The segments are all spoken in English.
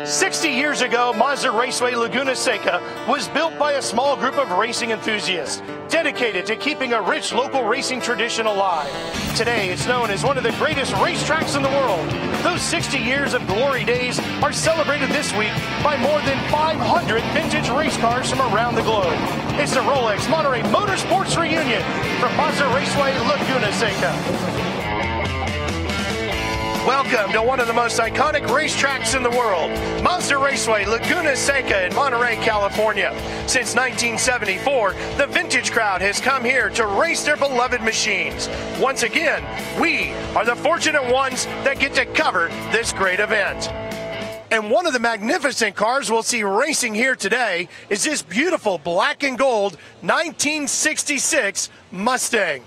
60 years ago, Mazda Raceway Laguna Seca was built by a small group of racing enthusiasts dedicated to keeping a rich local racing tradition alive. Today, it's known as one of the greatest racetracks in the world. Those 60 years of glory days are celebrated this week by more than 500 vintage race cars from around the globe. It's the Rolex Monterey Motorsports Reunion from Mazda Raceway Laguna Seca. Welcome to one of the most iconic racetracks in the world, Mazda Raceway Laguna Seca in Monterey, California. Since 1974, the vintage crowd has come here to race their beloved machines. Once again, we are the fortunate ones that get to cover this great event. And one of the magnificent cars we'll see racing here today is this beautiful black and gold 1966 Mustang.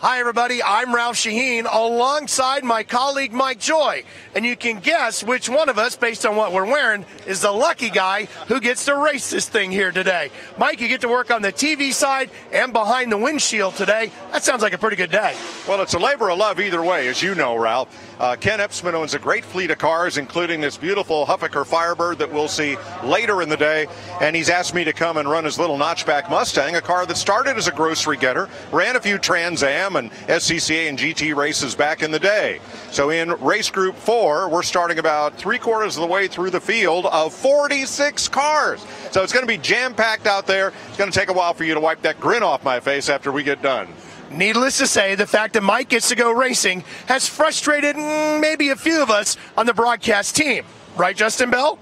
Hi, everybody. I'm Ralph Shaheen alongside my colleague Mike Joy. And you can guess which one of us, based on what we're wearing, is the lucky guy who gets to race this thing here today. Mike, you get to work on the TV side and behind the windshield today. That sounds like a pretty good day. Well, it's a labor of love either way, as you know, Ralph. Ken Epsman owns a great fleet of cars, including this beautiful Huffaker Firebird that we'll see later in the day. And he's asked me to come and run his little notchback Mustang, a car that started as a grocery getter, ran a few Trans Am and SCCA and GT races back in the day. So in race group 4, we're starting about 3/4 of the way through the field of 46 cars. So it's going to be jam-packed out there. It's going to take a while for you to wipe that grin off my face after we get done. Needless to say, the fact that Mike gets to go racing has frustrated maybe a few of us on the broadcast team. Right, Justin Bell?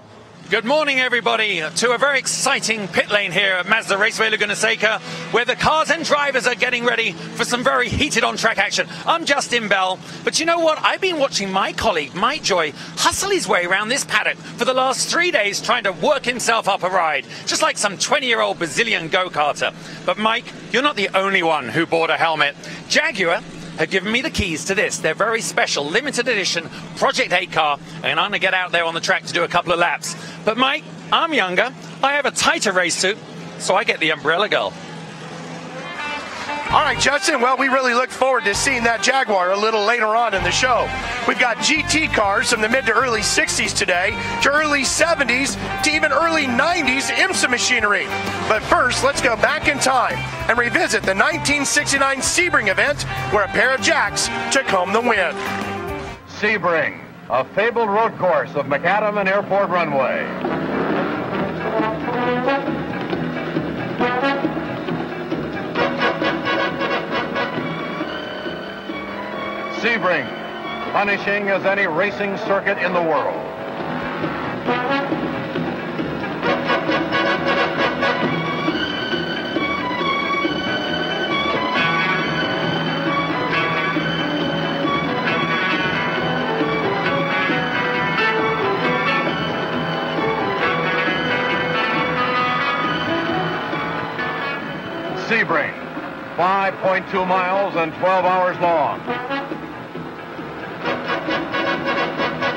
Good morning, everybody, to a very exciting pit lane here at Mazda Raceway Laguna Seca, where the cars and drivers are getting ready for some very heated on-track action. I'm Justin Bell, but you know what? I've been watching my colleague, Mike Joy, hustle his way around this paddock for the last 3 days trying to work himself up a ride, just like some 20-year-old Brazilian go-karter. But Mike, you're not the only one who bought a helmet. Jaguar have given me the keys to this, their very special limited edition Project 8 car, and I'm going to get out there on the track to do a couple of laps. But Mike, I'm younger, I have a tighter race suit, so I get the Umbrella Girl. All right, Justin, well, we really look forward to seeing that Jaguar a little later on in the show. We've got GT cars from the mid to early 60s today, to early 70s, to even early 90s IMSA machinery. But first, let's go back in time and revisit the 1969 Sebring event where a pair of jacks took home the win. Sebring, a fabled road course of McAdam and Airport Runway. Sebring, punishing as any racing circuit in the world. Sebring, 5.2 miles and 12 hours long.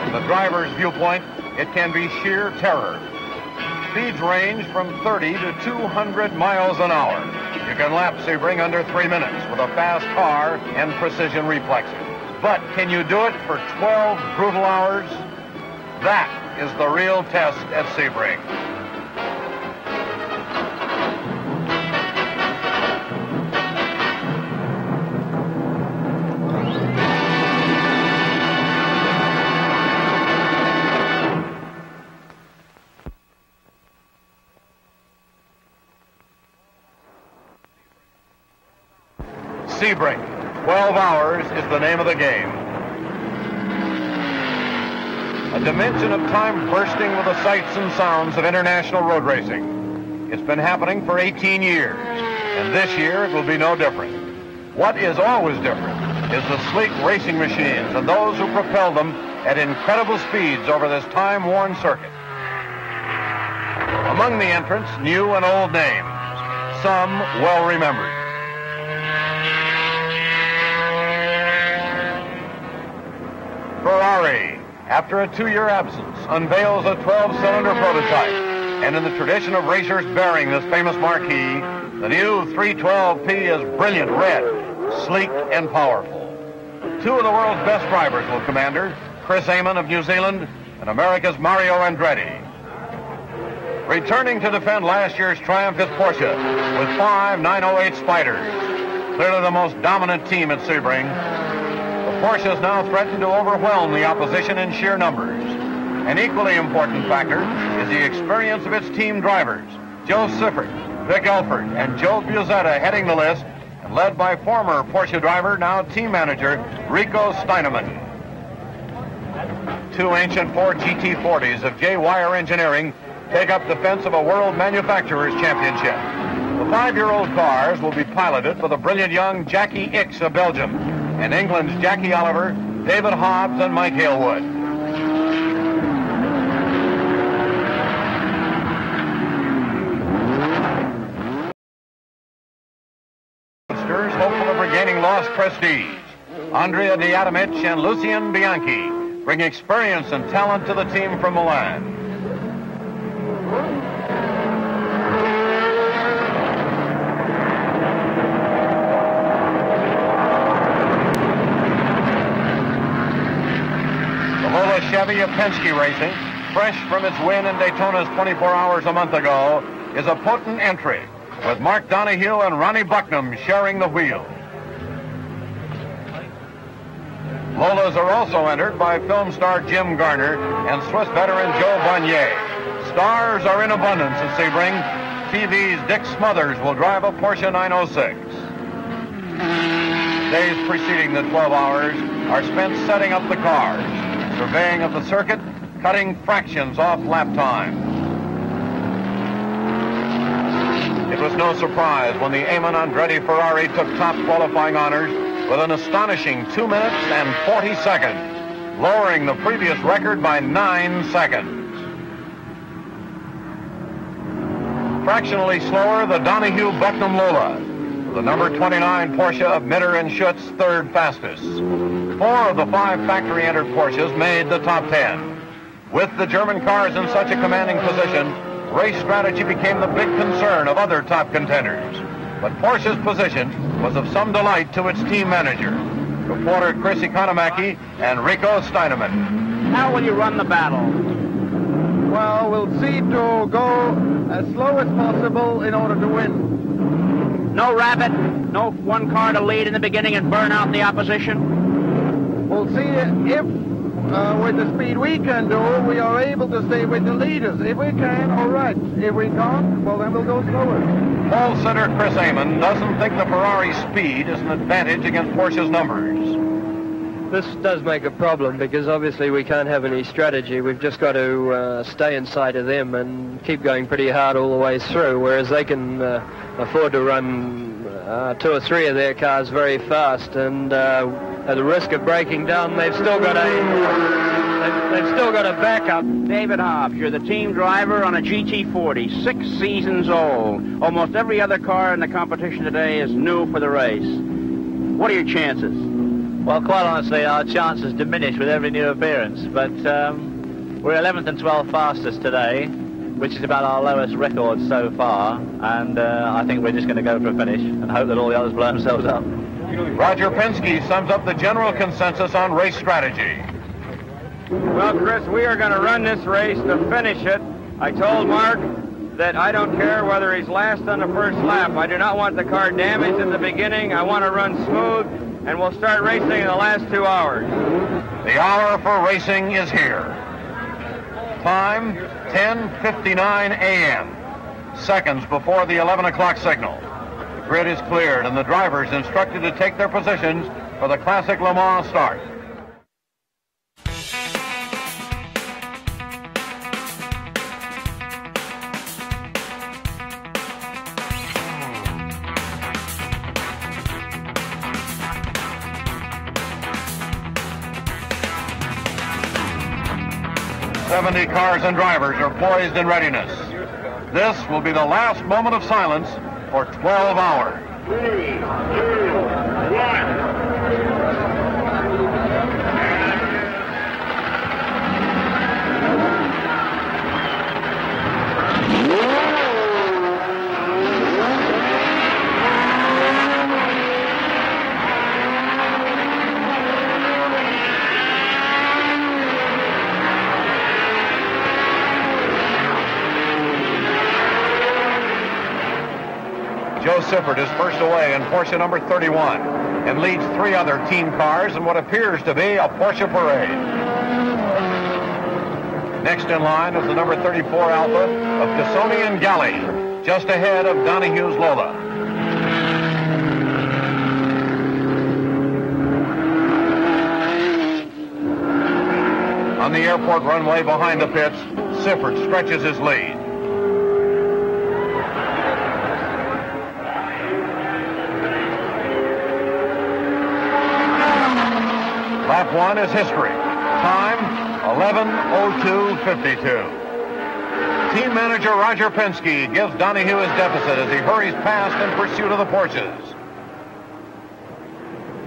From the driver's viewpoint, it can be sheer terror. Speeds range from 30 to 200 miles an hour. You can lap Sebring under 3 minutes with a fast car and precision reflexes. But can you do it for 12 brutal hours? That is the real test at Sebring. Sebring, 12 hours is the name of the game. A dimension of time bursting with the sights and sounds of international road racing. It's been happening for 18 years, and this year it will be no different. What is always different is the sleek racing machines and those who propel them at incredible speeds over this time-worn circuit. Among the entrants, new and old names, some well-remembered. Ferrari, after a 2-year absence, unveils a 12-cylinder prototype. And in the tradition of racers bearing this famous marquee, the new 312P is brilliant red, sleek and powerful. Two of the world's best drivers will command her, Chris Amon of New Zealand and America's Mario Andretti. Returning to defend last year's triumph is Porsche with 5 908 Spyders. Clearly the most dominant team at Sebring. The Porsches now threaten to overwhelm the opposition in sheer numbers. An equally important factor is the experience of its team drivers. Joe Siffert, Vic Elford, and Joe Buzetta heading the list, and led by former Porsche driver, now team manager, Rico Steinemann. 2 ancient Ford GT40s of J. Wire Engineering take up defense of a World Manufacturers Championship. The 5-year-old cars will be piloted by the brilliant young Jackie Ickx of Belgium and England's Jackie Oliver, David Hobbs, and Mike Halewood. Hopeful of regaining lost prestige. Andrea Diatomich and Lucien Bianchi bring experience and talent to the team from Milan. The Lola Chevy of Penske Racing, fresh from its win in Daytona's 24 hours a month ago, is a potent entry, with Mark Donohue and Ronnie Bucknam sharing the wheel. Lolas are also entered by film star Jim Garner and Swiss veteran Joe Bonnier. Stars are in abundance at Sebring. TV's Dick Smothers will drive a Porsche 906. Days preceding the 12 hours are spent setting up the cars, surveying of the circuit, cutting fractions off lap time. It was no surprise when the Eamon Andretti Ferrari took top qualifying honors with an astonishing 2 minutes and 40 seconds, lowering the previous record by 9 seconds. Fractionally slower, the Donohue Bucknam Lola, the number 29 Porsche of Mitter and Schutz, third fastest. 4 of the 5 factory-entered Porsches made the top 10. With the German cars in such a commanding position, race strategy became the big concern of other top contenders. But Porsche's position was of some delight to its team manager, reporter Chris Economaki and Rico Steinemann. How will you run the battle? Well, we'll see to go as slow as possible in order to win. No rabbit, no one car to lead in the beginning and burn out the opposition? We'll see if, with the speed we can do, we are able to stay with the leaders. If we can, all right. If we can't, well, then we'll go slower. Pole sitter Chris Eamon doesn't think the Ferrari speed is an advantage against Porsche's numbers. This does make a problem because obviously we can't have any strategy. We've just got to stay inside of them and keep going pretty hard all the way through, whereas they can afford to run 2 or 3 of their cars very fast, and at the risk of breaking down, they've still got a backup. David Hobbs, you're the team driver on a GT40, 6 seasons old. Almost every other car in the competition today is new for the race. What are your chances? Well, quite honestly, our chances diminish with every new appearance, but we're 11th and 12th fastest today, which is about our lowest record so far, and I think we're just going to go for a finish and hope that all the others blow themselves up. Roger Penske sums up the general consensus on race strategy. Well, Chris, we are going to run this race to finish it. I told Mark that I don't care whether he's last on the first lap. I do not want the car damaged at the beginning. I want to run smooth, and we'll start racing in the last 2 hours. The hour for racing is here. Time, 10:59 a.m. Seconds before the 11 o'clock signal. The grid is cleared, and the drivers instructed to take their positions for the Classic Le Mans start. .70 cars and drivers are poised in readiness. This will be the last moment of silence for 12 hours. 3, 2, 1. Sifford is first away in Porsche number 31 and leads 3 other team cars in what appears to be a Porsche parade. Next in line is the number 34 Alpha of Cassoni and Galli, just ahead of Donahue's Lola. On the airport runway behind the pits, Sifford stretches his lead. Lap 1 is history. Time, 11:02:52. Team manager Roger Penske gives Donahue his deficit as he hurries past in pursuit of the Porsches.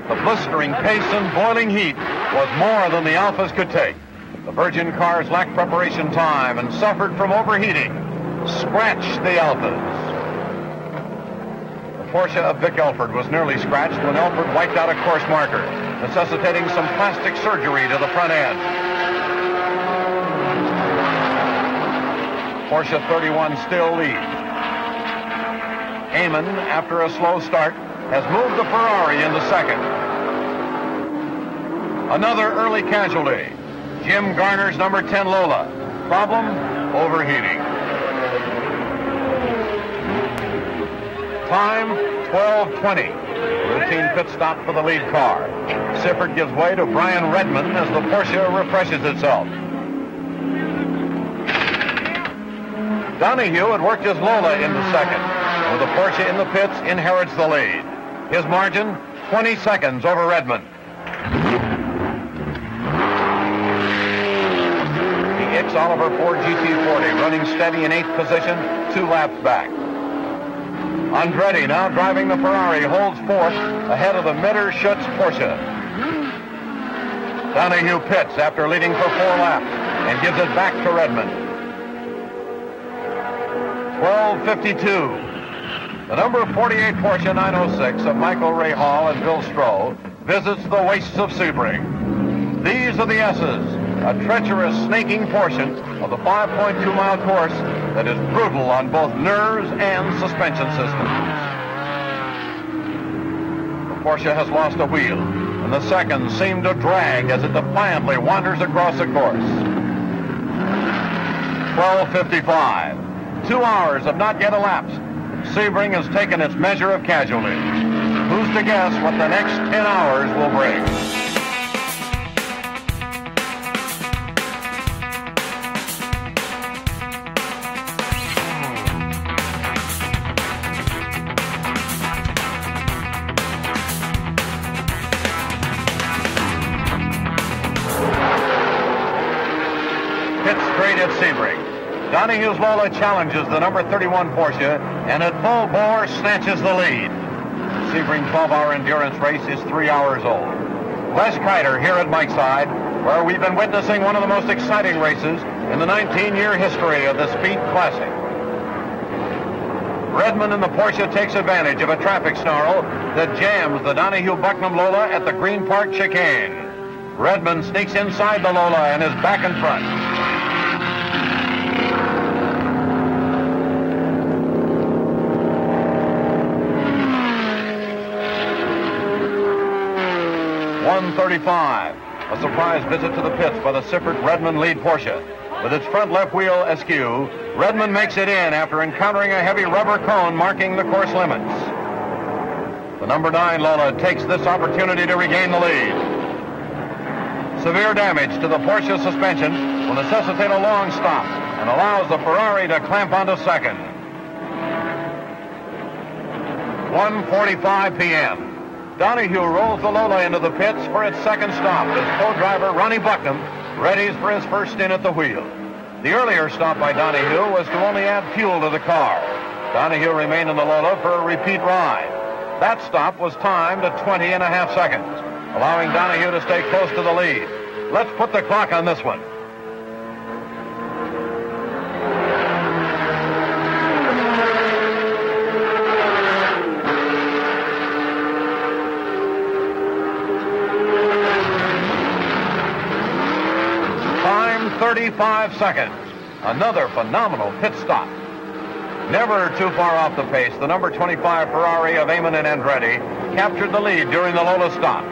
The blistering pace and boiling heat was more than the Alphas could take. The Virgin cars lacked preparation time and suffered from overheating. Scratched the Alphas. The Porsche of Vic Elford was nearly scratched when Elford wiped out a course marker, necessitating some plastic surgery to the front end. Porsche 31 still leads. Heyman, after a slow start, has moved the Ferrari into second. Another early casualty. Jim Garner's number 10 Lola. Problem? Overheating. Time, 12:20. Routine pit stop for the lead car. Sifford gives way to Brian Redman as the Porsche refreshes itself. Donahue had worked his Lola into second. With the Porsche in the pits, inherits the lead. His margin, 20 seconds over Redman. The Oliver Ford GT40 running steady in 8th position, 2 laps back. Andretti, now driving the Ferrari, holds 4th ahead of the Mitter-Schutz Porsche. Donahue pits after leading for 4 laps and gives it back to Redman. 12:52. The number 48 Porsche 906 of Michael Ray Hall and Bill Stroh visits the wastes of Sebring. These are the S's. A treacherous, snaking portion of the 5.2-mile course that is brutal on both nerves and suspension systems. The Porsche has lost a wheel, and the seconds seem to drag as it defiantly wanders across the course. 12:55. 2 hours have not yet elapsed. Sebring has taken its measure of casualties. Who's to guess what the next 10 hours will bring? Straight at Sebring. Donahue's Lola challenges the number 31 Porsche and at full bore snatches the lead. Sebring 12-hour endurance race is 3 hours old. Les Kiter here at Mike's side, where we've been witnessing one of the most exciting races in the 19-year history of the Speed Classic. Redman in the Porsche takes advantage of a traffic snarl that jams the Donahue-Bucknam Lola at the Green Park chicane. Redman sneaks inside the Lola and is back in front. .135. A surprise visit to the pits by the Sifford-Redman lead Porsche. With its front left wheel askew, Redman makes it in after encountering a heavy rubber cone marking the course limits. The number 9 Lola takes this opportunity to regain the lead. Severe damage to the Porsche suspension will necessitate a long stop and allows the Ferrari to clamp onto second. 1:45 p.m. Donahue rolls the Lola into the pits for its second stop as co-driver Ronnie Bucknam readies for his first stint at the wheel. The earlier stop by Donahue was to only add fuel to the car. Donahue remained in the Lola for a repeat ride. That stop was timed at 20.5 seconds, allowing Donahue to stay close to the lead. Let's put the clock on this one. Time 35 seconds. Another phenomenal pit stop. Never too far off the pace, the number 25 Ferrari of Eamon and Andretti captured the lead during the Lola stop.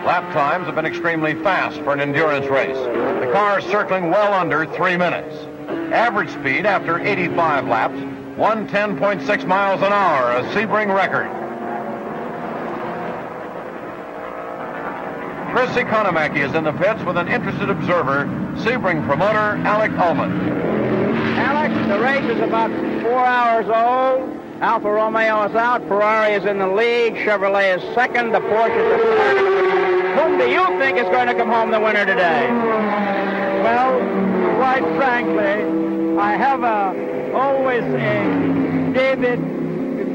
Lap times have been extremely fast for an endurance race. The car is circling well under 3 minutes. Average speed after 85 laps, 110.6 miles an hour, a Sebring record. Chris Economaki is in the pits with an interested observer, Sebring promoter Alec Ullman. Alex, the race is about 4 hours old. Alfa Romeo is out. Ferrari is in the lead. Chevrolet is second. The Porsche is third. Whom do you think is going to come home the winner today? Well, quite frankly, I have always a David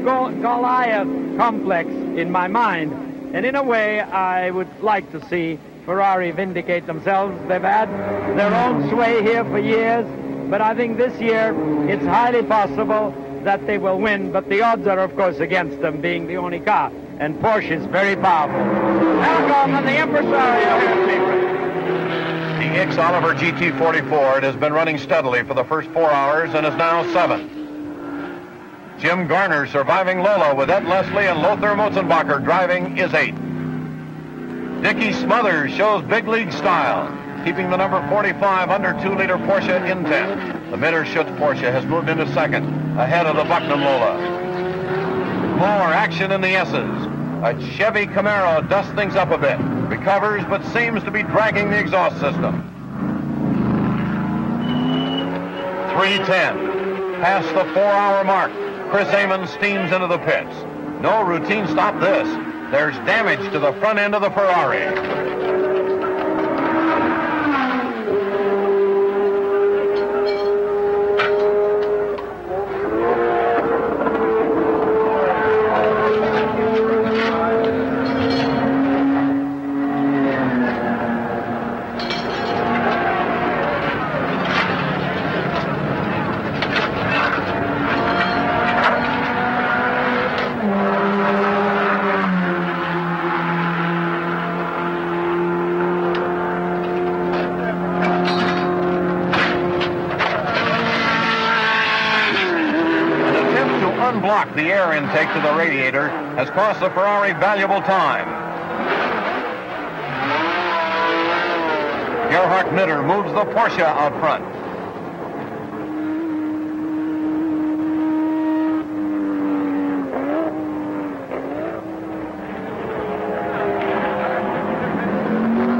Goliath complex in my mind. And in a way, I would like to see Ferrari vindicate themselves. They've had their own sway here for years. But I think this year it's highly possible that they will win. But the odds are, of course, against them being the only car. And Porsche is very powerful. Welcome to the impresario here. The X Oliver GT40 Ford has been running steadily for the first 4 hours and is now 7th. Jim Garner surviving Lola with Ed Leslie and Lothar Motzenbacher driving is 8th. Dickie Smothers shows big league style, keeping the number 45 under 2-liter Porsche in 10th. The Mitterschutz Porsche has moved into 2nd, ahead of the Bucknam Lola. More action in the S's. A Chevy Camaro dusts things up a bit, recovers but seems to be dragging the exhaust system. 3:10, past the 4-hour mark. Chris Amon steams into the pits. No routine stop this. There's damage to the front end of the Ferrari. The air intake to the radiator has cost the Ferrari valuable time. Gerhard Mitter moves the Porsche out front.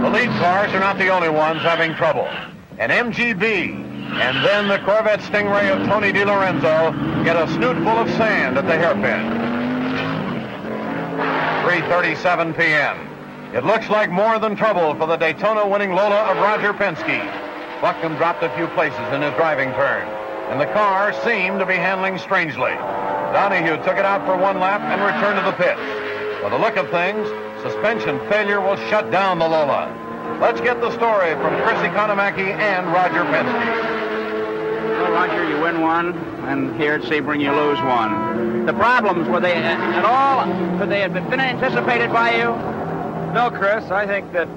The lead cars are not the only ones having trouble. An MGB and then the Corvette Stingray of Tony DiLorenzo get a snoot full of sand at the hairpin. 3:37 p.m. It looks like more than trouble for the Daytona-winning Lola of Roger Penske. Bucknam dropped a few places in his driving turn, and the car seemed to be handling strangely. Donahue took it out for one lap and returned to the pits. By the look of things, suspension failure will shut down the Lola. Let's get the story from Chris Economaki and Roger Penske. Well, Roger, you win one, and here at Sebring you lose one. The problems, were they at all, could they have been anticipated by you? No, Chris, I think that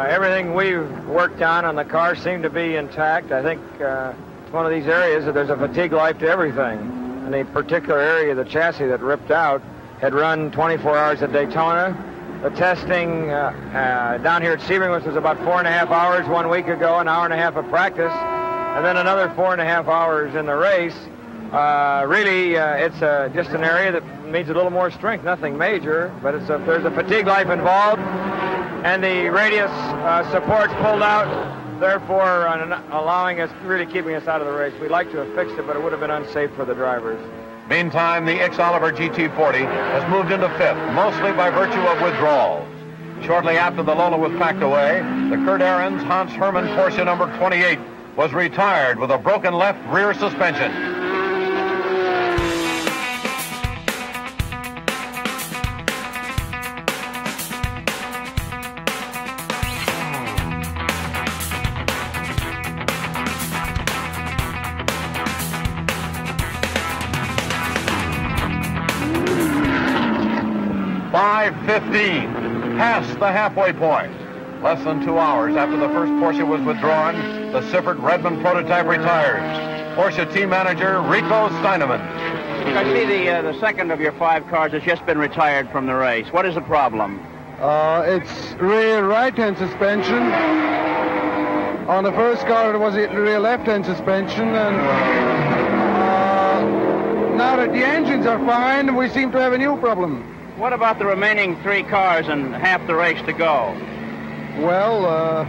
everything we've worked on the car seemed to be intact. I think it's one of these areas that there's a fatigue life to everything. And the particular area of the chassis that ripped out had run 24 hours at Daytona. The testing down here at Sebring, which was about 4.5 hours 1 week ago, an hour and a half of practice, and then another 4.5 hours in the race. Really, it's just an area that needs a little more strength, nothing major, but there's a fatigue life involved, and the radius supports pulled out, therefore allowing us, really keeping us out of the race. We'd like to have fixed it, but it would have been unsafe for the drivers. Meantime, the X Oliver GT40 has moved into 5th, mostly by virtue of withdrawals. Shortly after the Lola was packed away, the Kurt Ahrens Hans Hermann Porsche number 28 was retired with a broken left rear suspension. .5:15, past the halfway point. Less than 2 hours after the first Porsche was withdrawn, the Siffert Redmond prototype retires. Porsche team manager Rico Steinemann. I see the second of your 5 cars has just been retired from the race. What is the problem? It's rear right-hand suspension. On the first car, it was a rear left-hand suspension, and now that the engines are fine, we seem to have a new problem. What about the remaining 3 cars and half the race to go? Well,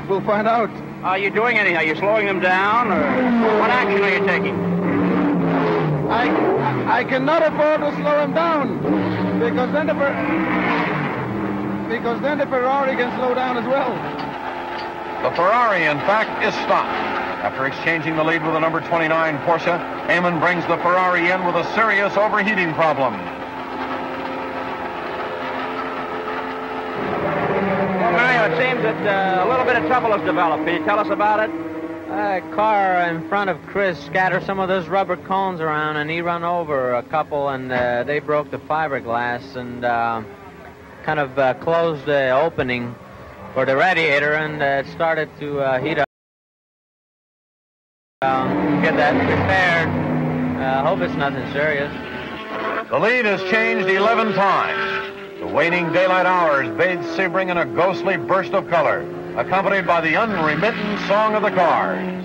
we'll find out. Are you doing anything? Are you slowing them down, or what action are you taking? I cannot afford to slow them down, because then the Ferrari can slow down as well. The Ferrari, in fact, is stopped. After exchanging the lead with the number 29 Porsche, Eamon brings the Ferrari in with a serious overheating problem. Well, Mario, it seems that a little bit of trouble has developed. Can you tell us about it? A car in front of Chris scattered some of those rubber cones around, and he run over a couple, and they broke the fiberglass and kind of closed the opening for the radiator, and it started to heat up. Get that repaired. Hope it's nothing serious. The lead has changed 11 times. The waning daylight hours bathed Sebring in a ghostly burst of color, accompanied by the unremitting song of the cars.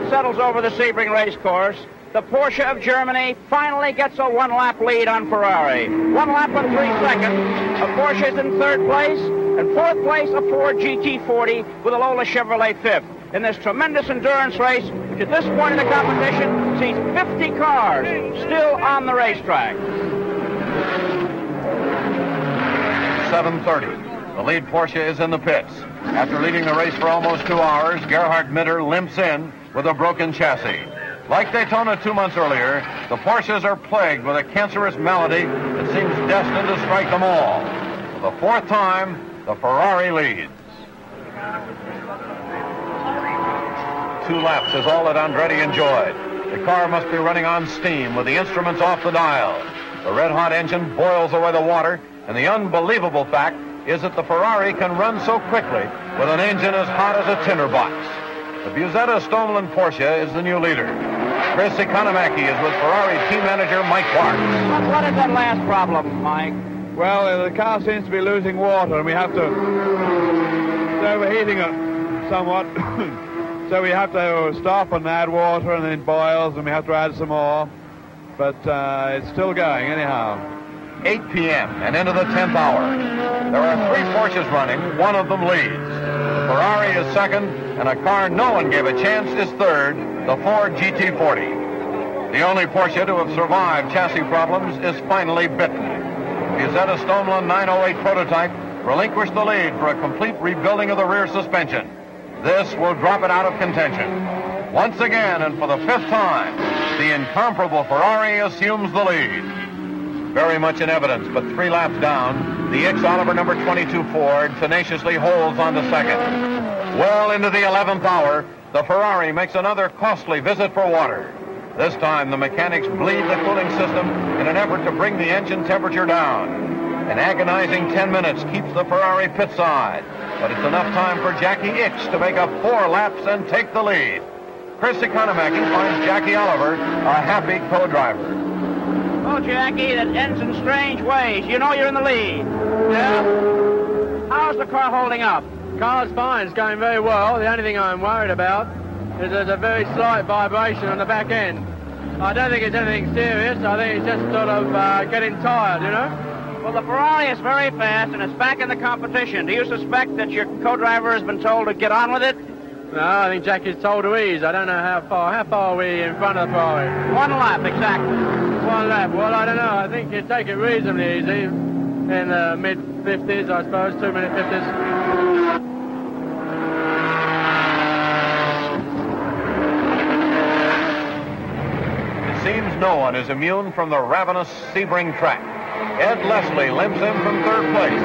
Settles over the Sebring race course. The Porsche of Germany finally gets a 1-lap lead on Ferrari. 1 lap and 3 seconds. A Porsche is in 3rd place. In 4th place, a Ford GT40 with a Lola Chevrolet 5th. In this tremendous endurance race, which at this point in the competition sees 50 cars still on the racetrack. 7:30. The lead Porsche is in the pits. After leading the race for almost 2 hours, Gerhard Mitter limps in with a broken chassis. Like Daytona 2 months earlier, the Porsches are plagued with a cancerous malady that seems destined to strike them all. For the 4th time, the Ferrari leads. 2 laps is all that Andretti enjoyed. The car must be running on steam with the instruments off the dial. The red-hot engine boils away the water, and the unbelievable fact is that the Ferrari can run so quickly with an engine as hot as a tinderbox. The Busetta Stoneland Porsche is the new leader. Chris Economaki is with Ferrari team manager Mike Clark. What is that last problem, Mike? Well, the car seems to be losing water, and we have to... It's overheating it somewhat. So we have to stop and add water, and then it boils, and we have to add some more. But it's still going anyhow. 8 p.m. and into the 10th hour. There are 3 Porsches running. One of them leads. The Ferrari is second, and a car no one gave a chance is third, the Ford GT40. The only Porsche to have survived chassis problems is finally bitten. The Busetta Stoneland 908 prototype relinquished the lead for a complete rebuilding of the rear suspension. This will drop it out of contention. Once again, and for the 5th time, the incomparable Ferrari assumes the lead. Very much in evidence, but 3 laps down, the X Oliver number 22 Ford tenaciously holds on to second. Well into the 11th hour, the Ferrari makes another costly visit for water. This time, the mechanics bleed the cooling system in an effort to bring the engine temperature down. An agonizing 10 minutes keeps the Ferrari pit side, but it's enough time for Jackie Ickx to make up 4 laps and take the lead. Chris Economaki finds Jackie Oliver a happy co-driver. Oh, Jackie, that ends in strange ways. You know you're in the lead. Yeah. How's the car holding up? Car's fine. It's going very well. The only thing I'm worried about is there's a very slight vibration on the back end. I don't think it's anything serious. I think it's just sort of getting tired, you know? Well, the Ferrari is very fast, and it's back in the competition. Do you suspect that your co-driver has been told to get on with it? No, I think Jackie's told to ease. I don't know how far. How far are we in front of the Ferrari? 1 lap, exactly. 1 lap. Well, I don't know. I think you take it reasonably easy. In the mid-50s, I suppose. 2-minute 50s. It seems no one is immune from the ravenous Sebring track. Ed Leslie limps in from third place.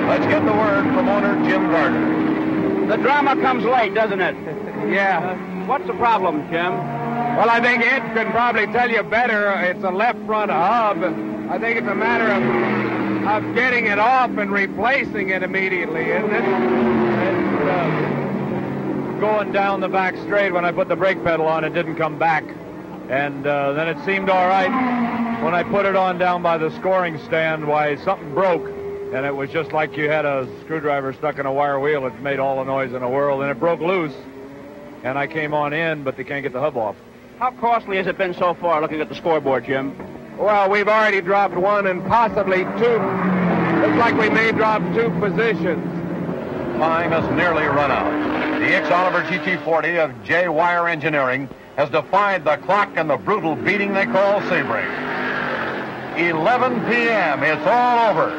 Let's get the word from owner Jim Gardner. The drama comes late, doesn't it? Yeah. What's the problem, Jim? Well, I think Ed can probably tell you better. It's a left front hub. I think it's a matter of getting it off and replacing it immediately, isn't it? It's going down the back straight. When I put the brake pedal on, it didn't come back. And then it seemed all right. When I put it on down by the scoring stand, why, something broke. And it was just like you had a screwdriver stuck in a wire wheel. It made all the noise in the world, and it broke loose. And I came on in, but they can't get the hub off. How costly has it been so far, looking at the scoreboard, Jim? Well, we've already dropped one and possibly two. Looks like we may drop 2 positions. Time has nearly run out. The X Oliver GT40 of J Wire Engineering has defied the clock and the brutal beating they call Sebring. 11 p.m. It's all over.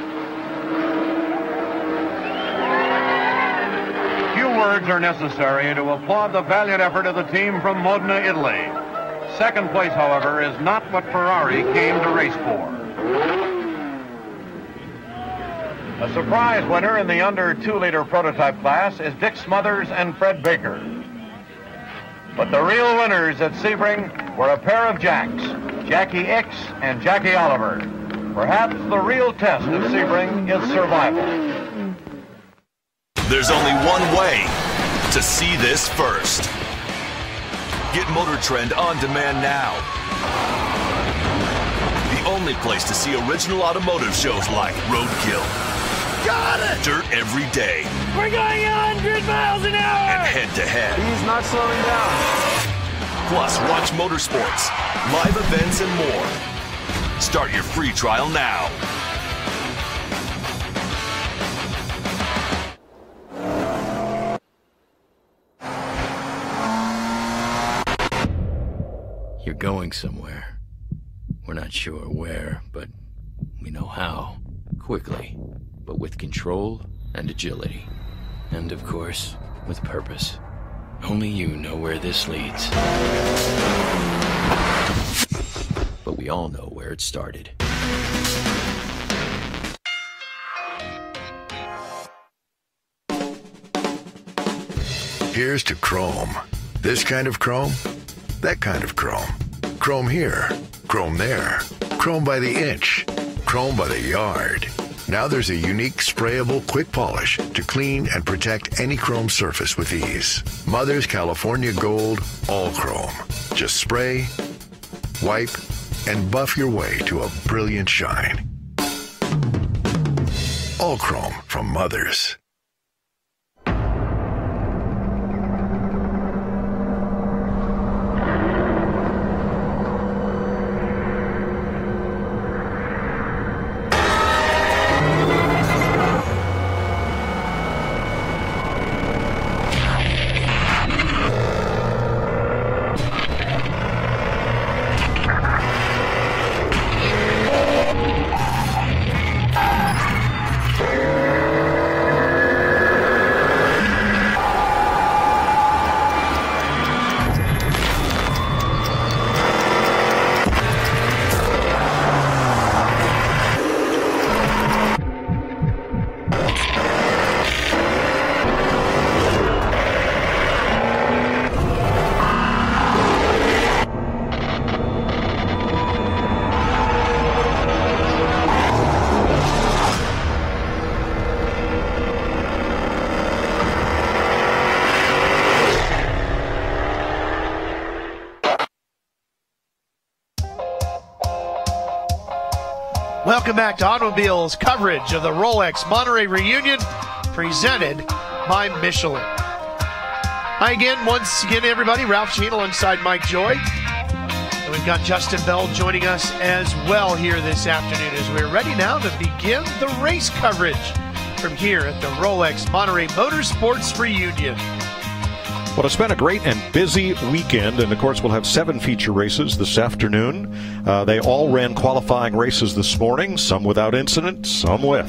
Few words are necessary to applaud the valiant effort of the team from Modena, Italy. Second place, however, is not what Ferrari came to race for. A surprise winner in the under 2-liter prototype class is Dick Smothers and Fred Baker. But the real winners at Sebring were a pair of Jacks, Jackie X and Jackie Oliver. Perhaps the real test of Sebring is survival. There's only one way to see this first. Get Motor Trend on demand now. The only place to see original automotive shows like Roadkill. Got it! Dirt every day. We're going 100 miles an hour! And head-to-head. He's not slowing down. Plus, watch Motorsports, live events, and more. Start your free trial now. You're going somewhere. We're not sure where, but we know how. Quickly, but with control and agility. And of course, with purpose. Only you know where this leads. But we all know where it started. Here's to chrome. This kind of chrome, that kind of chrome. Chrome here, chrome there, chrome by the inch, chrome by the yard. Now there's a unique sprayable quick polish to clean and protect any chrome surface with ease. Mother's California Gold All Chrome. Just spray, wipe, and buff your way to a brilliant shine. All Chrome from Mother's. Welcome back to Automobiles coverage of the Rolex Monterey Reunion, presented by Michelin. Hi again, once again, everybody. Ralph Sheen alongside Mike Joy. And we've got Justin Bell joining us as well here this afternoon as we're ready now to begin the race coverage from here at the Rolex Monterey Motorsports Reunion. Well, it's been a great and busy weekend, and of course we'll have 7 feature races this afternoon. They all ran qualifying races this morning, some without incident, some with.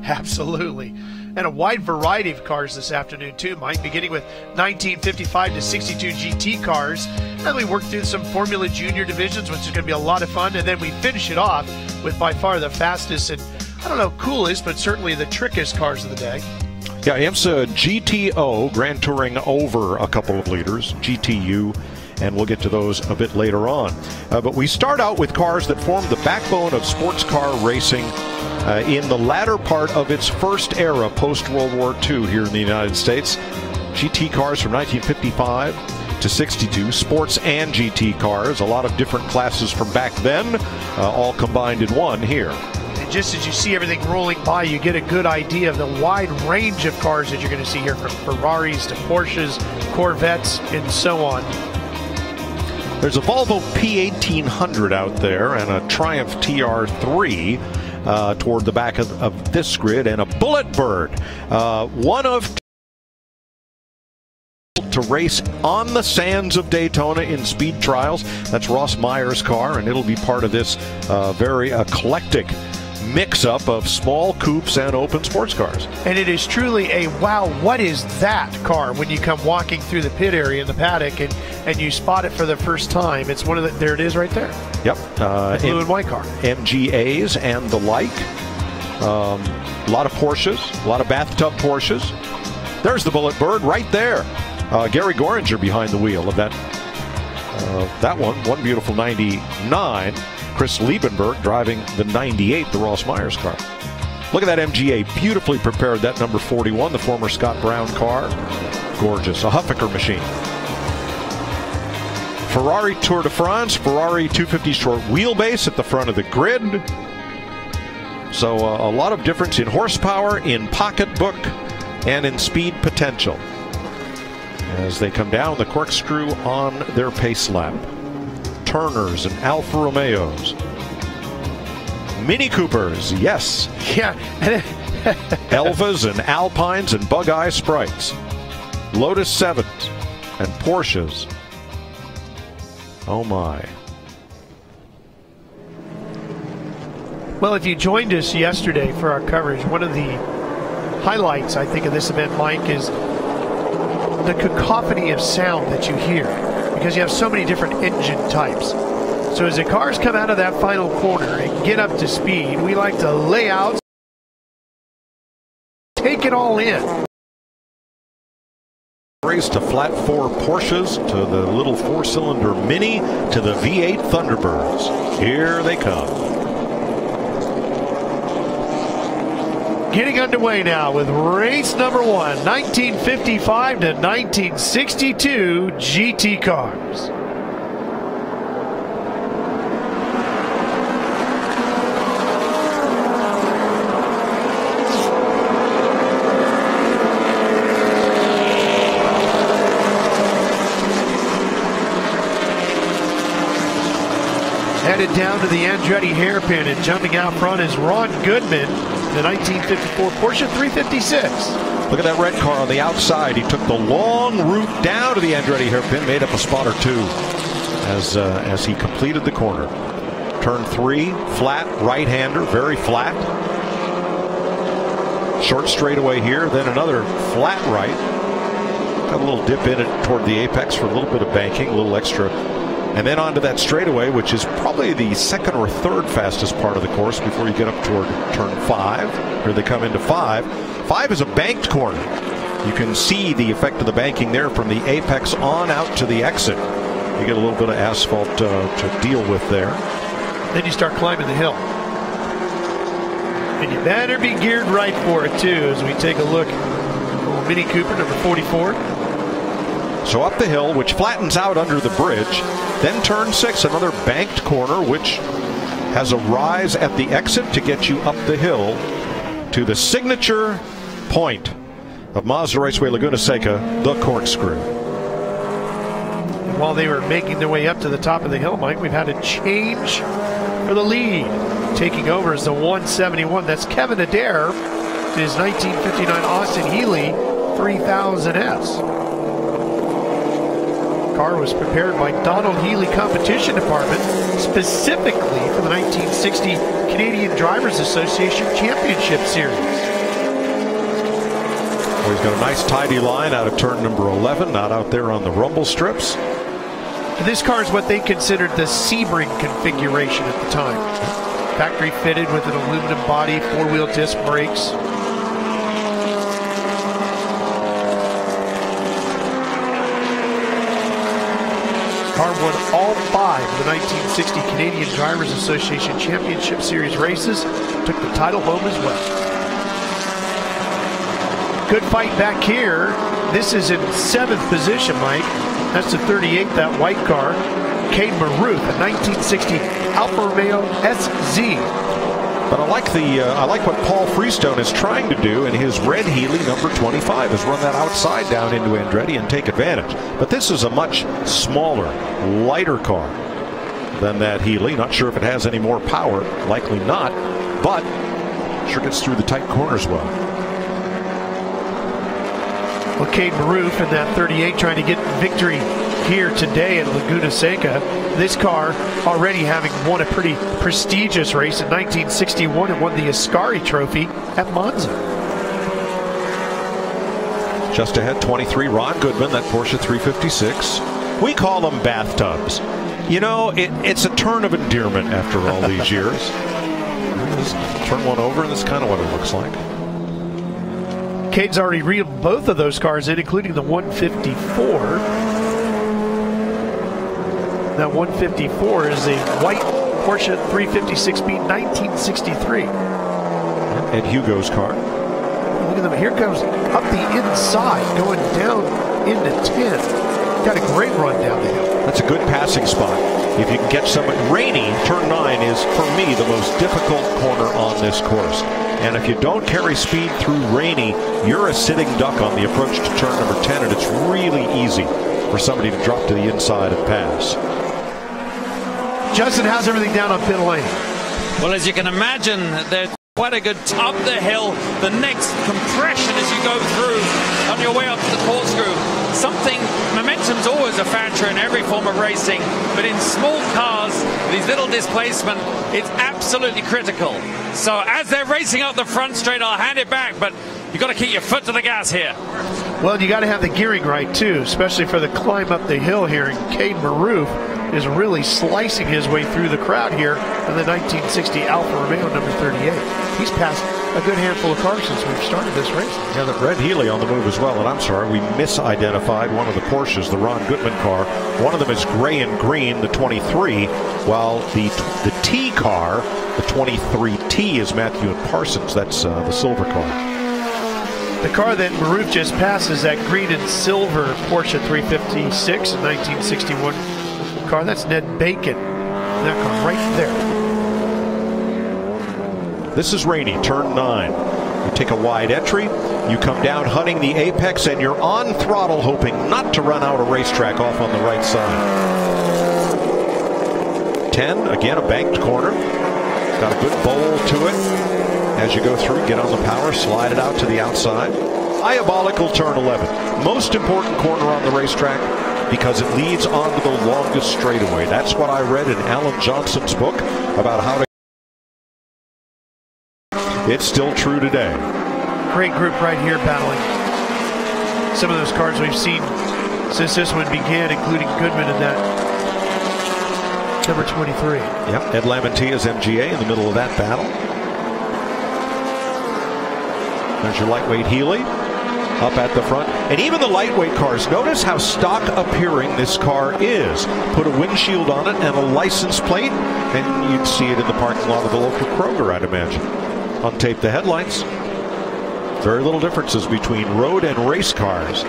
Absolutely. and a wide variety of cars this afternoon too, Mike, beginning with 1955 to 62 GT cars. Then we work through some Formula Junior divisions, which is going to be a lot of fun, and then we finish it off with by far the fastest and, I don't know, coolest, but certainly the trickiest cars of the day. Yeah, IMSA GTO, Grand Touring over a couple of leaders, GTU, and we'll get to those a bit later on. But we start out with cars that formed the backbone of sports car racing in the latter part of its first era post-World War II here in the United States. GT cars from 1955 to 62, sports and GT cars, a lot of different classes from back then, all combined in one here. And just as you see everything rolling by, you get a good idea of the wide range of cars that you're going to see here, from Ferraris to Porsches, Corvettes, and so on. There's a Volvo P1800 out there and a Triumph TR3 toward the back of this grid, and a Bullet Bird, one of to race on the sands of Daytona in speed trials. That's Ross Meyer's car, and it'll be part of this very eclectic mix-up of small coupes and open sports cars. And it is truly a wow, what is that car when you come walking through the pit area in the paddock and you spot it for the first time. It's one of the, there it is right there. Yep. Blue and white car. MGAs and the like. A lot of Porsches, a lot of bathtub Porsches. There's the Bullet Bird right there. Gary Goringer behind the wheel of that one beautiful 99. Chris Liebenberg driving the 98, the Ross Myers car. Look at that MGA, beautifully prepared, that number 41, the former Scott Brown car. Gorgeous, a Huffaker machine. Ferrari Tour de France, Ferrari 250 short wheelbase at the front of the grid. So a lot of difference in horsepower, in pocketbook, and in speed potential as they come down the corkscrew on their pace lap. Turners and Alfa Romeos. Mini Coopers, yes. Yeah. Elvas and Alpines and Bug-Eye Sprites. Lotus 7s and Porsches. Oh my. Well, if you joined us yesterday for our coverage, one of the highlights, I think, of this event, Mike, is the cacophony of sound that you hear, because you have so many different engine types. So as the cars come out of that final corner and get up to speed, we like to lay out, take it all in. Race to flat four Porsches, to the little four-cylinder Mini, to the V8 Thunderbirds. Here they come. Getting underway now with race number 1, 1955 to 1962 GT cars. Headed down to the Andretti hairpin, and jumping out front is Ron Goodman, the 1954 Porsche 356. Look at that red car on the outside. He took the long route down to the Andretti hairpin, made up a spot or two as he completed the corner. Turn 3, flat, right-hander, very flat. Short straightaway here, then another flat right. Got a little dip in it toward the apex for a little bit of banking, a little extra. And then onto that straightaway, which is probably the second or third fastest part of the course before you get up toward turn 5. Here they come into 5. 5 is a banked corner. You can see the effect of the banking there from the apex on out to the exit. You get a little bit of asphalt to deal with there. Then you start climbing the hill. And you better be geared right for it, too, as we take a look at Mini Cooper, number 44. So up the hill, which flattens out under the bridge. Then turn 6, another banked corner, which has a rise at the exit to get you up the hill to the signature point of Mazda Raceway Laguna Seca, the corkscrew. And while they were making their way up to the top of the hill, Mike, we've had a change for the lead. Taking over is the 171. That's Kevin Adair to his 1959 Austin Healey 3000S. Car was prepared by Donald Healey Competition Department specifically for the 1960 Canadian Drivers Association Championship Series. Well, he's got a nice tidy line out of turn number 11, not out there on the rumble strips. This car is what they considered the Sebring configuration at the time. Factory fitted with an aluminum body, four-wheel disc brakes. Car won all 5 of the 1960 Canadian Drivers Association Championship Series races. Took the title home as well. Good fight back here. This is in 7th position, Mike. That's the 38, that white car. Cade Maruth, a 1960 Alfa Romeo SZ. But I like what Paul Freestone is trying to do in his red Healy number 25, is run that outside down into Andretti and take advantage. But this is a much smaller, lighter car than that Healy. Not sure if it has any more power, likely not, but sure gets through the tight corners well. Well, Cade Maruth in that 38 trying to get victory here today at Laguna Seca. This car already having won a pretty prestigious race in 1961 and won the Ascari Trophy at Monza. Just ahead, 23, Ron Goodman, that Porsche 356. We call them bathtubs. You know, it's a turn of endearment after all these years. Just turn one over and that's kind of what it looks like. Cade's already reeled both of those cars in, including the 154. That 154 is a white Porsche 356B 1963. And Hugo's car. Look at them. Here goes up the inside, going down into 10. Got a great run down the hill. That's a good passing spot. If you can catch someone. Rainy, turn 9 is, for me, the most difficult corner on this course. And if you don't carry speed through Rainy, you're a sitting duck on the approach to turn number 10, and it's really easy for somebody to drop to the inside and pass. Justin, how's everything down on pit lane? Well, as you can imagine, there's quite a good up the hill. The next compression as you go through on your way up to the corkscrew. Momentum's always a factor in every form of racing, but in small cars, these little displacement, it's absolutely critical. So as they're racing up the front straight, I'll hand it back, but you've got to keep your foot to the gas here. Well, you got to have the gearing right, too, especially for the climb up the hill here. And Cade Maruth is really slicing his way through the crowd here in the 1960 Alfa Romeo number 38. He's passed a good handful of cars since we've started this race. Yeah, the red Healy on the move as well. And I'm sorry, we misidentified one of the Porsches, the Ron Goodman car. One of them is gray and green, the 23, while the T car, the 23T, is Matthew and Parsons. That's the silver car. The car that Maruth just passed is that green and silver Porsche 356 in 1961 car. That's Ned Bacon. That car right there. This is Rainy, turn 9. You take a wide entry, you come down hunting the apex, and you're on throttle hoping not to run out a racetrack off on the right side. 10, again a banked corner. Got a good bowl to it. As you go through, get on the power, slide it out to the outside. Diabolical turn 11. Most important corner on the racetrack because it leads onto the longest straightaway. That's what I read in Alan Johnson's book about how to. It's still true today. Great group right here battling. Some of those cars we've seen since this one began, including Goodman in that number 23. Yep, Ed Lamantia's MGA in the middle of that battle. There's your lightweight Healy up at the front. And even the lightweight cars, notice how stock appearing this car is. Put a windshield on it and a license plate, and you'd see it in the parking lot of the local Kroger, I'd imagine. Untape the headlights. Very little differences between road and race cars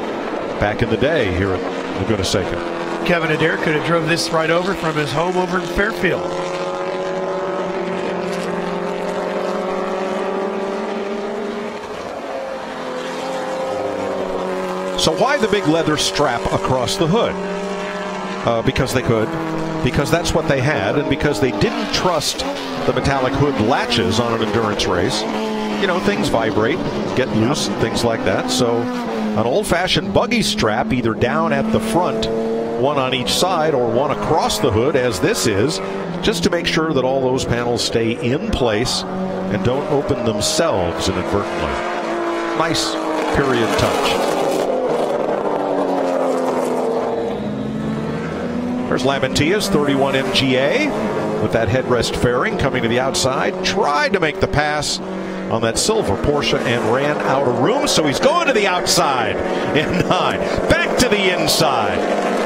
back in the day here at Laguna Seca. Kevin Adair could have drove this right over from his home over in Fairfield. So why the big leather strap across the hood? Because they could, because that's what they had, and because they didn't trust the metallic hood latches on an endurance race. You know, things vibrate, get loose, and things like that. So an old-fashioned buggy strap, either down at the front, one on each side, or one across the hood, as this is, just to make sure that all those panels stay in place and don't open themselves inadvertently. Nice period touch. There's Lamantia's 31 MGA with that headrest fairing coming to the outside. Tried to make the pass on that silver Porsche and ran out of room, so he's going to the outside in 9. Back to the inside.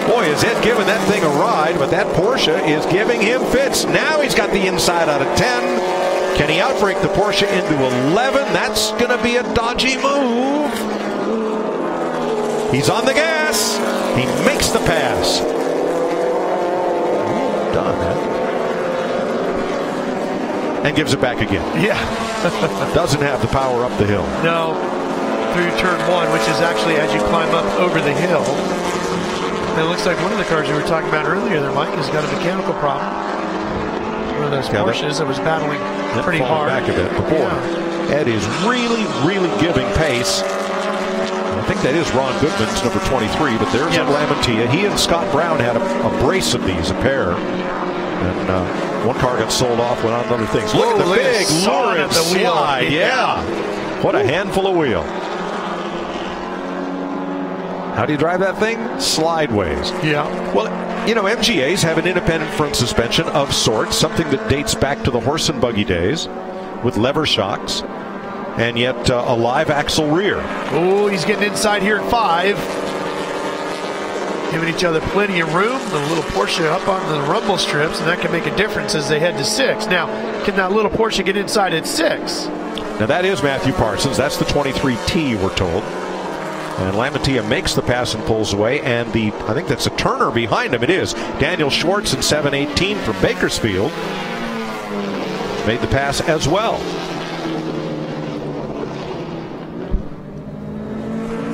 Boy, is Ed giving that thing a ride, but that Porsche is giving him fits. Now he's got the inside out of 10. Can he outbrake the Porsche into 11? That's going to be a dodgy move. He's on the gas. He makes the pass. Done, huh? And gives it back again. Yeah. Doesn't have the power up the hill. No. Through turn 1, which is actually as you climb up over the hill. And it looks like one of the cars you were talking about earlier there, Mike, has got a mechanical problem. One of those Porsches that was battling pretty hard. Back a bit. But boy, Ed is really, really giving pace. I think that is Ron Goodman's number 23, but there's Lamantia. He and Scott Brown had a brace of these, a pair. And one car got sold off, went on to other things. Look at the big lurid slide. Yeah. What a handful of wheel. How do you drive that thing? Slideways. Yeah. Well, you know, MGAs have an independent front suspension of sorts, something that dates back to the horse and buggy days with lever shocks, and yet a live axle rear. Oh, he's getting inside here at 5. Giving each other plenty of room. The little Porsche up on the rumble strips, and that can make a difference as they head to 6. Now, can that little Porsche get inside at 6? Now, that is Matthew Parsons. That's the 23T, we're told. And Lamantia makes the pass and pulls away, and I think that's a Turner behind him. It is. Daniel Schwartz in 718 from Bakersfield made the pass as well.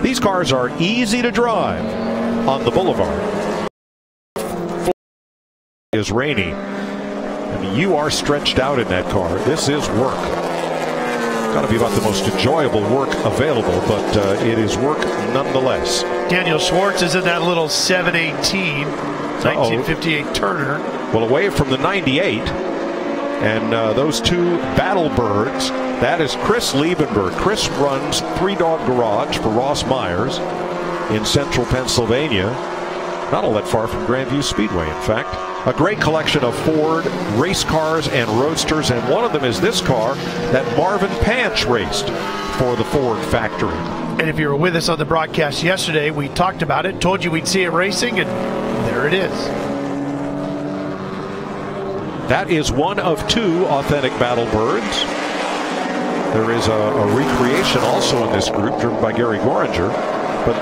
These cars are easy to drive on the boulevard. It is rainy. I mean, you are stretched out in that car. This is work. Got to be about the most enjoyable work available, but it is work nonetheless. Daniel Schwartz is in that little 718, 1958 Turner. Well, away from the 98, and those two battle birds, that is Chris Liebenberg. Chris runs Three Dog Garage for Ross Myers in central Pennsylvania, not all that far from Grandview Speedway, in fact. A great collection of Ford race cars and roadsters, and one of them is this car that Marvin Panch raced for the Ford factory. And if you were with us on the broadcast yesterday, we talked about it, told you we'd see it racing, and there it is. That is one of 2 authentic battle birds. There is a recreation also in this group driven by Gary Goringer, but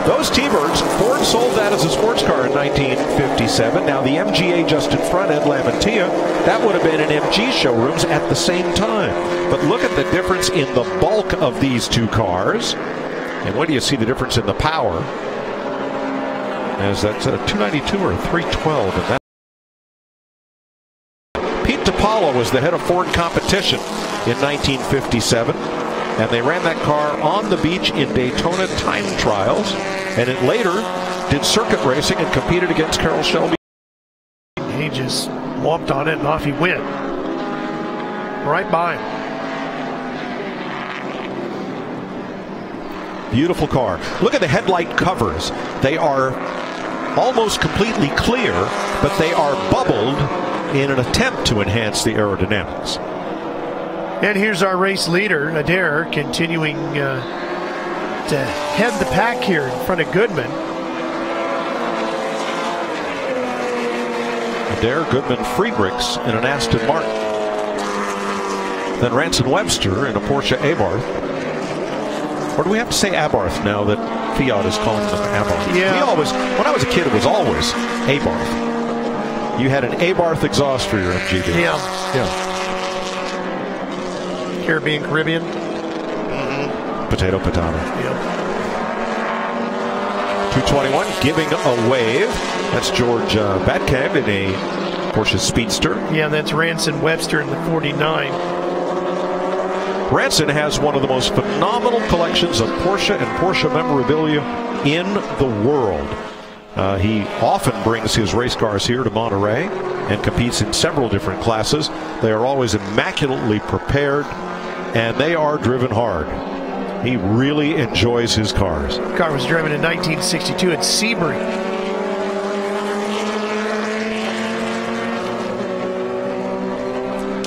those T-Birds, Ford sold that as a sports car in 1957. Now the MGA just in front end, Lamantia, that would have been in MG showrooms at the same time. But look at the difference in the bulk of these 2 cars. And when do you see the difference in the power? As that's a 292 or a 312. And that Pete DiPaolo was the head of Ford competition in 1957. And they ran that car on the beach in Daytona time trials. And it later did circuit racing and competed against Carroll Shelby. He just whopped on it and off he went. Right by him. Beautiful car. Look at the headlight covers. They are almost completely clear, but they are bubbled in an attempt to enhance the aerodynamics. And here's our race leader, Adair, continuing to head the pack here in front of Goodman. Adair, Goodman, Friedrichs in an Aston Martin. Then Ranson Webster in a Porsche Abarth. Or do we have to say Abarth now that Fiat is calling them Abarth? Yeah. We always, when I was a kid, it was always Abarth. You had an Abarth exhaust for your MGB. Yeah. Yeah. Caribbean. Potato. Yep. 221 giving a wave. That's George Batcab in a Porsche Speedster. Yeah, that's Ranson Webster in the 49. Ranson has one of the most phenomenal collections of Porsche and Porsche memorabilia in the world. He often brings his race cars here to Monterey and competes in several different classes. They are always immaculately prepared, and they are driven hard. He really enjoys his cars. The car was driven in 1962 at Sebring.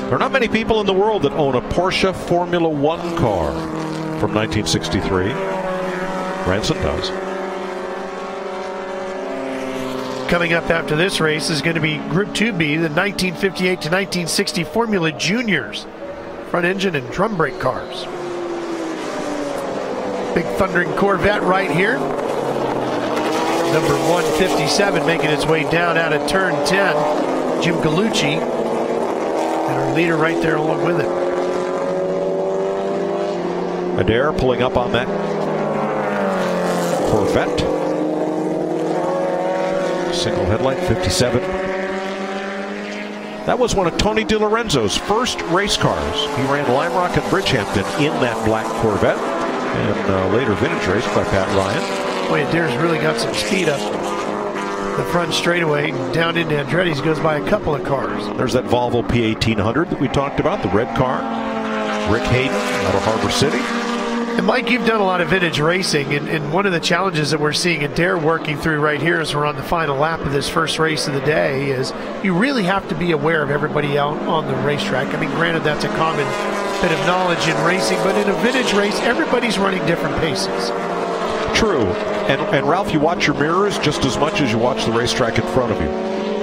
There are not many people in the world that own a Porsche Formula One car from 1963. Branson does. Coming up after this race is going to be Group 2B, the 1958 to 1960 Formula Juniors. Front engine and drum brake cars. Big thundering Corvette right here. Number 157 making its way down out of turn 10. Jim Gallucci. And our leader right there along with it. Adair pulling up on that Corvette. Single headlight, 57. That was one of Tony DiLorenzo's first race cars. He ran Lime Rock and Bridgehampton in that black Corvette. And later vintage raced by Pat Ryan. Boy, Adair's really got some speed up the front straightaway. Down into Andretti's goes by a couple of cars. There's that Volvo P1800 that we talked about, the red car. Rick Hayden out of Harbor City. And Mike, you've done a lot of vintage racing, and one of the challenges that we're seeing Adair working through right here as we're on the final lap of this first race of the day is you really have to be aware of everybody out on the racetrack. I mean, granted, that's a common bit of knowledge in racing, but in a vintage race, everybody's running different paces. True. And Ralph, you watch your mirrors just as much as you watch the racetrack in front of you.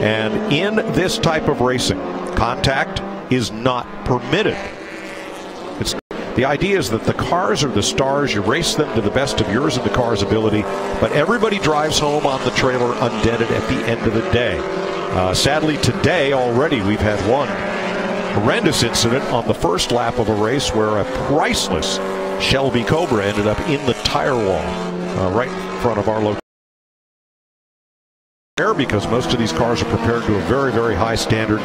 And in this type of racing, contact is not permitted. The idea is that the cars are the stars. You race them to the best of yours and the car's ability, but everybody drives home on the trailer undented at the end of the day. Sadly, today already we've had one horrendous incident on the first lap of a race where a priceless Shelby Cobra ended up in the tire wall right in front of our location. Because most of these cars are prepared to a very, very high standard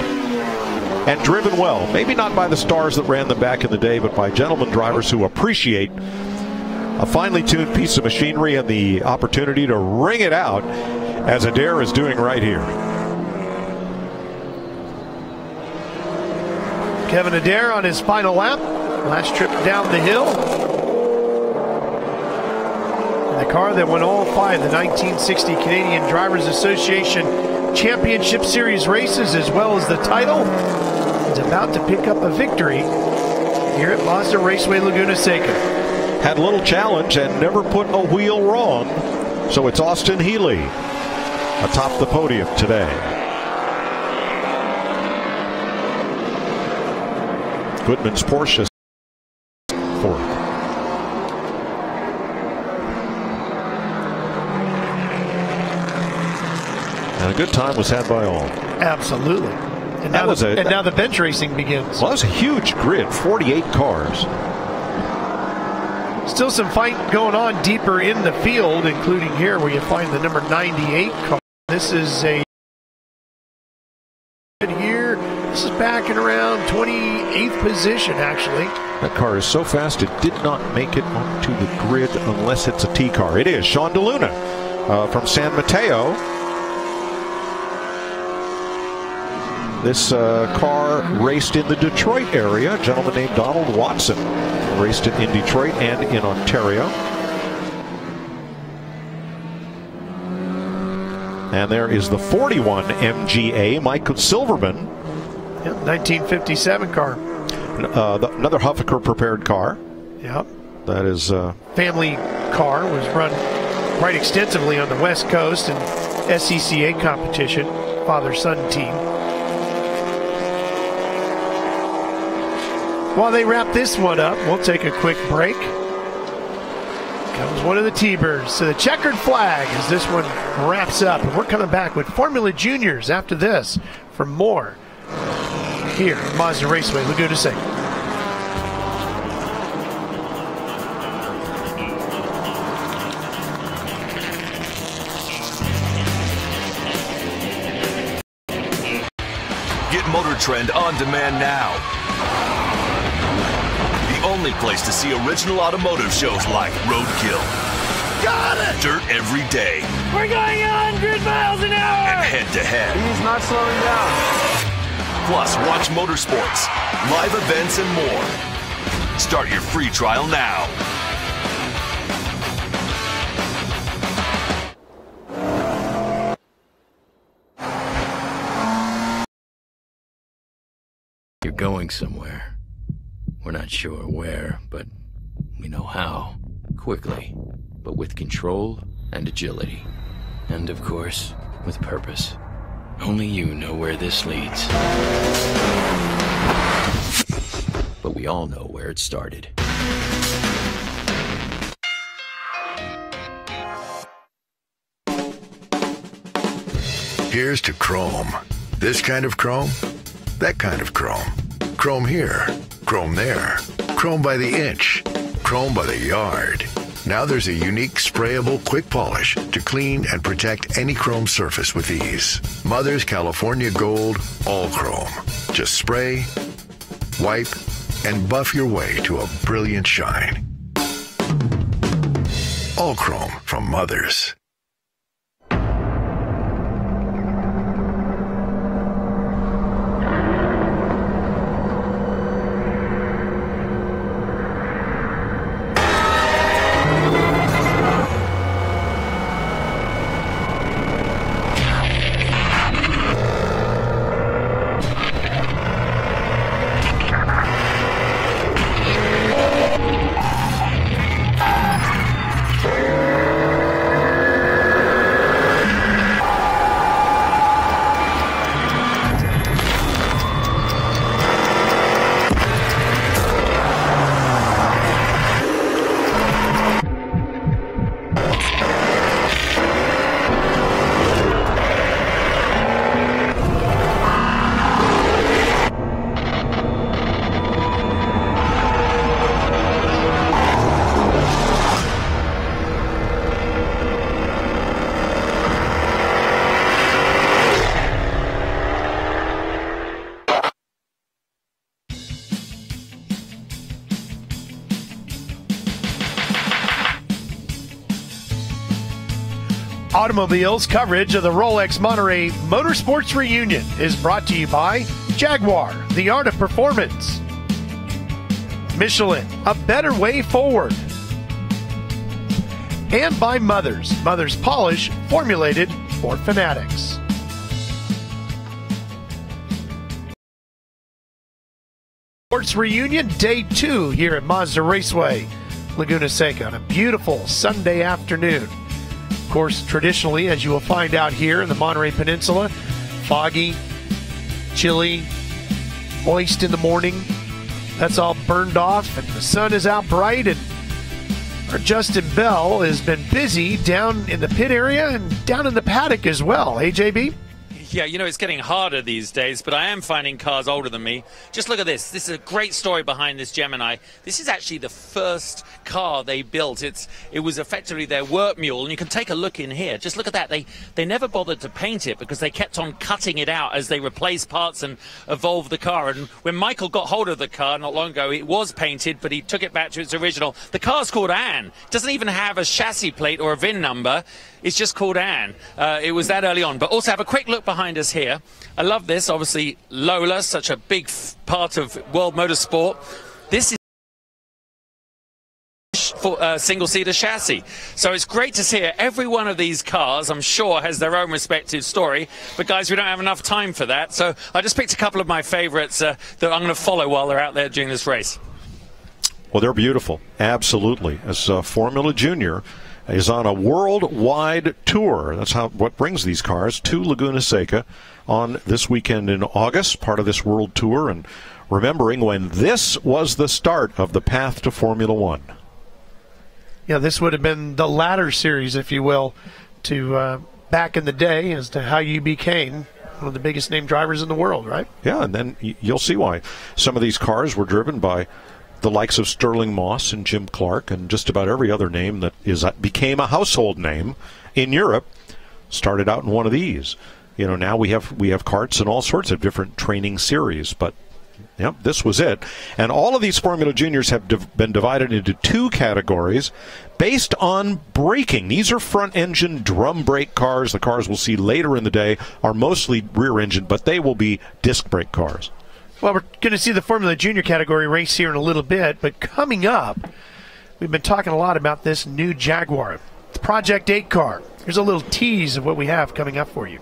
and driven well. Maybe not by the stars that ran them back in the day, but by gentlemen drivers who appreciate a finely tuned piece of machinery and the opportunity to wring it out, as Adair is doing right here. Kevin Adair on his final lap. Last trip down the hill. And the car that won all 5 the 1960 Canadian Drivers Association Championship Series races, as well as the title, is about to pick up a victory here at Mazda Raceway Laguna Seca. Had a little challenge and never put a wheel wrong, so it's Austin Healey atop the podium today. Goodman's Porsche fourth. And a good time was had by all. Absolutely. And now, now the bench racing begins. Well, that was a huge grid, 48 cars. Still some fight going on deeper in the field, including here where you find the number 98 car. This is a here. This is back in around 28th position, actually. That car is so fast it did not make it onto the grid unless it's a T car. It is Sean DeLuna from San Mateo. This car raced in the Detroit area. A gentleman named Donald Watson raced it in Detroit and in Ontario. And there is the 41 MGA, Michael Silverman. Yep, 1957 car. Another Huffaker prepared car. Yep. That is family car, was run quite extensively on the West Coast in SCCA competition, father-son team. While they wrap this one up, we'll take a quick break. Comes one of the T-Birds to the checkered flag as this one wraps up. And we're coming back with Formula Juniors after this for more here at Mazda Raceway, Laguna Seca. Get Motor Trend on demand now. The only place to see original automotive shows like Roadkill. Got it! Dirt every day. We're going 100 miles an hour! And head-to-head. He's not slowing down. Plus, watch Motorsports, live events, and more. Start your free trial now. you're going somewhere. We're not sure where, but we know how. Quickly, but with control and agility. And of course, with purpose. Only you know where this leads. But we all know where it started. Here's to chrome. This kind of chrome, that kind of chrome. Chrome here, chrome there. Chrome by the inch, chrome by the yard. Now there's a unique sprayable quick polish to clean and protect any chrome surface with ease. Mother's California Gold All Chrome. Just spray, wipe, and buff your way to a brilliant shine. All Chrome from Mother's. Automobiles coverage of the Rolex Monterey Motorsports Reunion is brought to you by Jaguar, the art of performance. Michelin, a better way forward. And by Mother's Polish, formulated for fanatics. Sports Reunion Day 2 here at Mazda Raceway, Laguna Seca, on a beautiful Sunday afternoon. Of course, traditionally, as you will find out here in the Monterey Peninsula, foggy, chilly, moist in the morning. That's all burned off, and the sun is out bright, and our Justin Bell has been busy down in the pit area and down in the paddock as well. Hey, JB? Yeah, you know, it's getting harder these days, but I am finding cars older than me. Just look at this. This is a great story behind this Gemini. This is actually the first car they built. It was effectively their work mule, and you can take a look in here. Just look at that. They never bothered to paint it because they kept on cutting it out as they replaced parts and evolved the car. And when Michael got hold of the car not long ago, it was painted, but he took it back to its original. The car's called Anne. It doesn't even have a chassis plate or a VIN number. It's just called Anne. It was that early on. But also have a quick look behind us here. I love this. Obviously, Lola, such a big part of World Motorsport. This is for single-seater chassis. So it's great to see it. Every one of these cars, I'm sure, has their own respective story. But, guys, we don't have enough time for that. So I just picked a couple of my favorites that I'm going to follow while they're out there during this race. Well, they're beautiful. Absolutely. As Formula Junior is on a worldwide tour. That's what brings these cars to Laguna Seca on this weekend in August, part of this world tour, and remembering when this was the start of the path to Formula One. Yeah, this would have been the ladder series, if you will, to back in the day as to how you became one of the biggest name drivers in the world, right? Yeah, and then you'll see why. Some of these cars were driven by the likes of Sterling Moss and Jim Clark and just about every other name that became a household name in Europe started out in one of these. You know, now we have karts and all sorts of different training series, but yep, this was it. And all of these Formula Juniors have been divided into two categories based on braking. These are front-engine drum brake cars. The cars we'll see later in the day are mostly rear-engine, but they will be disc brake cars. Well, we're going to see the Formula Junior category race here in a little bit, but coming up, we've been talking a lot about this new Jaguar, the Project 8 car. Here's a little tease of what we have coming up for you.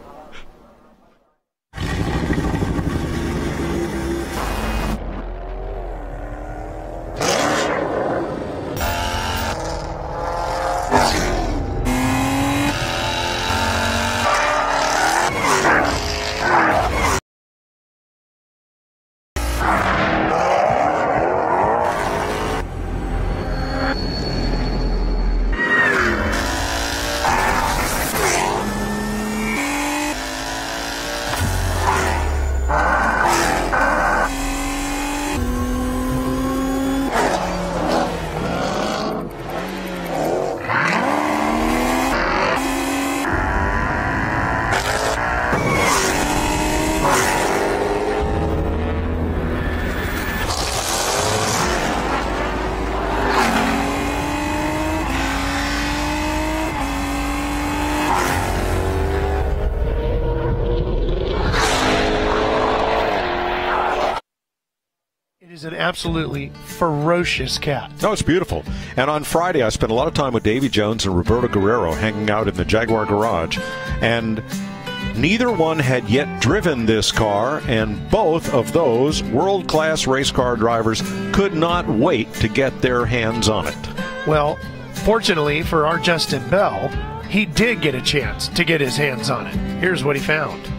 He's an absolutely ferocious cat. No, it's beautiful. And on Friday, I spent a lot of time with Davy Jones and Roberto Guerrero hanging out in the Jaguar garage. And neither one had yet driven this car, and both of those world-class race car drivers could not wait to get their hands on it. Well, fortunately for our Justin Bell, he did get a chance to get his hands on it. Here's what he found.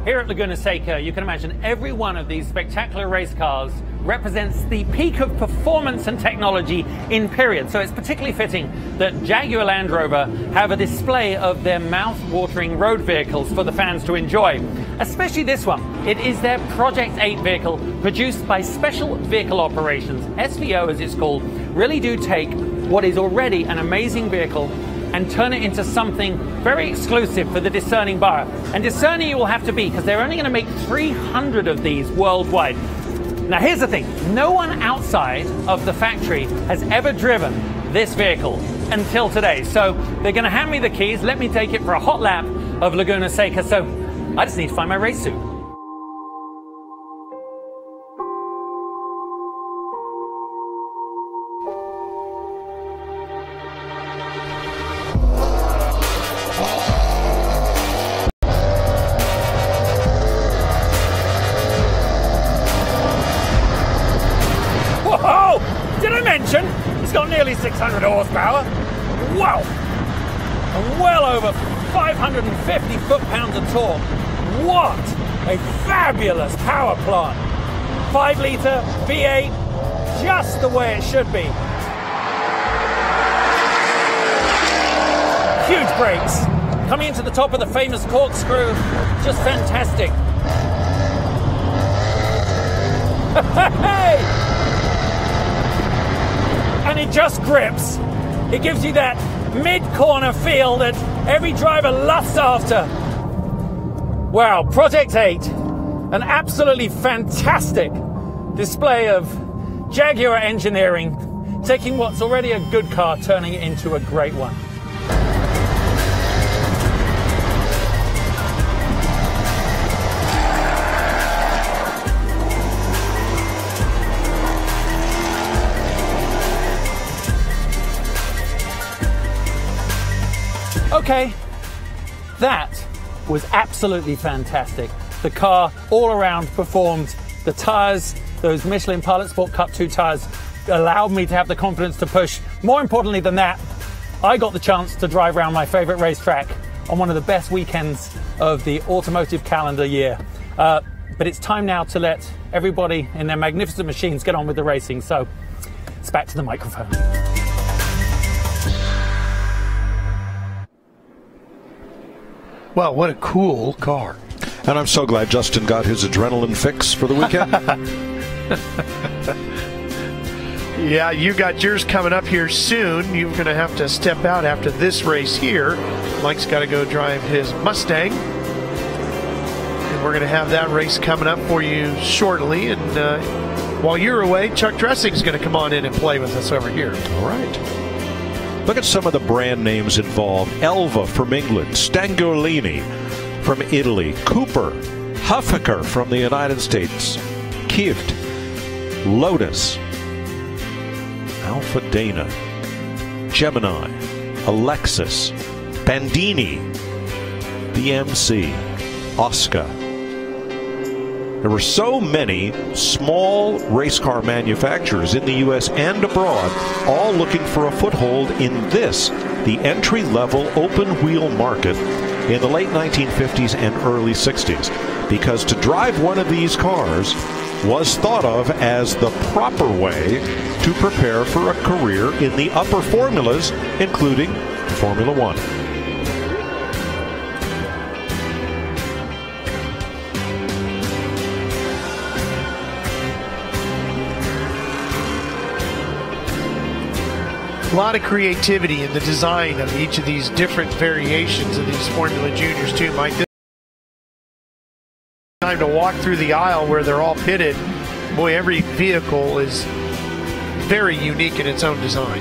Here at Laguna Seca, you can imagine every one of these spectacular race cars represents the peak of performance and technology in period. So it's particularly fitting that Jaguar Land Rover have a display of their mouth-watering road vehicles for the fans to enjoy. Especially this one. It is their Project 8 vehicle produced by Special Vehicle Operations. SVO, as it's called, really do take what is already an amazing vehicle and turn it into something very exclusive for the discerning buyer. And discerning you will have to be, because they're only going to make 300 of these worldwide. Now here's the thing, no one outside of the factory has ever driven this vehicle until today. So they're going to hand me the keys, let me take it for a hot lap of Laguna Seca. So I just need to find my race suit. It's got nearly 600 horsepower. Wow! And well over 550 foot-pounds of torque. What a fabulous power plant! 5-litre V8, just the way it should be. Huge brakes. Coming into the top of the famous corkscrew. Just fantastic. Hey! And it just grips. It gives you that mid-corner feel that every driver lusts after. Wow, Project 8, an absolutely fantastic display of Jaguar engineering, taking what's already a good car, turning it into a great one. Okay, that was absolutely fantastic. The car all around performed. The tyres, those Michelin Pilot Sport Cup 2 tyres, allowed me to have the confidence to push. More importantly than that, I got the chance to drive around my favourite racetrack on one of the best weekends of the automotive calendar year. But it's time now to let everybody in their magnificent machines get on with the racing. So it's back to the microphone. Well, what a cool car. And I'm so glad Justin got his adrenaline fix for the weekend. Yeah, you got yours coming up here soon. You're going to have to step out after this race here. Mike's got to go drive his Mustang. And we're going to have that race coming up for you shortly. And while you're away, Chuck Dressing's going to come on in and play with us over here. All right. Look at some of the brand names involved. Elva from England, Stangolini from Italy, Cooper, Huffaker from the United States, Kieft, Lotus, Alpha Dana, Gemini, Alexis, Bandini, BMC, Oscar. There were so many small race car manufacturers in the U.S. and abroad, all looking for a foothold in this, the entry-level open-wheel market in the late 1950s and early 60s. Because to drive one of these cars was thought of as the proper way to prepare for a career in the upper formulas, including Formula One. A lot of creativity in the design of each of these different variations of these Formula Juniors too, Mike. This time to walk through the aisle where they're all pitted. Boy, every vehicle is very unique in its own design.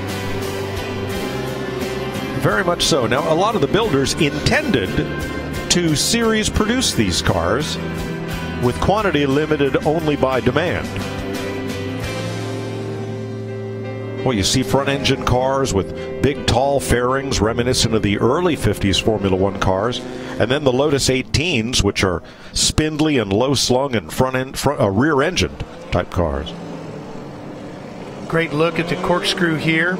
Very much so. Now, a lot of the builders intended to series produce these cars with quantity limited only by demand. Well, you see front-engine cars with big, tall fairings reminiscent of the early 50s Formula One cars, and then the Lotus 18s, which are spindly and low-slung and rear-engine type cars. Great look at the corkscrew here.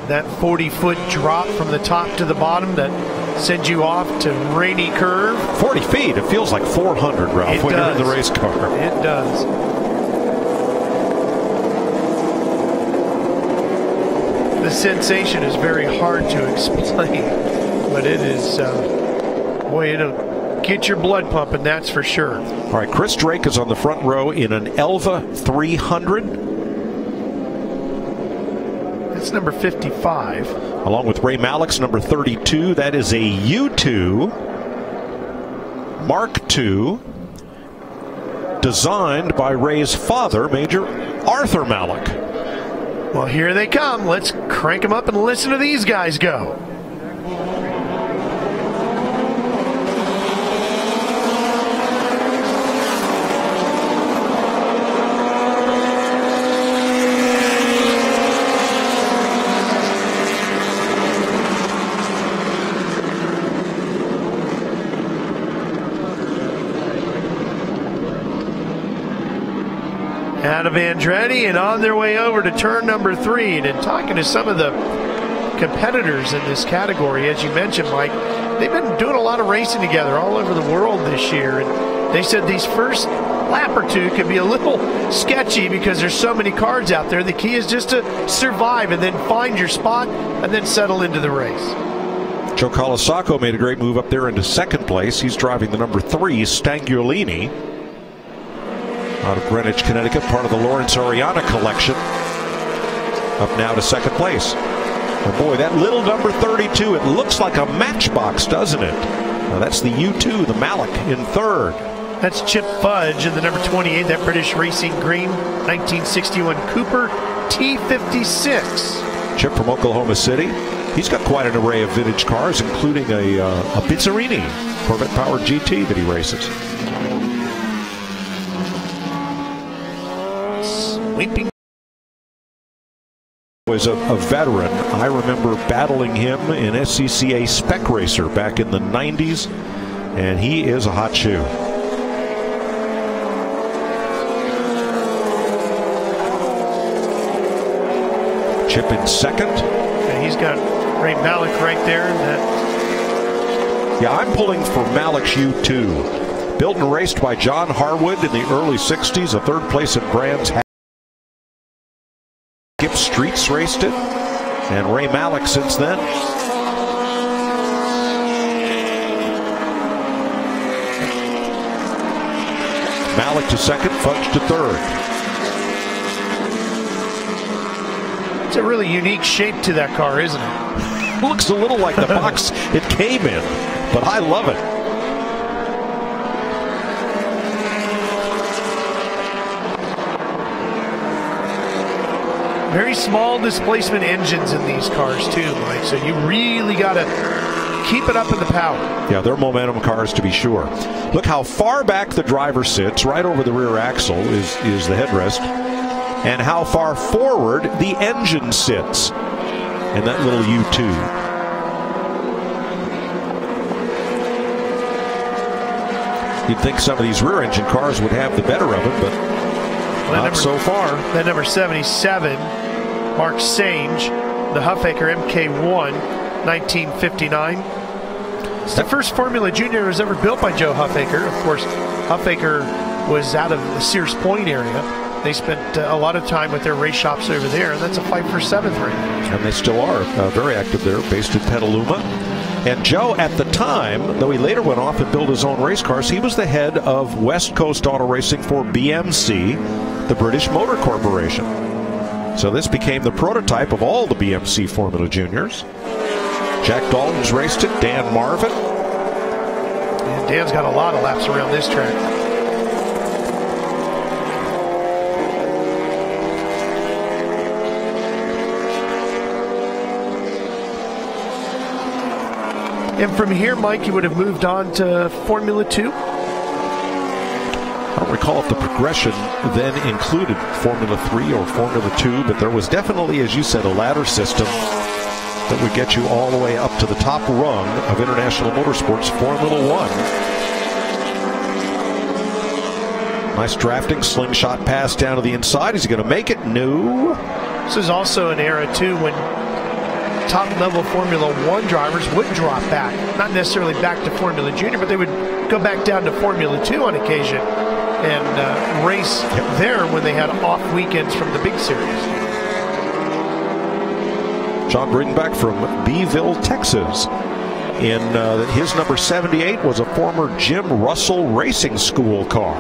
That 40-foot drop from the top to the bottom that sends you off to Rainy Curve. 40 feet. It feels like 400, Ralph, when you're in the race car. It does. The sensation is very hard to explain, but it is, boy, it'll get your blood pumping, that's for sure. All right, Chris Drake is on the front row in an Elva 300. That's number 55. Along with Ray Malek's number 32. That is a U2 Mark II, designed by Ray's father, Major Arthur Malek. Well, here they come. Let's crank them up and listen to these guys go. Out of Andretti and on their way over to turn number 3. And talking to some of the competitors in this category, as you mentioned, Mike, they've been doing a lot of racing together all over the world this year. And they said these first lap or two could be a little sketchy because there's so many cars out there. The key is just to survive and then find your spot and then settle into the race. Joe Colasacco made a great move up there into second place. He's driving the number 3 Stanguolini out of Greenwich, Connecticut, part of the Lawrence Ariana collection. Up now to second place. And boy, that little number 32, it looks like a matchbox, doesn't it? Now that's the U2, the Malek, in third. That's Chip Fudge in the number 28, that British Racing Green 1961 Cooper T56. Chip from Oklahoma City. He's got quite an array of vintage cars, including a Bizzarini Corvette-powered GT that he races. Sweeping. Was a veteran. I remember battling him in SCCA Spec Racer back in the 90s, and he is a hot shoe. Chip in second. And he's got Ray Malek right there. Yeah, I'm pulling for Malek's U2. Built and raced by John Harwood in the early 60s, a third place at Brands Hatch. Skip Streets raced it, and Ray Malek since then. Malek to second, Fudge to third. It's a really unique shape to that car, isn't it? Looks a little like the box it came in, but I love it. Very small displacement engines in these cars too, Mike, so you really got to keep it up in the power. Yeah, they're momentum cars to be sure. Look how far back the driver sits, right over the rear axle is the headrest, and how far forward the engine sits in that little U2. You'd think some of these rear engine cars would have the better of it, but not so far. That number 77, Mark Sange, the Huffaker MK1, 1959. It's the first Formula Junior that was ever built by Joe Huffaker. Of course, Huffaker was out of the Sears Point area. They spent a lot of time with their race shops over there, and that's a fight for 7th right now. And they still are very active there, based in Petaluma. And Joe, at the time, though he later went off and built his own race cars, he was the head of West Coast Auto Racing for BMC, the British Motor Corporation. So this became the prototype of all the BMC Formula Juniors. Jack Dalton's raced it, Dan Marvin. And Dan's got a lot of laps around this track. And from here, Mike, you would have moved on to Formula 2? I don't recall if the progression then included Formula 3 or Formula 2, but there was definitely, as you said, a ladder system that would get you all the way up to the top rung of International Motorsports Formula 1. Nice drafting, slingshot pass down to the inside. Is he going to make it? No. This is also an era, too, when top-level Formula 1 drivers would drop back. Not necessarily back to Formula Junior, but they would go back down to Formula 2 on occasion and race there when they had off weekends from the big series. John Bridenback from Beeville, Texas. In his number 78 was a former Jim Russell Racing School car.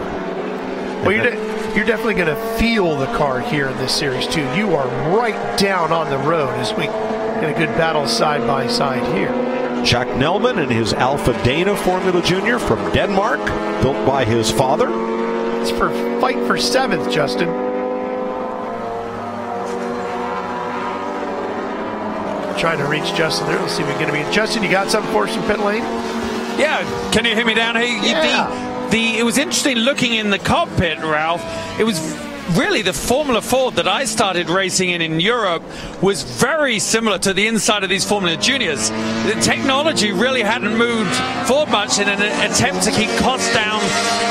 Well, you're definitely going to feel the car here in this series, too. You are right down on the road as we get a good battle side by side here. Jack Nelman and his Alpha Dana Formula Junior from Denmark, built by his father. It's for fight for 7th, Justin. Trying to reach Justin there. Let's see if we're going to be. Justin, you got something for us from pit lane? Yeah, can you hear me down here? Yeah. It was interesting looking in the cockpit, Ralph. It was really the Formula Ford that I started racing in Europe was very similar to the inside of these Formula Juniors. The technology really hadn't moved forward much in an attempt to keep costs down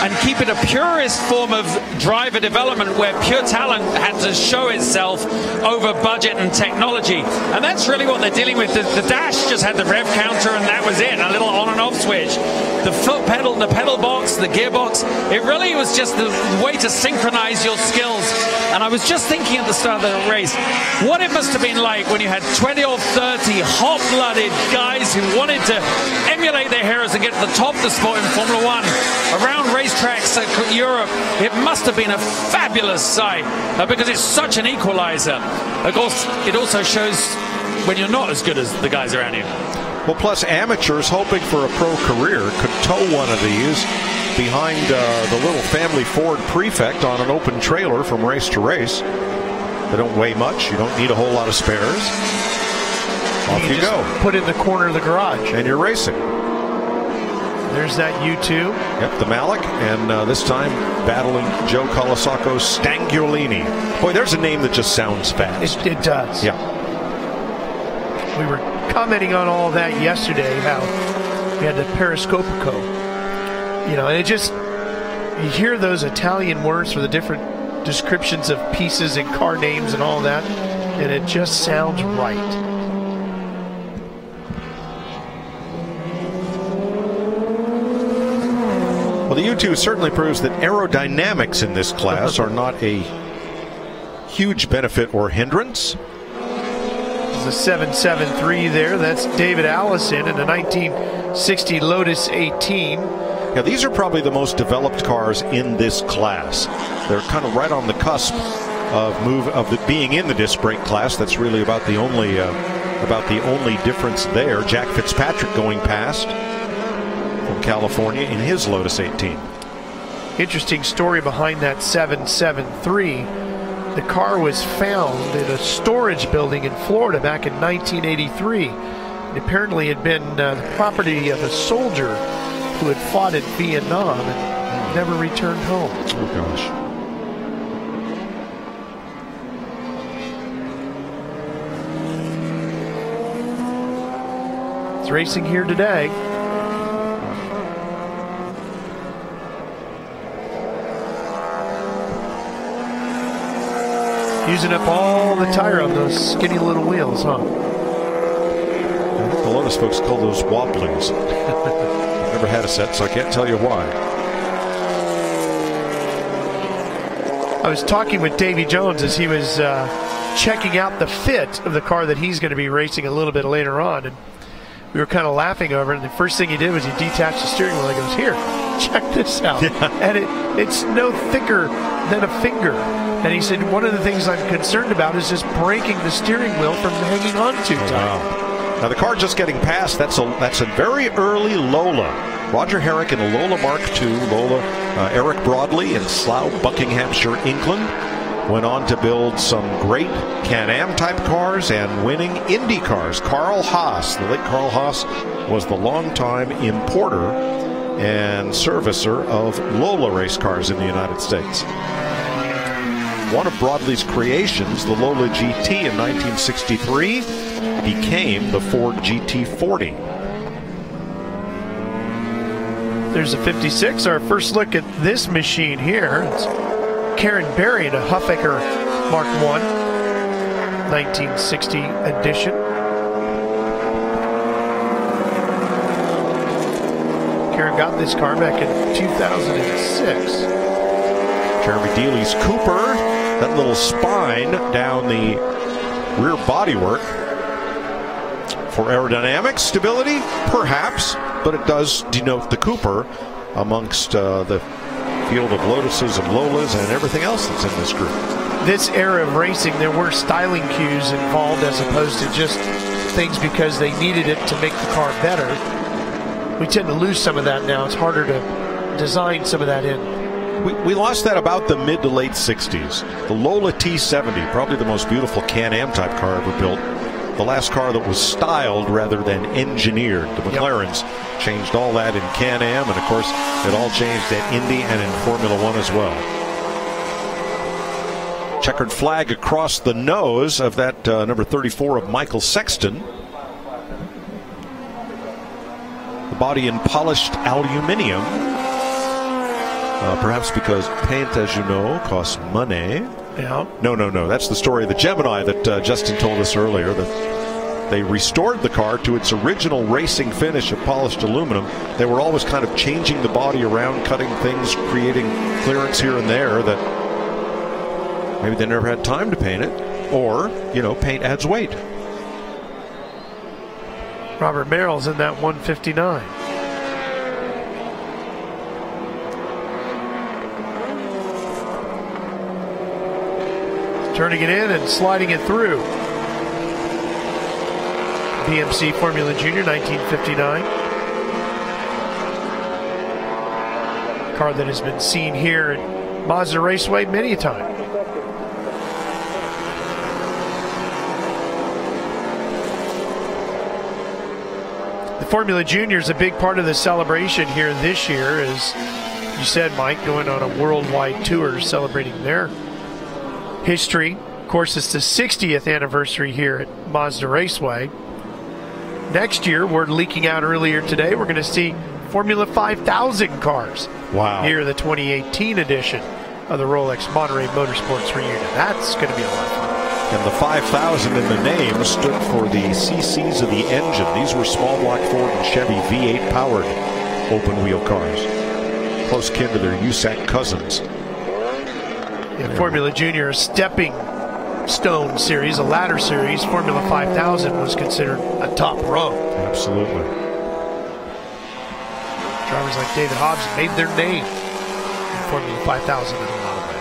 and keep it a purist form of driver development where pure talent had to show itself over budget and technology. And that's really what they're dealing with. The dash just had the rev counter and that was it, a little on and off switch. The foot pedal, the pedal box, the gearbox, it really was just the way to synchronize your skills. And I was just thinking at the start of the race, what it must have been like when you had 20 or 30 hot-blooded guys who wanted to emulate their heroes and get to the top of the sport in Formula 1 around racetracks in Europe. It must have been a fabulous sight because it's such an equalizer. Of course, it also shows when you're not as good as the guys around you. Well, plus amateurs hoping for a pro career could tow one of these behind the little family Ford Prefect on an open trailer from race to race. They don't weigh much. You don't need a whole lot of spares. Off you go. Put it in the corner of the garage. And you're racing. There's that U2. Yep, the Malik. And this time battling Joe Colasaco's Stangulini. Boy, there's a name that just sounds fast. It does. Yeah. We were commenting on all that yesterday, how we had the Periscopico. You know, and it just, you hear those Italian words for the different descriptions of pieces and car names and all that, and it just sounds right. Well, the U2 certainly proves that aerodynamics in this class are not a huge benefit or hindrance. There's a 773 there. That's David Allison in a 1960 Lotus 18. Now, these are probably the most developed cars in this class. They're kind of right on the cusp of being in the disc brake class. That's really about the only difference there. Jack Fitzpatrick going past from California in his Lotus 18. Interesting story behind that 773. The car was found in a storage building in Florida back in 1983. It apparently had been the property of a soldier who had fought in Vietnam and never returned home. Oh, gosh. It's racing here today. Using up all the tire on those skinny little wheels, huh? I think the Lotus folks call those wobblies. Never had a set, so I can't tell you why. I was talking with Davy Jones as he was checking out the fit of the car that he's going to be racing a little bit later on, and we were kind of laughing over it. And the first thing he did was he detached the steering wheel. He goes, "Here, check this out. Yeah. And it's no thicker than a finger. And he said, one of the things I'm concerned about is just breaking the steering wheel from hanging on too tight. Wow. Now the car just getting past, that's a very early Lola. Roger Herrick in a Lola Mark II, Lola Eric Broadley in Slough, Buckinghamshire, England. Went on to build some great Can-Am type cars and winning Indy cars. Carl Haas, the late Carl Haas, was the longtime importer and servicer of Lola race cars in the United States. One of Broadley's creations, the Lola GT in 1963, became the Ford GT40. There's a 56, our first look at this machine here. It's Karen Berry in a Huffaker Mark I, 1960 edition. Karen got this car back in 2006. Jeremy Dealey's Cooper, that little spine down the rear bodywork. For aerodynamic stability, perhaps, but it does denote the Cooper amongst the field of Lotuses and Lolas and everything else that's in this group. This era of racing, there were styling cues involved as opposed to just things because they needed it to make the car better. We tend to lose some of that now. It's harder to design some of that in. We lost that about the mid to late 60s. The Lola T70, probably the most beautiful Can-Am type car ever built. The last car that was styled rather than engineered. The McLarens changed all that in Can-Am, and of course it all changed at Indy and in Formula One as well. Checkered flag across the nose of that number 34 of Michael Sexton. The body in polished aluminium. Perhaps because paint, as you know, costs money. Yeah. No. That's the story of the Gemini that Justin told us earlier, that they restored the car to its original racing finish of polished aluminum. They were always kind of changing the body around, cutting things, creating clearance here and there that maybe they never had time to paint it, or, you know, paint adds weight. Robert Merrill's in that 159. Turning it in and sliding it through. BMC Formula Junior, 1959. Car that has been seen here at Mazda Raceway many a time. The Formula Junior is a big part of the celebration here this year, as you said, Mike, going on a worldwide tour celebrating their history. Of course, it's the 60th anniversary here at Mazda Raceway. Next year, word leaking out earlier today, we're going to see Formula 5000 cars. Wow. Here, the 2018 edition of the Rolex Monterey Motorsports Reunion. That's going to be a lot of fun. And the 5000 in the name stood for the CCs of the engine. These were small block Ford and Chevy V8 powered open wheel cars. Close kin to their USAC cousins. Yeah, Formula Junior, a stepping stone series, a ladder series. Formula 5000 was considered a top rung. Absolutely. Drivers like David Hobbs made their name in Formula 5000 in a lot of ways.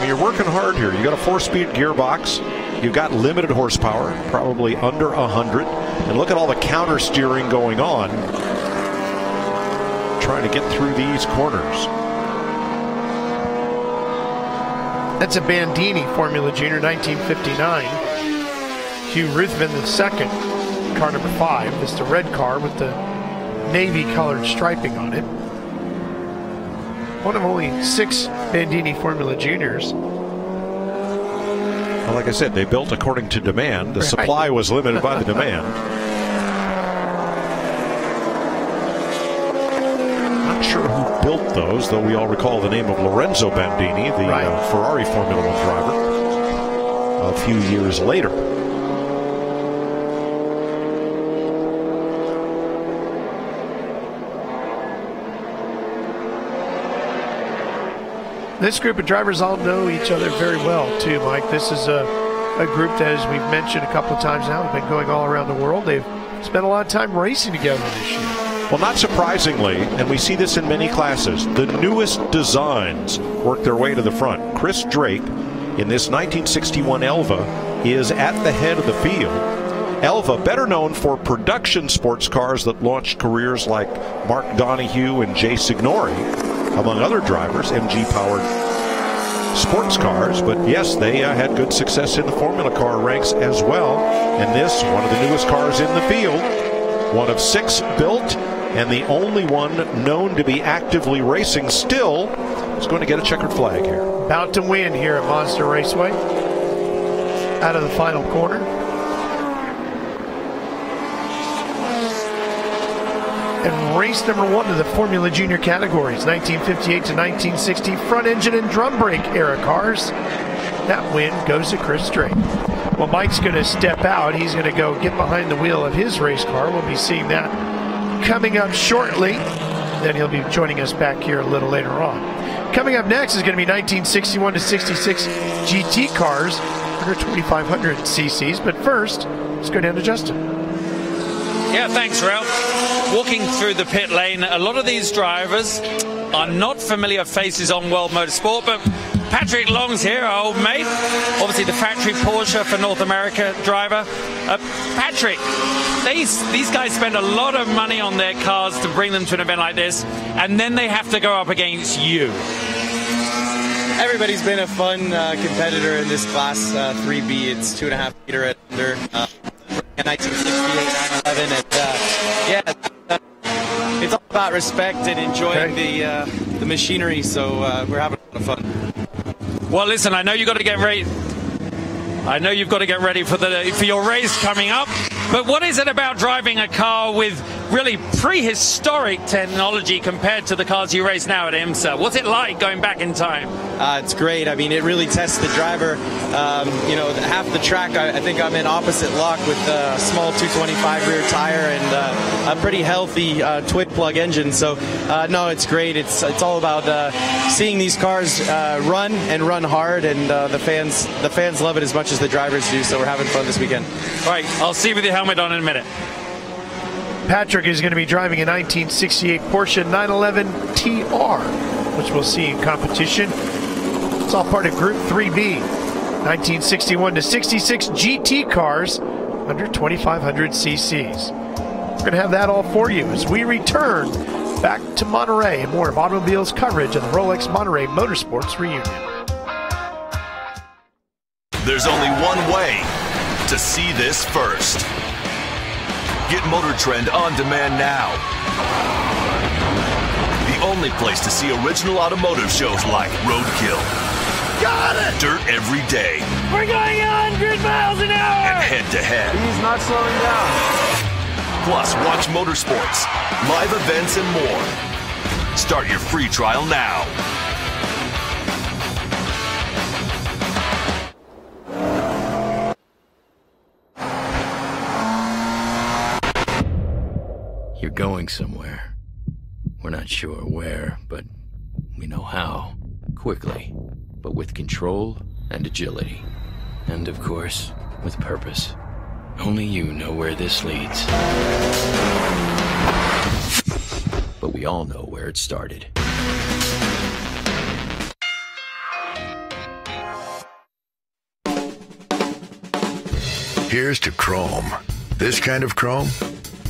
You're working hard here. You got a 4-speed gearbox. You've got limited horsepower, probably under 100. And look at all the counter steering going on, trying to get through these corners. That's a Bandini Formula Junior, 1959. Hugh Ruthven II, car number 5. It's the red car with the navy colored striping on it. One of only 6 Bandini Formula Juniors. Well, like I said, they built according to demand. The supply was limited by the demand. Not sure who built those, though we all recall the name of Lorenzo Bandini, the Ferrari Formula One driver, a few years later. This group of drivers all know each other very well, too, Mike. This is a group that, as we've mentioned a couple of times now, have been going all around the world. They've spent a lot of time racing together this year. Well, not surprisingly, and we see this in many classes, the newest designs work their way to the front. Chris Drake, in this 1961 Elva, is at the head of the field. Elva, better known for production sports cars that launched careers like Mark Donohue and Jay Signori, among other drivers, MG-powered sports cars. But yes, they had good success in the Formula car ranks as well. And this, one of the newest cars in the field, one of 6 built, and the only one known to be actively racing still, is going to get a checkered flag here. About to win here at Monster Raceway. Out of the final corner. And race number 1 of the Formula Junior categories, 1958 to 1960 front engine and drum brake era cars. That win goes to Chris Drake. Well, Mike's going to step out. He's going to go get behind the wheel of his race car. We'll be seeing that coming up shortly. Then he'll be joining us back here a little later on. Coming up next is going to be 1961 to 66 GT cars under 2,500 cc's. But first, let's go down to Justin. Yeah, thanks, Ralph. Walking through the pit lane, a lot of these drivers are not familiar faces on World Motorsport, but Patrick Long's here, our old mate. Obviously the factory Porsche for North America driver. Patrick, these guys spend a lot of money on their cars to bring them to an event like this, and then they have to go up against you. Everybody's been a fun competitor in this class 3B. It's 2.5 meter at under 1968 911, and it's all about respect and enjoying the machinery. So we're having a lot of fun. Well, listen, I know you've got to get ready. I know you've got to get ready for your race coming up. But what is it about driving a car with really prehistoric technology compared to the cars you race now at IMSA? What's it like going back in time? It's great. I mean, it really tests the driver. You know, half the track, I think I'm in opposite lock with a small 225 rear tire and a pretty healthy twin plug engine. So, no, it's great. It's all about seeing these cars run and run hard, and the fans love it as much as the drivers do. So we're having fun this weekend. All right, I'll see you with your helmet on in a minute. Patrick is going to be driving a 1968 Porsche 911 TR, which we'll see in competition. It's all part of Group 3B. 1961 to 66 GT cars under 2,500 cc's. We're going to have that all for you as we return back to Monterey and more of automobiles coverage of the Rolex Monterey Motorsports Reunion. There's only one way to see this first. Get MotorTrend on demand now. The only place to see original automotive shows like Roadkill. Got it! Dirt Every Day. We're going 100 miles an hour! And head-to-head. He's not slowing down. Plus, watch motorsports, live events, and more. Start your free trial now. You're going somewhere. We're not sure where, but we know how. Quickly, but with control and agility. And of course, with purpose. Only you know where this leads. But we all know where it started. Here's to chrome. This kind of chrome,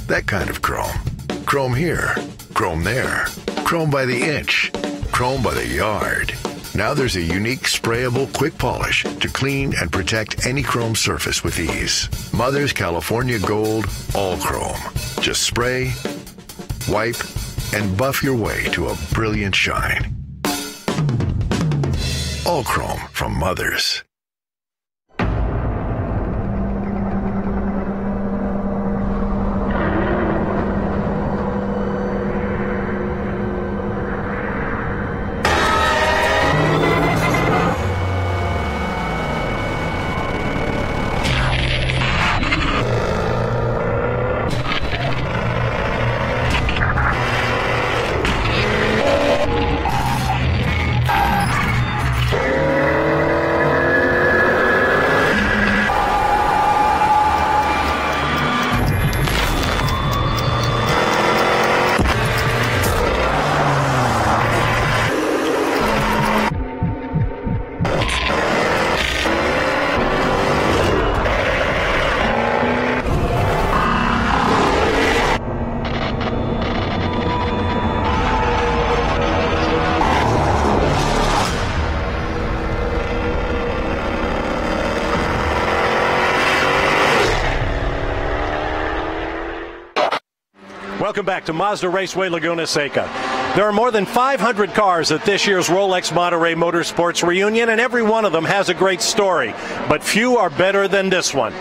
that kind of chrome. Chrome here, chrome there. Chrome by the inch, chrome by the yard. Now there's a unique sprayable quick polish to clean and protect any chrome surface with ease. Mother's California Gold All Chrome. Just spray, wipe, and buff your way to a brilliant shine. All Chrome from Mother's. Welcome back to Mazda Raceway Laguna Seca. There are more than 500 cars at this year's Rolex Monterey Motorsports Reunion, and every one of them has a great story, but few are better than this one.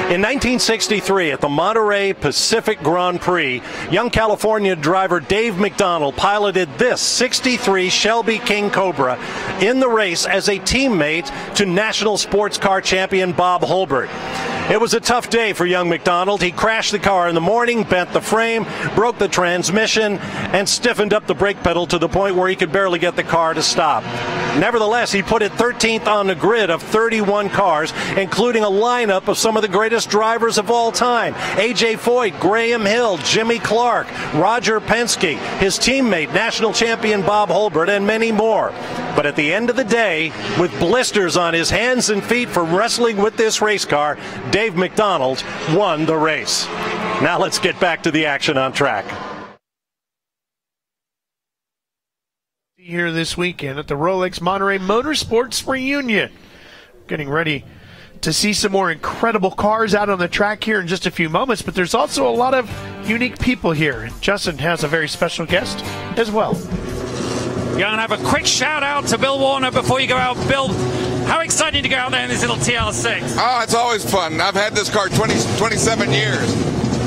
In 1963, at the Monterey Pacific Grand Prix, young California driver Dave McDonald piloted this 63 Shelby King Cobra in the race as a teammate to national sports car champion Bob Holbert. It was a tough day for young McDonald. He crashed the car in the morning, bent the frame, broke the transmission, and stiffened up the brake pedal to the point where he could barely get the car to stop. Nevertheless, he put it 13th on the grid of 31 cars, including a lineup of some of the greatest drivers of all time. A.J. Foyt, Graham Hill, Jimmy Clark, Roger Penske, his teammate, national champion Bob Holbert, and many more. But at the end of the day, with blisters on his hands and feet from wrestling with this race car, Dave McDonald won the race. Now let's get back to the action on track. Here this weekend at the Rolex Monterey Motorsports Reunion. Getting ready to see some more incredible cars out on the track here in just a few moments, but there's also a lot of unique people here. And Justin has a very special guest as well. You're going to have a quick shout out to Bill Warner before you go out. Bill, how exciting to go out there in this little TL6. Oh, it's always fun. I've had this car 27 years.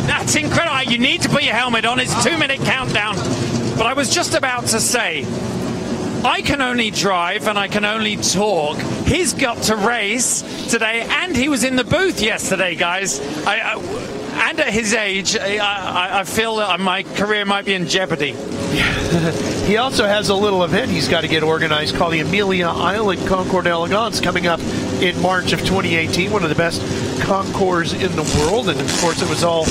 That's incredible. You need to put your helmet on. It's a 2-minute countdown. But I was just about to say, I can only drive and I can only talk. He's got to race today, and he was in the booth yesterday, guys. And at his age, I feel that my career might be in jeopardy. He also has a little event he's got to get organized called the Amelia Island Concours d'Elegance coming up in March of 2018, one of the best concours in the world. And, of course, it was all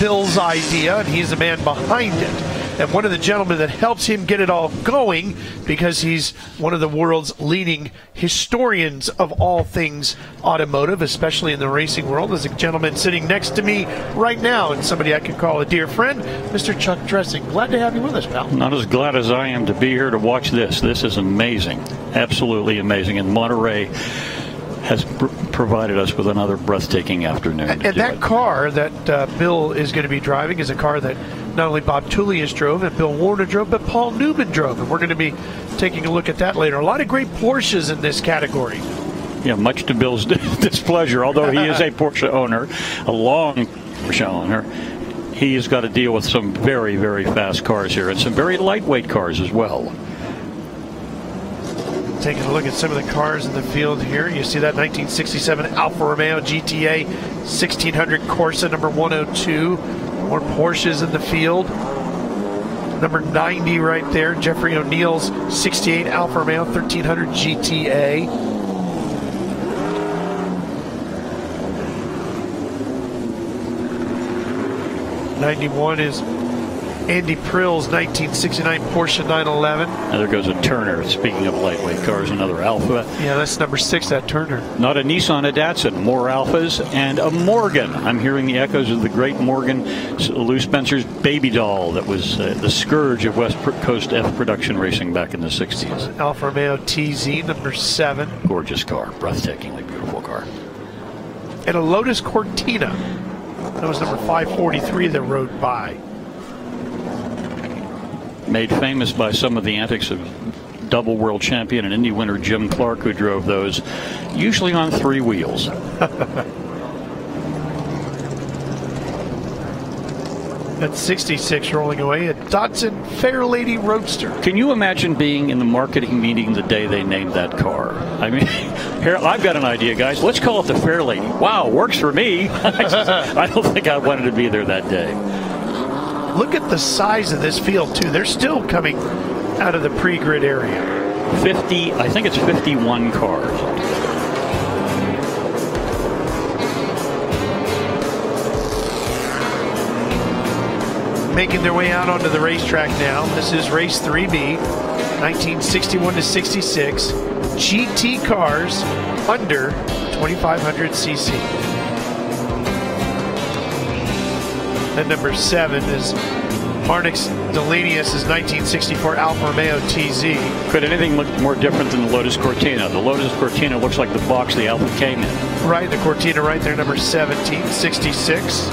Bill's idea, and he's the man behind it. And one of the gentlemen that helps him get it all going, because he's one of the world's leading historians of all things automotive, especially in the racing world, is a gentleman sitting next to me right now, and somebody I could call a dear friend, Mr. Chuck Dressing. Glad to have you with us, pal. Not as glad as I am to be here to watch this. This is amazing. Absolutely amazing. And Monterey has provided us with another breathtaking afternoon. And that car that Bill is going to be driving is a car that not only Bob Tullius drove and Bill Warner drove, but Paul Newman drove. And we're going to be taking a look at that later. A lot of great Porsches in this category. Yeah, much to Bill's displeasure, although he is a Porsche owner, a long Porsche owner. He's got to deal with some very, very fast cars here and some very lightweight cars as well. Taking a look at some of the cars in the field here. You see that 1967 Alfa Romeo GTA 1600 Corsa number 102. More Porsches in the field. Number 90 right there, Jeffrey O'Neill's 68 Alfa Romeo 1300 GTA. '91 is Andy Prill's 1969 Porsche 911. Now there goes a Turner. Speaking of lightweight cars, another Alpha. Yeah, that's number 6, that Turner. Not a Nissan, a Datsun. More Alphas and a Morgan. I'm hearing the echoes of the great Morgan, Lou Spencer's baby doll that was the scourge of West Coast F production racing back in the 60s. Alfa Romeo TZ, number 7. Gorgeous car. Breathtakingly beautiful car. And a Lotus Cortina. That was number 543 that rode by. Made famous by some of the antics of double world champion and Indy winner Jim Clark, who drove those, usually on 3 wheels. That's 66 rolling away, a Datsun Fairlady Roadster. Can you imagine being in the marketing meeting the day they named that car? I mean, here, I've got an idea, guys. Let's call it the Fairlady. Wow, works for me. I don't think I wanted to be there that day. Look at the size of this field, too. They're still coming out of the pre-grid area. 50, I think it's 51 cars. Making their way out onto the racetrack now. This is race 3B, 1961 to 66. GT cars under 2,500 cc. And number 7 is Marnix Delanius' 1964 Alfa Romeo TZ. Could anything look more different than the Lotus Cortina? The Lotus Cortina looks like the box the Alfa came in. Right, the Cortina right there, number 17, 66.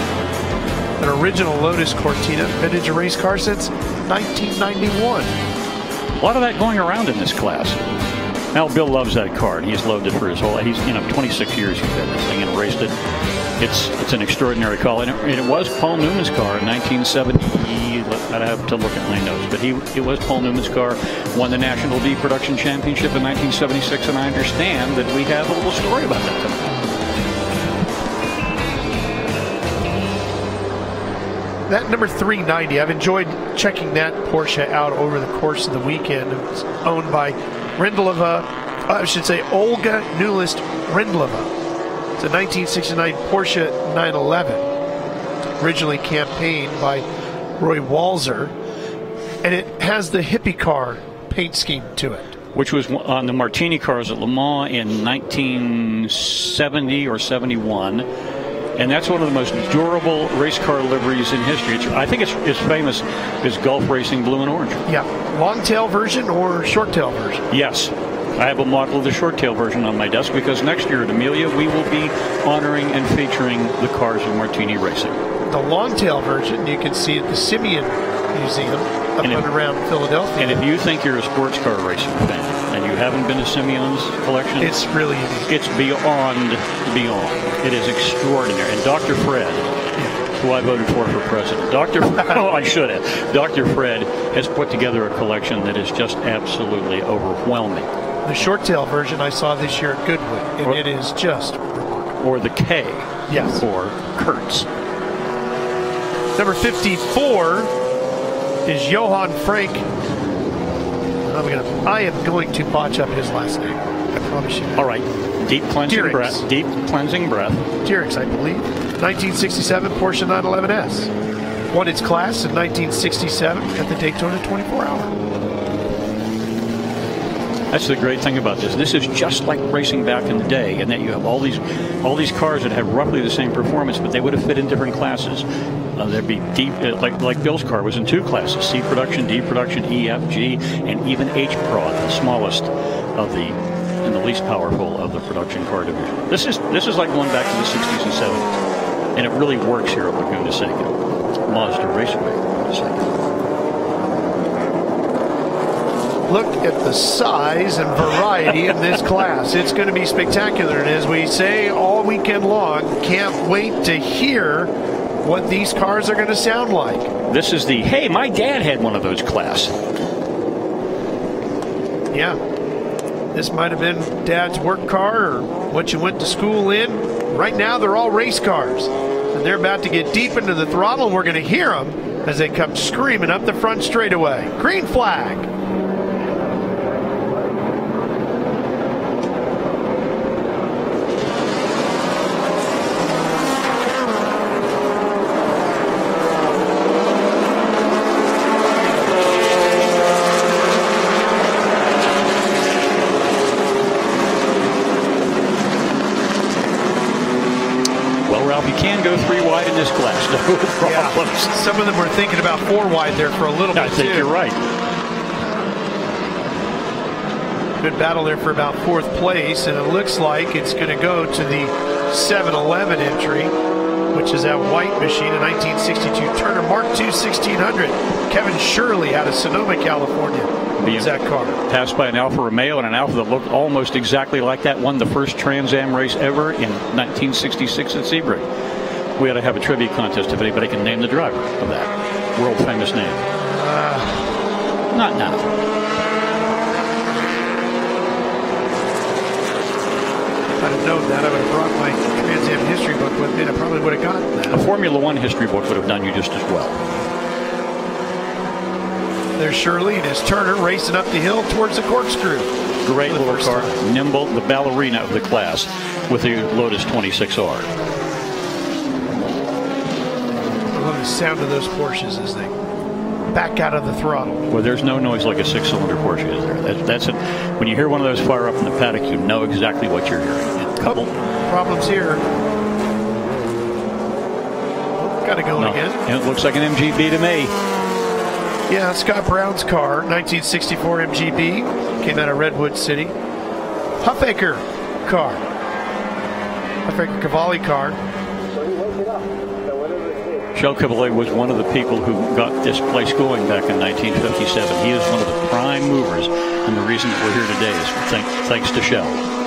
an original Lotus Cortina, vintage race car since 1991. A lot of that going around in this class. Now, Bill loves that car, and he's loved it for his whole. He's 26 years he's had this thing and raced it. It's an extraordinary car, and it was Paul Newman's car in 1970. I'd have to look at my notes, but it was Paul Newman's car. Won the National D Production Championship in 1976, and I understand that we have a little story about that coming up. That number 390, I've enjoyed checking that Porsche out over the course of the weekend. It's owned by Olga Newlist Rindlova. It's a 1969 Porsche 911, originally campaigned by Roy Walzer, and it has the hippie car paint scheme to it. Which was on the Martini cars at Le Mans in 1970 or 71. And that's one of the most durable race car liveries in history. I think it's as famous as Gulf Racing Blue and Orange. Yeah. Long tail version or short tail version? Yes. I have a model of the short tail version on my desk because next year at Amelia we will be honoring and featuring the cars of Martini Racing. The long tail version you can see at the Simeon Museum up and around Philadelphia. And if you think you're a sports car racing fan and you haven't been to Simeon's collection, it's really unique. It's beyond. It is extraordinary. And Dr. Fred, who I voted for president, I should have. Dr. Fred has put together a collection that is just absolutely overwhelming. The short tail version I saw this year at Goodwood, and it is just remarkable. Or the K. Yes. Or Kurtz. Number 54 is Johann Frank. I am going to botch up his last name. I promise you. All right. Deep cleansing breath. Deep cleansing breath. Dierix, I believe. 1967 Porsche 911S. Won its class in 1967 at the Daytona 24-hour. That's the great thing about this. This is just like racing back in the day, and that you have all these cars that have roughly the same performance, but they would have fit in different classes. There'd be deep, like Bill's car was in two classes: C production, D production, E, F, G, and even H prod, the smallest of the and the least powerful of the production car division. This is like going back to the 60s and 70s, and it really works here at Laguna Seca, Mazda Raceway, Laguna Seca. Look at the size and variety in this class. It's going to be spectacular. And as we say all weekend long, can't wait to hear what these cars are going to sound like. This is the, hey, my dad had one of those class. Yeah. This might have been Dad's work car or what you went to school in. Right now, they're all race cars. And they're about to get deep into the throttle, and we're going to hear them as they come screaming up the front straightaway. Green flag. Yeah. Some of them were thinking about 4 wide there for a little bit. I think you're right. Good battle there for about 4th place, and it looks like it's going to go to the 7-Eleven entry, which is that white machine, a 1962 Turner Mark II 1600. Kevin Shirley out of Sonoma, California. Owns that car. Passed by an Alfa Romeo, and an Alfa that looked almost exactly like that. Won the first Trans Am race ever in 1966 at Sebring. We ought to have a trivia contest if anybody can name the driver of that world famous name. Not now. If I'd have known that, I would have brought my Trans Am history book with me, and I probably would have gotten that. A Formula One history book would have done you just as well. There's Shirley and his Turner racing up the hill towards the corkscrew. Great little car, nimble, the ballerina of the class with the Lotus 26R. I love the sound of those Porsches as they back out of the throttle. Well, there's no noise like a 6-cylinder Porsche, is there? That's it. When you hear one of those fire up in the paddock, you know exactly what you're hearing. Couple problems here. Got to go again. It looks like an MGB to me. Yeah, Scott Brown's car, 1964 MGB, came out of Redwood City. Huffaker car. Huffaker Cavalli car. Shel Cavalli was one of the people who got this place going back in 1957. He is one of the prime movers, and the reason that we're here today is thanks to Shel.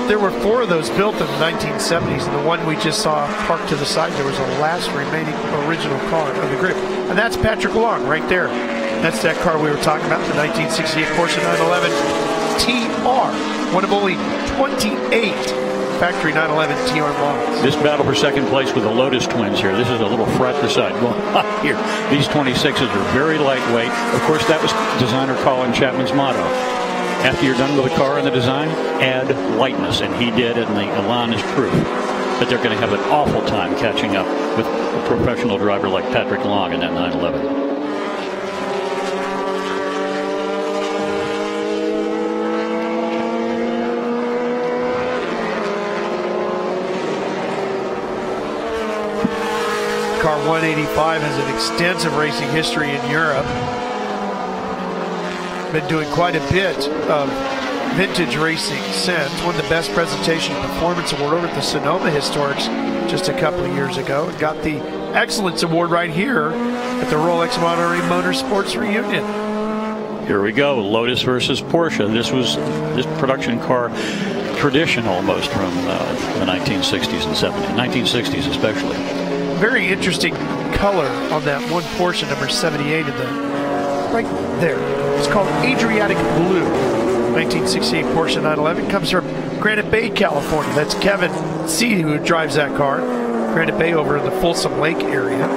There were 4 of those built in the 1970s, and the one we just saw parked to the side, there was a last remaining original car of the group. And that's Patrick Long right there. That's that car we were talking about, the 1968 Porsche 911 TR, one of only 28 factory 911 TR models. This battle for second place with the Lotus twins here. This is a little fratricide going on here. These 26s are very lightweight. Of course, that was designer Colin Chapman's motto. After you're done with the car and the design, add lightness, and he did, and the Elan is proof. But they're going to have an awful time catching up with a professional driver like Patrick Long in that 911. Car 185 has an extensive racing history in Europe. Been doing quite a bit of vintage racing since. Won the Best Presentation Performance Award over at the Sonoma Historics just a couple of years ago. And got the Excellence Award right here at the Rolex Monterey Motorsports Reunion. Here we go, Lotus versus Porsche. This was this production car tradition almost from the 1960s and 70s, 1960s especially. Very interesting color on that one Porsche number 78 in the right there. It's called Adriatic Blue. 1968 Porsche 911 comes from Granite Bay, California. That's Kevin C. who drives that car. Granite Bay over in the Folsom Lake area.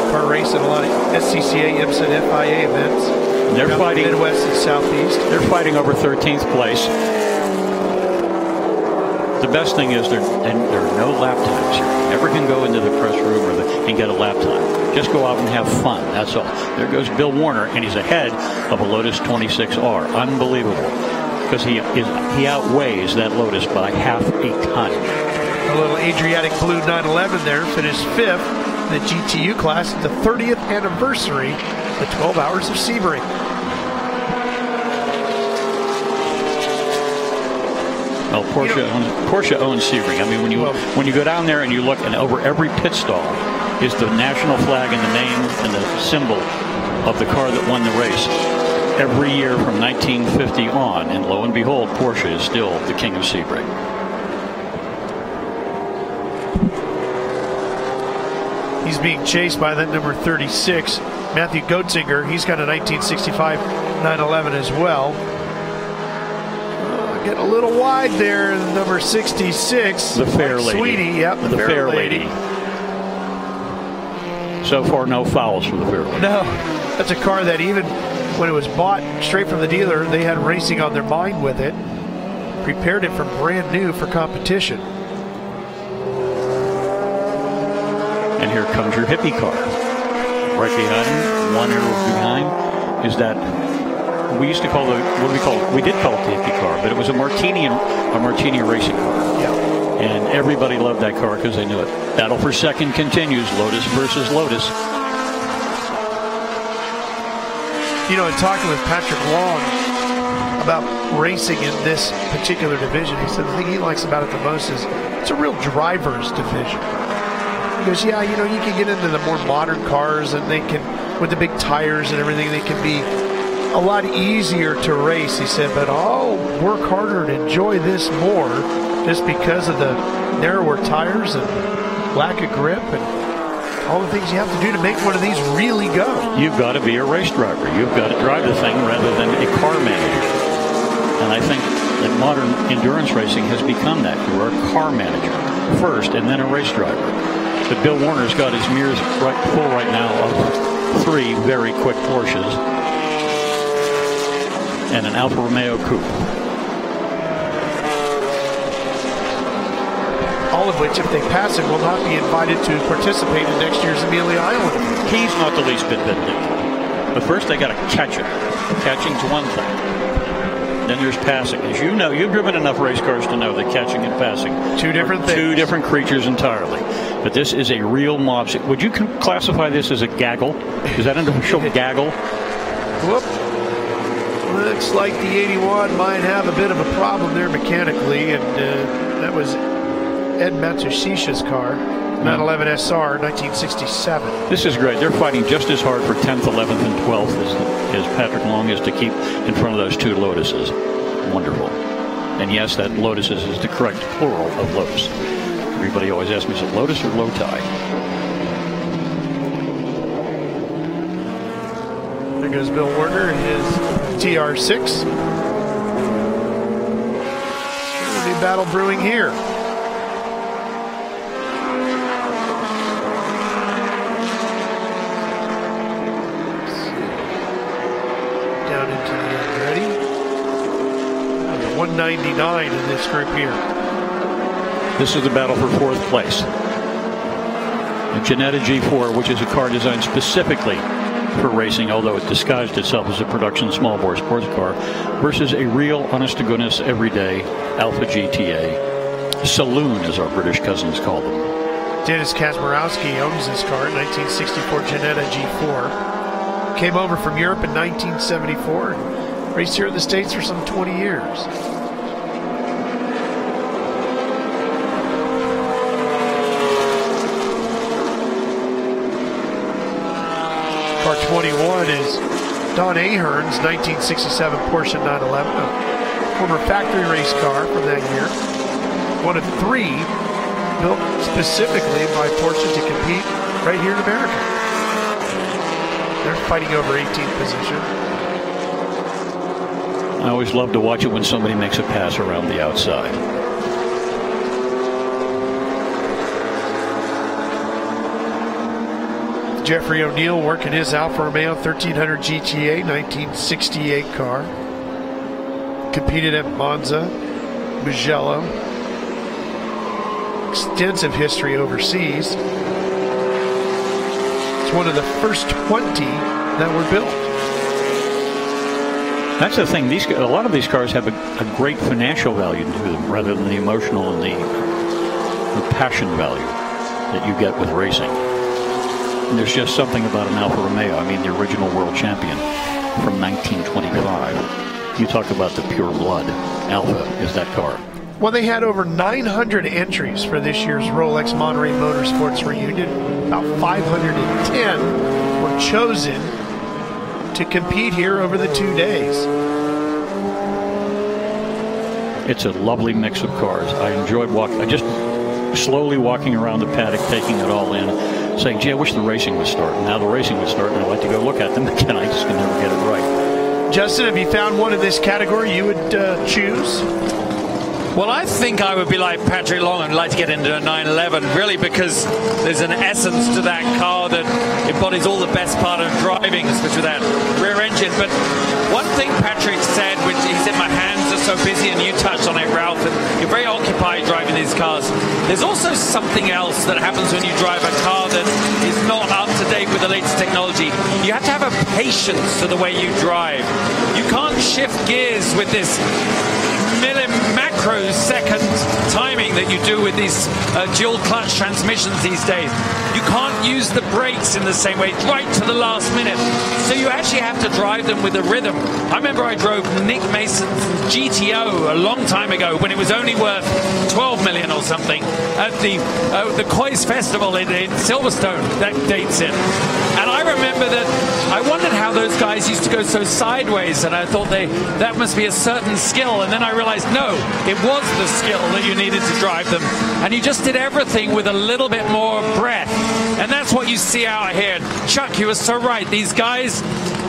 Car race at a lot of SCCA, IMSA, and FIA events. They're fighting Midwest and Southeast. They're fighting over 13th place. The best thing is there are no lap times here. You never can go into the press room and get a lap time. Just go out and have fun. That's all. There goes Bill Warner, and he's ahead of a Lotus 26R. Unbelievable, because he outweighs that Lotus by half a ton. A little Adriatic Blue 911 there, finished 5th in the GTU class at the 30th anniversary of the 12 Hours of Sebring. Well, Porsche owns Sebring. I mean, when you go down there and you look, and over every pit stall is the national flag and the name and the symbol of the car that won the race every year from 1950 on. And lo and behold, Porsche is still the king of Sebring. He's being chased by that number 36, Matthew Goetzinger. He's got a 1965 911 as well. Getting a little wide there, number 66. The Fair Lady. Sweetie, yep, the Fair Lady. So far, no fouls for the Fair Lady. No, that's a car that even when it was bought straight from the dealer, they had racing on their mind with it. Prepared it from brand new for competition. And here comes your hippie car. Right behind him, one arrow behind, is that we used to call we did call it the hippie car, but it was a Martini racing car. Yeah. And everybody loved that car because they knew it. Battle for second continues, Lotus versus Lotus. You know, in talking with Patrick Long about racing in this particular division, he said the thing he likes about it the most is it's a real driver's division. He goes, yeah, you know, you can get into the more modern cars and they can, with the big tires and everything, they can be a lot easier to race, he said, but I'll work harder and enjoy this more just because of the narrower tires and lack of grip and all the things you have to do to make one of these really go. You've got to be a race driver. You've got to drive the thing rather than a car manager. And I think that modern endurance racing has become that. You're a car manager first and then a race driver. But Bill Warner's got his mirrors full right now of 3 very quick Porsches and an Alfa Romeo coupe. All of which, if they pass it, will not be invited to participate in next year's Amelia Island. He's not the least bit vindicated. But first they got to catch it. Catching's one thing. Then there's passing. As you know, you've driven enough race cars to know that catching and passing 2 different things. 2 different creatures entirely. But this is a real mob. Would you classify this as a gaggle? Is that an official gaggle? Whoop. Looks like the 81 might have a bit of a problem there mechanically, and that was Ed Matsushisha's car, 911 SR, 1967. This is great. They're fighting just as hard for 10th, 11th, and 12th as Patrick Long is to keep in front of those two Lotuses. Wonderful. And yes, that Lotuses is the correct plural of Lotus. Everybody always asks me, is it Lotus or Loti? There goes Bill Werner in his TR6. There's a new battle brewing here. Down into the Andretti. 199 in this group here. This is the battle for 4th place. A Ginetta G4, which is a car designed specifically for racing, although it disguised itself as a production small bore sports car, versus a real, honest-to-goodness, everyday Alpha GTA. Saloon, as our British cousins call them. Dennis Kazmarowski owns this car, 1964 Ginetta G4. Came over from Europe in 1974 and raced here in the States for some 20 years. Car 21 is Don Ahern's 1967 Porsche 911, a former factory race car from that year. One of 3 built specifically by Porsche to compete right here in America. They're fighting over 18th position. I always love to watch it when somebody makes a pass around the outside. Jeffrey O'Neill working his Alfa Romeo 1300 GTA 1968 car. Competed at Monza, Mugello. Extensive history overseas. It's one of the first 20 that were built. That's the thing. A lot of these cars have a great financial value to them rather than the emotional and the passion value that you get with racing. And there's just something about an Alfa Romeo. I mean, the original world champion from 1925. You talk about the pure blood. Alfa is that car. Well, they had over 900 entries for this year's Rolex Monterey Motorsports Reunion. About 510 were chosen to compete here over the 2 days. It's a lovely mix of cars. I enjoyed walking. I just slowly walking around the paddock, taking it all in, saying, gee, I wish the racing would start. And now the racing would start, and I'd like to go look at them again. I just can never get it right. Justin, have you found one in this category you would choose? Well, I think I would be like Patrick Long and like to get into a 911, really, because there's an essence to that car that embodies all the best part of driving, especially with that rear engine. But one thing Patrick said, which he said, my hands are so busy, and you touched on it, Ralph, and you're very occupied driving these cars. There's also something else that happens when you drive a car that is not up to date with the latest technology. You have to have a patience to the way you drive. You can't shift gears with this macrosecond timing that you do with these dual clutch transmissions these days. You can't use the brakes in the same way right to the last minute. So you actually have to drive them with a rhythm. I remember I drove Nick Mason's GTO a long time ago when it was only worth 12 million or something at the Coys Festival in Silverstone. That dates it. And I remember that I wondered how those guys used to go so sideways, and I thought that must be a certain skill. And then I realized, no, it was the skill that you needed to drive them. And you just did everything with a little bit more breath. And that's what you see out here. Chuck, you were so right. These guys,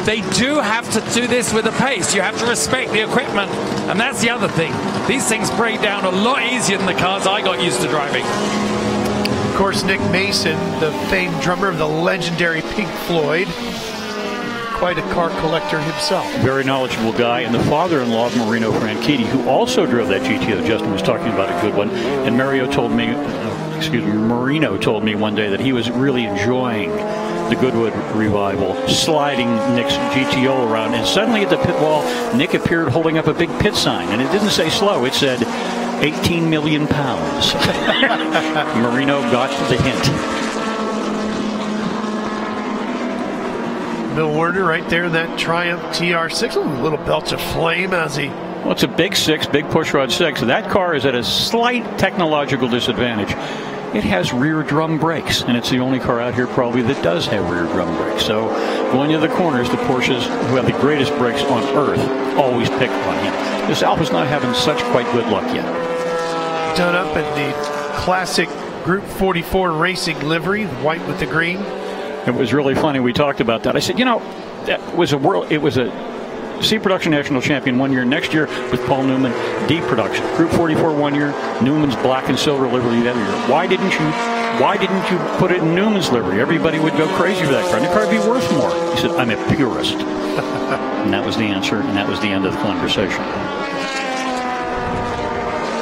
they do have to do this with a pace. You have to respect the equipment. And that's the other thing. These things break down a lot easier than the cars I got used to driving. Of course, Nick Mason, the famed drummer of the legendary Pink Floyd, quite a car collector himself. Very knowledgeable guy, and the father-in-law of Marino Franchitti, who also drove that GTO. Justin was talking about a good one, and Marino told me one day that he was really enjoying the Goodwood revival, sliding Nick's GTO around, and suddenly at the pit wall, Nick appeared holding up a big pit sign, and it didn't say slow, it said 18 million pounds. Marino got the hint. Bill Werner right there in that Triumph TR6, a little belch of flame as he Well, it's a big 6, big pushrod 6. That car is at a slight technological disadvantage. It has rear drum brakes, and it's the only car out here probably that does have rear drum brakes. So going into the corners, the Porsches who have the greatest brakes on earth always pick on him. This Alfa's not having such quite good luck yet. Done up in the classic Group 44 racing livery, the white with the green. It was really funny. We talked about that. I said, you know, that was it was a C production national champion one year. Next year with Paul Newman, D production. Group 44 one year, Newman's black and silver livery the other year. Why didn't you put it in Newman's livery? Everybody would go crazy for that car. And the car would be worth more. He said, I'm a purist. And that was the answer, and that was the end of the conversation.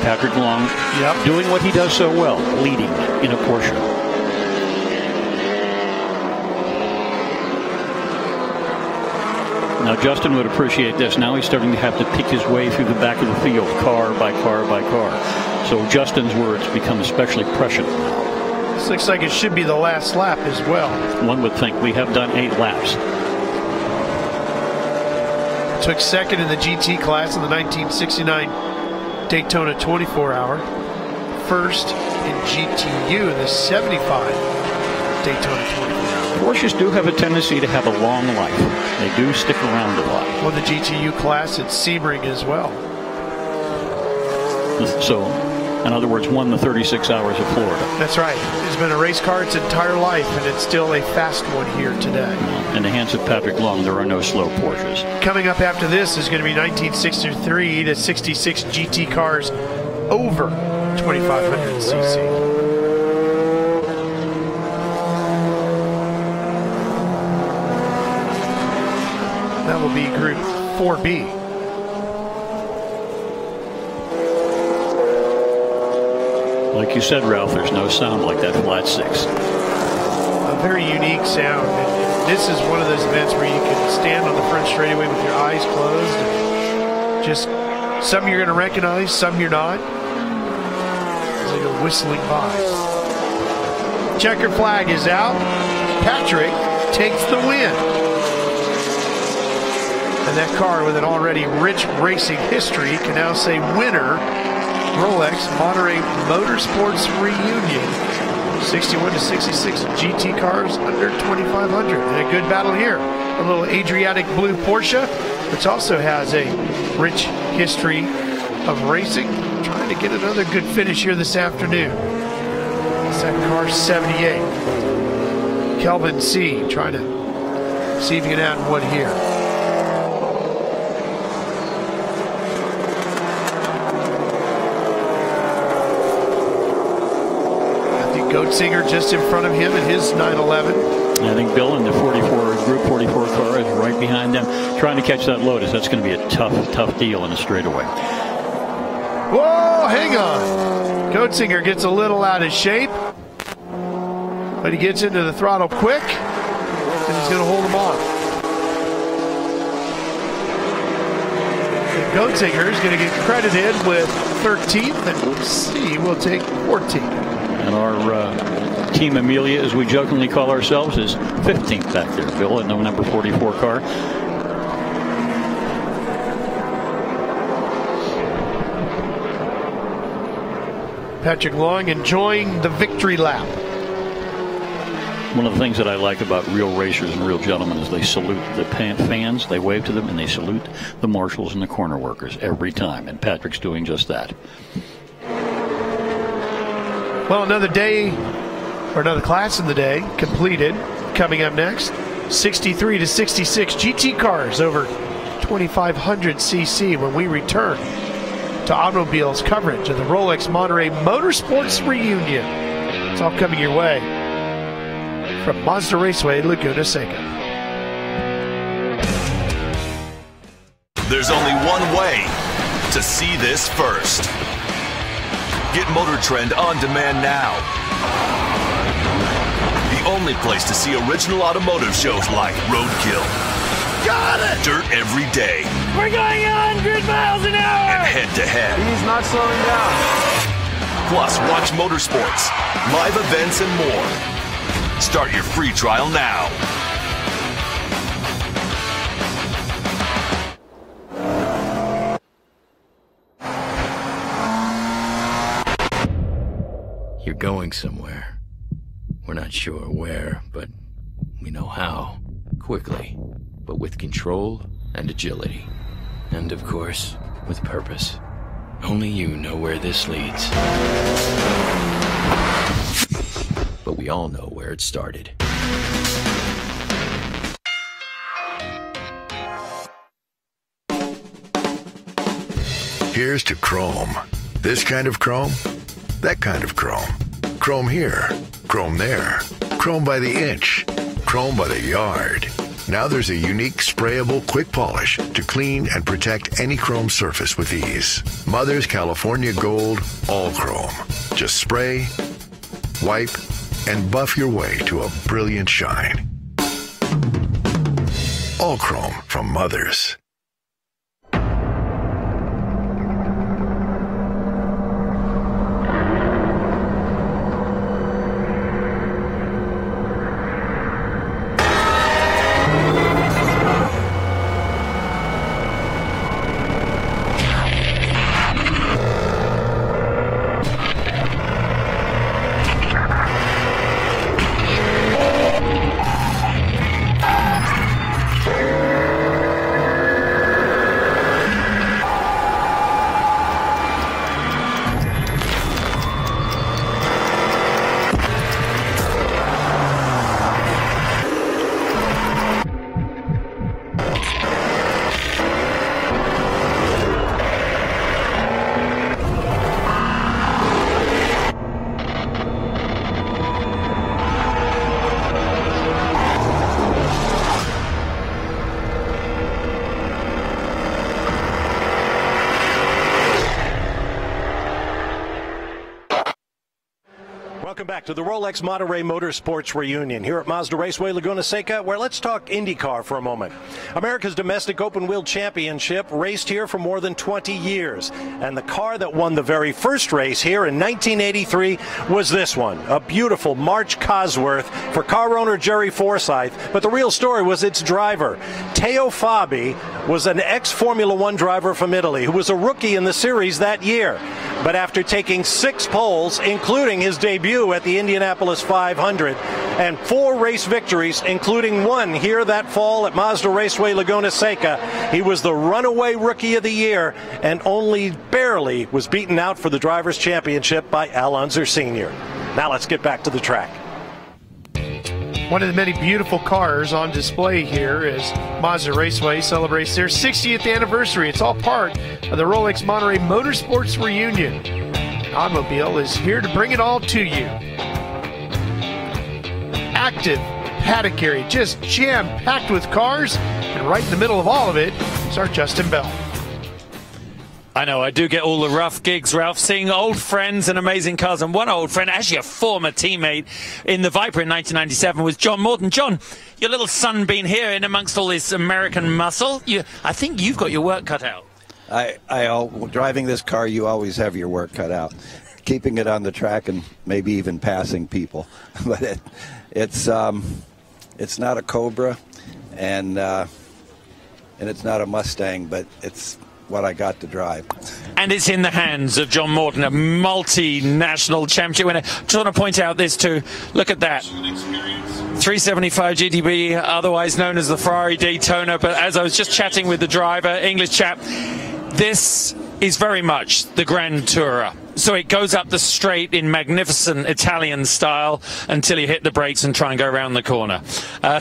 Patrick Long doing what he does so well, leading in a Porsche. Now, Justin would appreciate this. Now he's starting to have to pick his way through the back of the field, car by car by car. So Justin's words become especially prescient now. This looks like it should be the last lap as well. One would think. We have done 8 laps. Took second in the GT class in the 1969 Daytona 24-hour. First in GTU in the 75 Daytona 24-hour. Porsches do have a tendency to have a long life. They do stick around a lot. Well, the GTU class at Sebring as well. So, in other words, won the 36 hours of Florida. That's right. It's been a race car its entire life, and it's still a fast one here today. In the hands of Patrick Long, there are no slow Porsches. Coming up after this is going to be 1963 to 66 GT cars over 2,500 cc. That will be Group 4B. Like you said, Ralph, there's no sound like that flat 6. A very unique sound. And this is one of those events where you can stand on the front straightaway with your eyes closed. And just some you're going to recognize, some you're not. As they go whistling by. Checkered flag is out. Patrick takes the win. And that car with an already rich racing history can now say winner, Rolex Monterey Motorsports Reunion. 61 to 66 GT cars under 2,500. And a good battle here. A little Adriatic blue Porsche, which also has a rich history of racing. Trying to get another good finish here this afternoon. It's that car 78. Kelvin C. trying to see if he can add one here. Goatzinger just in front of him in his 911. I think Bill in the Group 44 car is right behind them, trying to catch that Lotus. That's going to be a tough deal in a straightaway. Whoa, hang on. Goatzinger gets a little out of shape, but he gets into the throttle quick, and he's going to hold him off. And Goatzinger is going to get credited with 13th, and C will take 14th. And our Team Amelia, as we jokingly call ourselves, is 15th back there. Bill in the number 44 car. Patrick Long enjoying the victory lap. One of the things that I like about real racers and real gentlemen is they salute the fans, they wave to them, and they salute the marshals and the corner workers every time. And Patrick's doing just that. Well, another day, or another class in the day, completed. Coming up next, 63 to 66 GT cars over 2,500 cc when we return to Automobiles coverage of the Rolex Monterey Motorsports Reunion. It's all coming your way from Mazda Raceway, Laguna Seca. There's only one way to see this first. Get Motor Trend on demand now. The only place to see original automotive shows like Roadkill. Got it! Dirt Every Day. We're going 100 miles an hour! And head-to-head. He's not slowing down. Plus, watch Motorsports, live events, and more. Start your free trial now. You're going somewhere. We're not sure where, but we know how. Quickly, but with control and agility. And of course, with purpose. Only you know where this leads. But we all know where it started. Here's to chrome. This kind of chrome, that kind of chrome. Chrome here, chrome there. Chrome by the inch, chrome by the yard. Now there's a unique sprayable quick polish to clean and protect any chrome surface with ease. Mother's California Gold All Chrome. Just spray, wipe, and buff your way to a brilliant shine. All Chrome from Mother's. Welcome back to the Rolex Monterey Motorsports Reunion here at Mazda Raceway, Laguna Seca, where let's talk IndyCar for a moment. America's domestic open-wheel championship raced here for more than 20 years, and the car that won the very first race here in 1983 was this one, a beautiful March Cosworth for car owner Jerry Forsyth, but the real story was its driver. Teo Fabi was an ex-Formula One driver from Italy who was a rookie in the series that year, but after taking 6 poles, including his debut at the Indianapolis 500, and 4 race victories, including one here that fall at Mazda Raceway Laguna Seca, he was the runaway rookie of the year and only barely was beaten out for the Drivers' Championship by Al Unser Sr. Now let's get back to the track. One of the many beautiful cars on display here as Mazda Raceway celebrates their 60th anniversary. It's all part of the Rolex Monterey Motorsports Reunion. Automobile is here to bring it all to you. Active paddock area, just jam-packed with cars, and right in the middle of all of it is our Justin Bell. I know, I do get all the rough gigs, Ralph, seeing old friends and amazing cars. And one old friend, actually a former teammate in the Viper in 1997, was John Morton. John, your little sunbeam here in amongst all this American muscle. I think you've got your work cut out. Driving this car, you always have your work cut out. Keeping it on the track and maybe even passing people. But it's not a Cobra, and it's not a Mustang, but it's what I got to drive. And it's in the hands of John Morton, a multinational championship winner. Just want to point out this too. Look at that. 375 GTB, otherwise known as the Ferrari Daytona. But as I was just chatting with the driver, English chap, this is very much the Grand Tourer. So it goes up the straight in magnificent Italian style until you hit the brakes and try and go around the corner.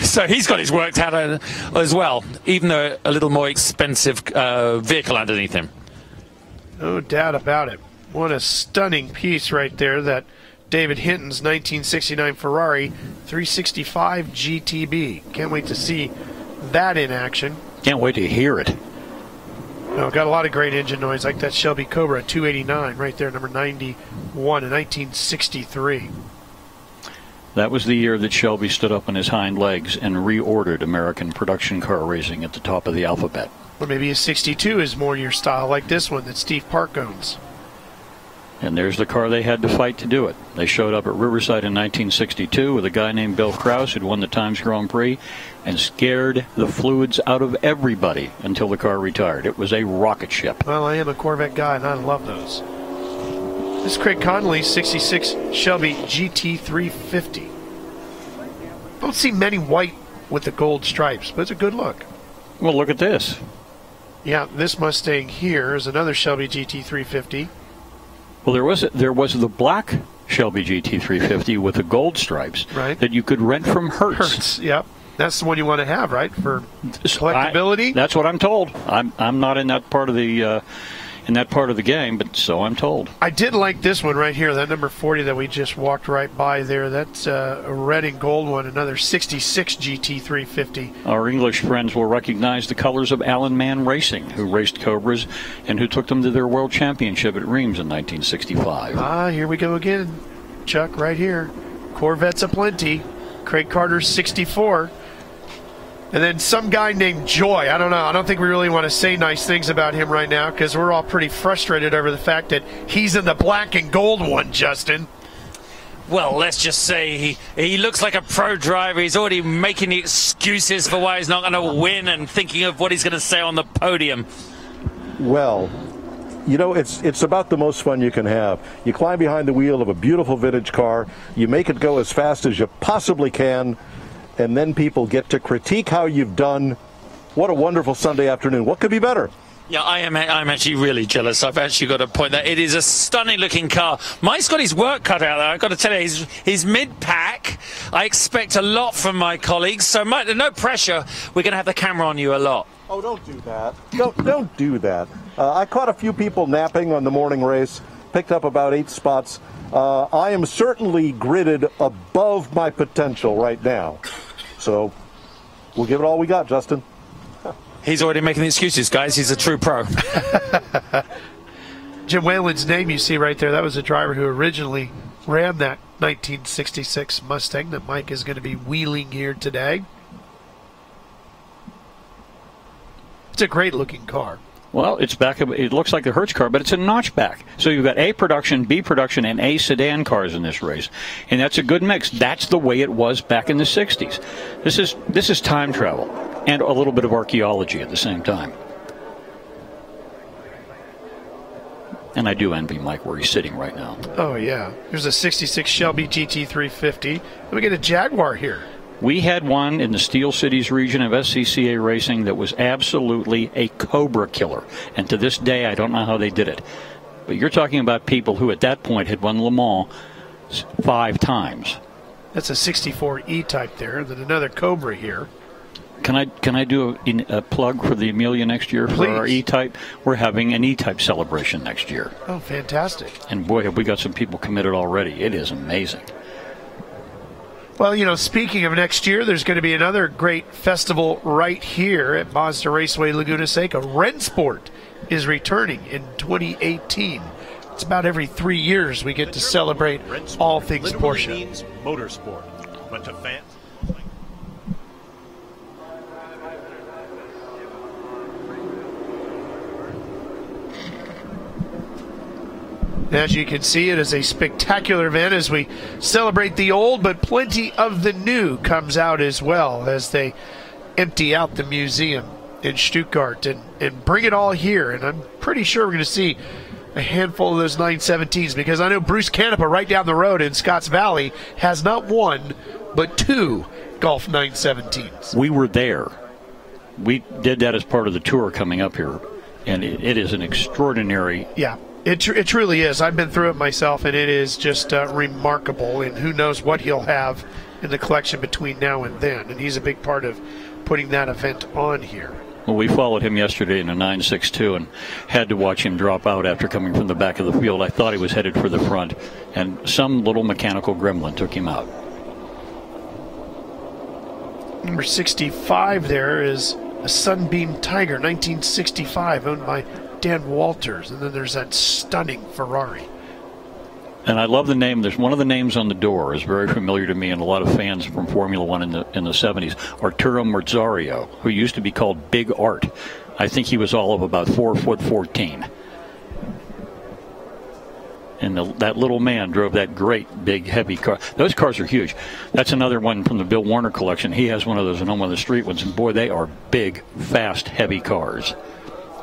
So he's got his work out as well, even though a little more expensive vehicle underneath him. No doubt about it. What a stunning piece right there, that David Hinton's 1969 Ferrari 365 GTB. Can't wait to see that in action. Can't wait to hear it. No, got a lot of great engine noise, like that Shelby Cobra 289 right there, number 91 in 1963. That was the year that Shelby stood up on his hind legs and reordered American production car racing at the top of the alphabet. Or maybe a 62 is more your style, like this one that Steve Park owns. And there's the car they had to fight to do it. They showed up at Riverside in 1962 with a guy named Bill Krause who'd won the Times Grand Prix and scared the fluids out of everybody until the car retired. It was a rocket ship. Well, I am a Corvette guy, and I love those. This is Craig Connolly's 66 Shelby GT350. Don't see many white with the gold stripes, but it's a good look. Well, look at this. Yeah, this Mustang here is another Shelby GT350. Well, there was the black Shelby GT350 with the gold stripes that you could rent from Hertz. Yep. That's the one you want to have, right? For collectability? That's what I'm told. I'm not in that part of the game, but so I'm told. I did like this one right here, that number 40 that we just walked right by there. That's a red and gold one, another 66 GT350. Our English friends will recognize the colors of Alan Mann Racing, who raced Cobras and who took them to their world championship at Reims in 1965. Ah, here we go again. Chuck, right here. Corvettes aplenty. Craig Carter's 64. And then some guy named Joy. I don't know. I don't think we really want to say nice things about him right now because we're all pretty frustrated over the fact that he's in the black and gold one, Justin. Well, let's just say he looks like a pro driver. He's already making the excuses for why he's not going to win and thinking of what he's going to say on the podium. Well, you know, it's about the most fun you can have. You climb behind the wheel of a beautiful vintage car. You make it go as fast as you possibly can. And then people get to critique how you've done. What a wonderful Sunday afternoon. What could be better? Yeah, I'm actually really jealous. I've actually got to point that it is a stunning-looking car. Mike's got his work cut out there. I've got to tell you, he's mid-pack. I expect a lot from my colleagues, so no pressure. We're going to have the camera on you a lot. Oh, don't do that. Don't do that. I caught a few people napping on the morning race, picked up about 8 spots. I am certainly gridded above my potential right now. So we'll give it all we got, Justin. He's already making the excuses, guys. He's a true pro. Jim Whalen's name you see right there, that was a driver who originally ran that 1966 Mustang that Mike is going to be wheeling here today. It's a great looking car. Well, it's back. It looks like the Hertz car, but it's a notchback. So you've got A production, B production, and A sedan cars in this race, and that's a good mix. That's the way it was back in the '60s. This is time travel and a little bit of archaeology at the same time. And I do envy Mike where he's sitting right now. Oh yeah, there's a '66 Shelby GT350. We get a Jaguar here. We had one in the Steel Cities region of SCCA Racing that was absolutely a Cobra killer. And to this day, I don't know how they did it. But you're talking about people who at that point had won Le Mans 5 times. That's a 64 E-Type there, and then another Cobra here. Can I do a plug for the Amelia next year for our E-Type? We're having an E-Type celebration next year. Oh, fantastic. And boy, have we got some people committed already. It is amazing. Well, you know, speaking of next year, there's going to be another great festival right here at Mazda Raceway Laguna Seca. Rennsport is returning in 2018. It's about every 3 years we get to celebrate all things Porsche. Means motorsport, but to fans. As you can see, it is a spectacular event as we celebrate the old, but plenty of the new comes out as well as they empty out the museum in Stuttgart and bring it all here. And I'm pretty sure we're going to see a handful of those 917s because I know Bruce Canepa right down the road in Scotts Valley has not one, but 2 Golf 917s. We were there. We did that as part of the tour coming up here, and it is an extraordinary... Yeah. It truly is. I've been through it myself, and it is just remarkable. And who knows what he'll have in the collection between now and then. And he's a big part of putting that event on here. Well, we followed him yesterday in a 962 and had to watch him drop out after coming from the back of the field. I thought he was headed for the front, and some little mechanical gremlin took him out. Number 65 there is a Sunbeam Tiger, 1965, owned by Dan Walters, and then there's that stunning Ferrari. And I love the name. There's one of the names on the door is very familiar to me and a lot of fans from Formula One in the 70s. Arturo Merzario, who used to be called Big Art. I think he was all of about 4'14". And that little man drove that great big heavy car. Those cars are huge. That's another one from the Bill Warner collection. He has one of those and one of the street ones, and boy, they are big, fast, heavy cars.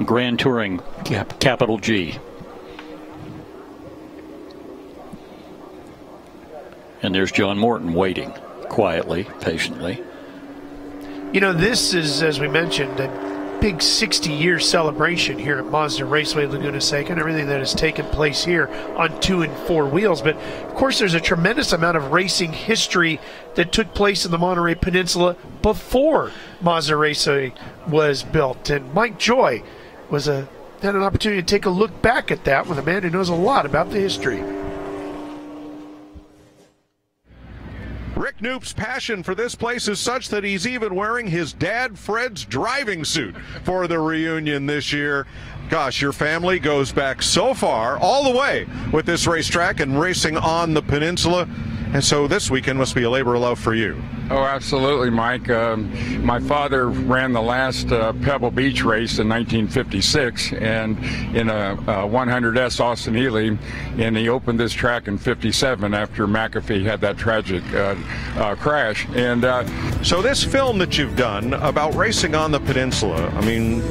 Grand Touring, capital G. And there's John Morton waiting quietly, patiently. You know, this is, as we mentioned, a big 60-year celebration here at Mazda Raceway Laguna Seca and everything that has taken place here on 2 and 4 wheels. But, of course, there's a tremendous amount of racing history that took place in the Monterey Peninsula before Mazda Raceway was built. And Mike Joy had an opportunity to take a look back at that with a man who knows a lot about the history. Rick Knoop's passion for this place is such that he's even wearing his dad Fred's driving suit for the reunion this year. Gosh, your family goes back so far, all the way with this racetrack and racing on the peninsula. And so this weekend must be a labor of love for you. Oh, absolutely, Mike. My father ran the last Pebble Beach race in 1956 and in a 100S Austin Healey, and he opened this track in 57 after McAfee had that tragic crash. And so this film that you've done about racing on the peninsula, I mean,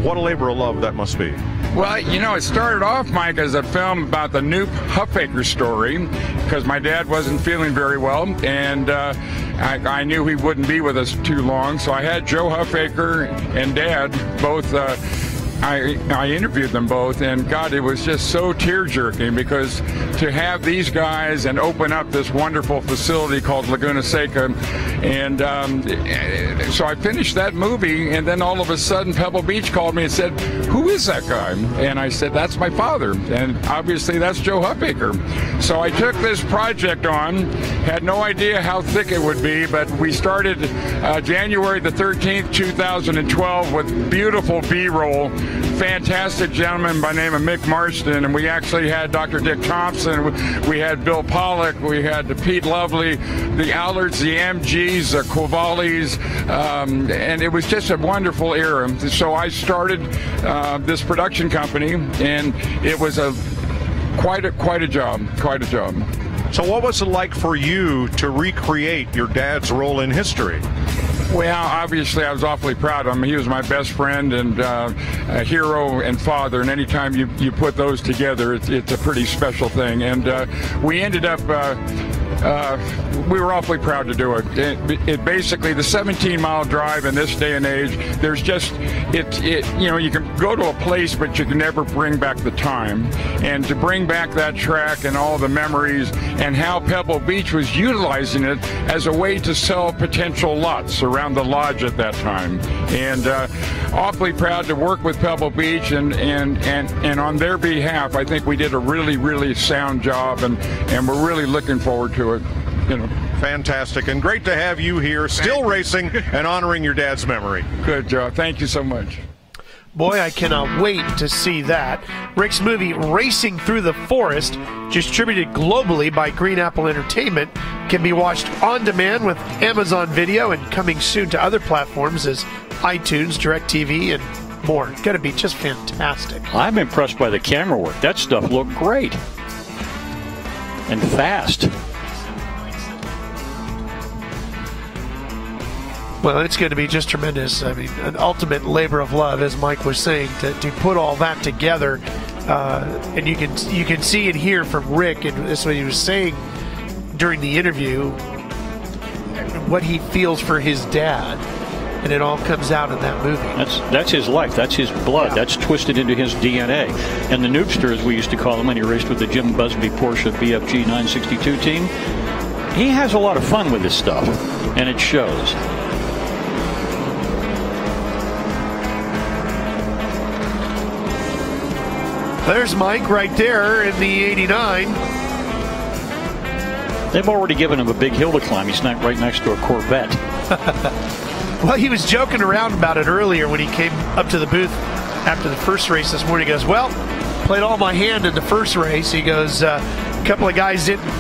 what a labor of love that must be. Well, you know, it started off, Mike, as a film about the Knoop Huffaker story, because my dad wasn't feeling very well, and I knew he wouldn't be with us too long, so I had Joe Huffaker and Dad both. I interviewed them both, and God, it was just so tear-jerking, because to have these guys and open up this wonderful facility called Laguna Seca, and so I finished that movie, and then all of a sudden Pebble Beach called me and said, "Who is that guy?" And I said, "That's my father," and obviously that's Joe Huffaker. So I took this project on, had no idea how thick it would be, but we started January the 13th, 2012 with beautiful B-roll. Fantastic gentleman by the name of Mick Marston, and we actually had Dr. Dick Thompson, we had Bill Pollock, we had Pete Lovely, the Allards, the MGs, the Covalis, and it was just a wonderful era. So I started this production company, and it was quite a job. So what was it like for you to recreate your dad's role in history? Well, obviously, I was awfully proud of him. He was my best friend and a hero and father, and anytime you put those together, it's a pretty special thing. And we ended up, we were awfully proud to do it. It basically, the 17-mile drive in this day and age, there's just, you know, you can go to a place, but you can never bring back the time. And to bring back that track and all the memories and how Pebble Beach was utilizing it as a way to sell potential lots around the lodge at that time. And awfully proud to work with Pebble Beach, and on their behalf, I think we did a really, really sound job, and we're really looking forward to it. You know. Fantastic, and great to have you here, still racing and honoring your dad's memory. Good job. Thank you so much. Boy, I cannot wait to see that. Rick's movie, Racing Through the Forest, distributed globally by Green Apple Entertainment, can be watched on demand with Amazon Video and coming soon to other platforms as iTunes, DirecTV, and more. It's going to be just fantastic. I'm impressed by the camera work. That stuff looked great. And fast. Well, it's going to be just tremendous. I mean, an ultimate labor of love, as Mike was saying, to put all that together. And you can see and hear from Rick, and that's what he was saying during the interview, what he feels for his dad. And it all comes out in that movie. That's his life. That's his blood. Yeah. That's twisted into his DNA. And the Noobster, as we used to call him when he raced with the Jim Busby Porsche BFG 962 team, he has a lot of fun with this stuff, and it shows. There's Mike right there in the 89. They've already given him a big hill to climb. He's not right next to a Corvette. Well, he was joking around about it earlier when he came up to the booth after the first race this morning. He goes, well, played all my hand in the first race. He goes, a couple of guys didn't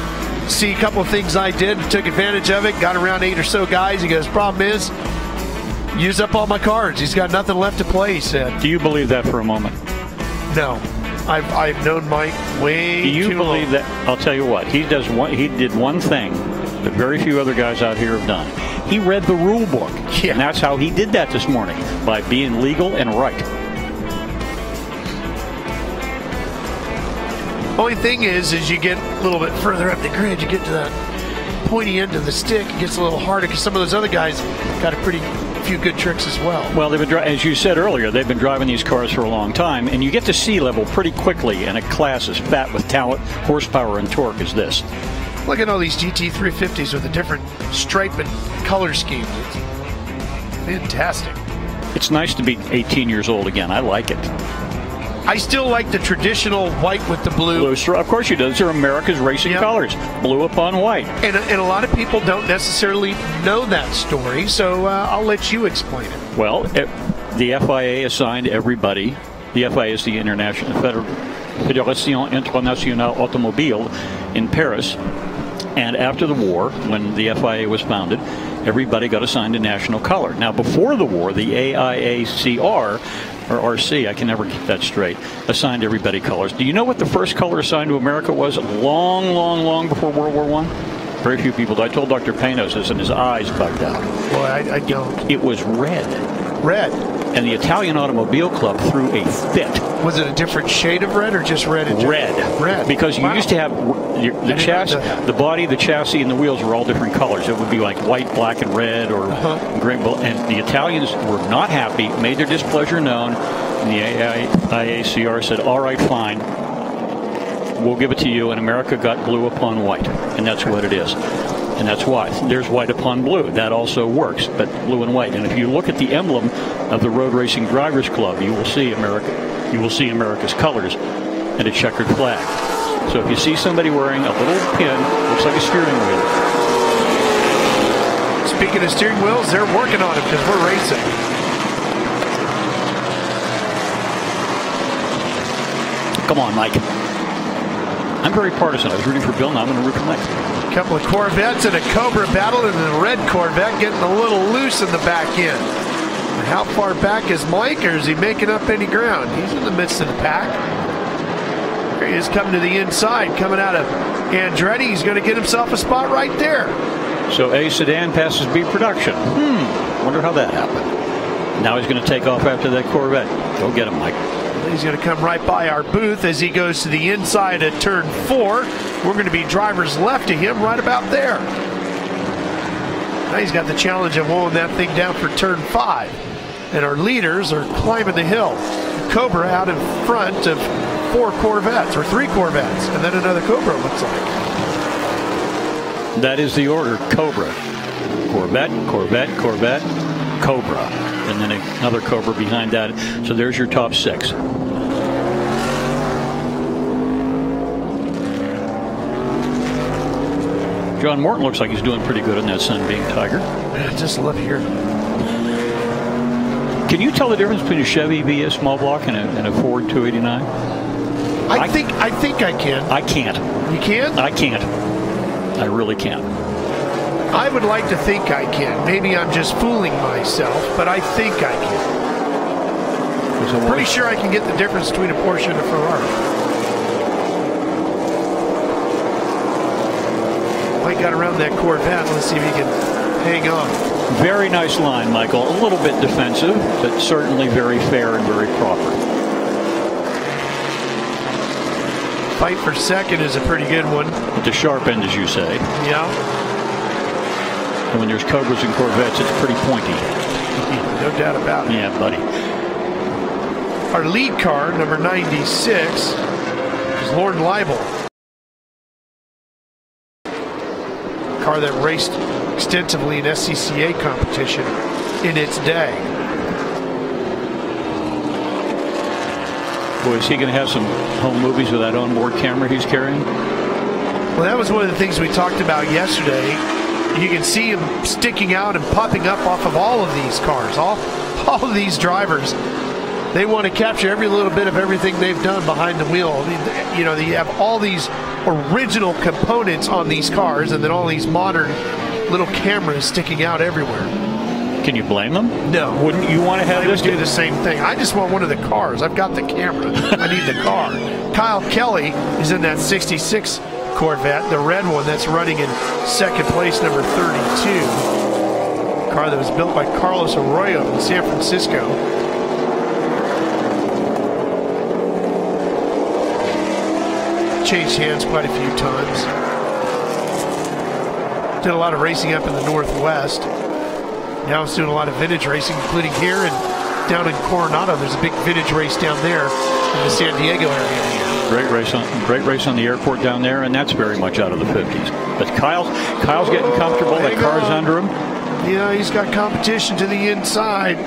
see a couple of things I did, took advantage of it, got around 8 or so guys. He goes, problem is, used up all my cards. He's got nothing left to play, he said. Do you believe that for a moment? No. I've known Mike way too long. Do you believe that? I'll tell you what. He did one thing that very few other guys out here have done. He read the rule book. Yeah. And that's how he did that this morning, by being legal and right. Only thing is you get a little bit further up the grid, you get to that pointy end of the stick, it gets a little harder because some of those other guys got a few good tricks as well. Well, they've been, as you said earlier, they've been driving these cars for a long time, and you get to sea level pretty quickly in a class as fat with talent, horsepower, and torque as this. Look at all these GT350s with a different stripe and color scheme. It's fantastic. It's nice to be 18 years old again. I like it. I still like the traditional white with the blue. Of course you do. Those are America's racing colors. Blue upon white. And a lot of people don't necessarily know that story, so I'll let you explain it. Well, the FIA assigned everybody. The FIA is the International Fédération Internationale Automobile in Paris. And after the war, when the FIA was founded, everybody got assigned a national color. Now, before the war, the AIACR, or RC, I can never get that straight, assigned everybody colors. Do you know what the first color assigned to America was long before World War I? Very few people. I told Dr. Panos this, and his eyes bugged out. Well, I don't. It was red. Red. And the Italian Automobile Club threw a fit. Was it a different shade of red or just red? Red. Because you used to have the chassis, the body, the chassis, and the wheels were all different colors. It would be like white, black, and red, or gray. And the Italians were not happy, made their displeasure known, and the IACR said, all right, fine, we'll give it to you. And America got blue upon white, and that's what it is. And that's why. There's white upon blue. That also works, but blue and white. And if you look at the emblem of the Road Racing Drivers Club, you will see America's colors and a checkered flag. So if you see somebody wearing a little pin, looks like a steering wheel. Speaking of steering wheels, they're working on it because we're racing. Come on, Mike. I'm very partisan. I was rooting for Bill, now I'm going to root for Mike. A couple of Corvettes and a Cobra battle, and the red Corvette getting a little loose in the back end. How far back is Mike, or is he making up any ground? He's in the midst of the pack. There he is coming to the inside, coming out of Andretti. He's going to get himself a spot right there. So A sedan passes B production. Wonder how that happened. Now he's going to take off after that Corvette. Go get him, Mike. He's going to come right by our booth as he goes to the inside at turn 4. We're going to be drivers left of him right about there. Now he's got the challenge of holding that thing down for turn 5. And our leaders are climbing the hill. Cobra out in front of 4 Corvettes, or 3 Corvettes, and then another Cobra, looks like. That is the order. Cobra. Corvette, Corvette, Corvette, Cobra. And then another Cobra behind that. So there's your top 6. John Morton looks like he's doing pretty good in that Sunbeam Tiger. Just love here. Can you tell the difference between a Chevy VS small block and a Ford 289? I think I can. I can't. You can? I can't. I really can't. I would like to think I can. Maybe I'm just fooling myself, but I think I can. I'm pretty sure I can get the difference between a Porsche and a Ferrari. Mike got around that Corvette. Let's see if he can hang on. Very nice line, Michael. A little bit defensive, but certainly very fair and very proper. Fight for second is a pretty good one. At the sharp end, as you say. Yeah. And when there's Cobras and Corvettes, it's pretty pointy. No doubt about it. Yeah, buddy. Our lead car, number 96, is Lauren Leibel. Car that raced extensively in SCCA competition in its day. Boy, is he going to have some home movies with that onboard camera he's carrying? Well, that was one of the things we talked about yesterday. You can see him sticking out and popping up off of all of these cars. All of these drivers, they want to capture every little bit of everything they've done behind the wheel. I mean, you know, you have all these original components on these cars, and then all these modern little cameras sticking out everywhere. Can you blame them? No. Wouldn't you want to have this? Do the same thing. I just want one of the cars. I've got the camera. I need the car. Kyle Kelly is in that 66 Corvette, the red one that's running in second place, number 32. Car that was built by Carlos Arroyo in San Francisco. Changed hands quite a few times. Did a lot of racing up in the Northwest. Now it's doing a lot of vintage racing, including here and down in Coronado. There's a big vintage race down there in the San Diego area. Great race on the airport down there, and that's very much out of the 50s. But Kyle's getting comfortable. The car's under him. Yeah, he's got competition to the inside.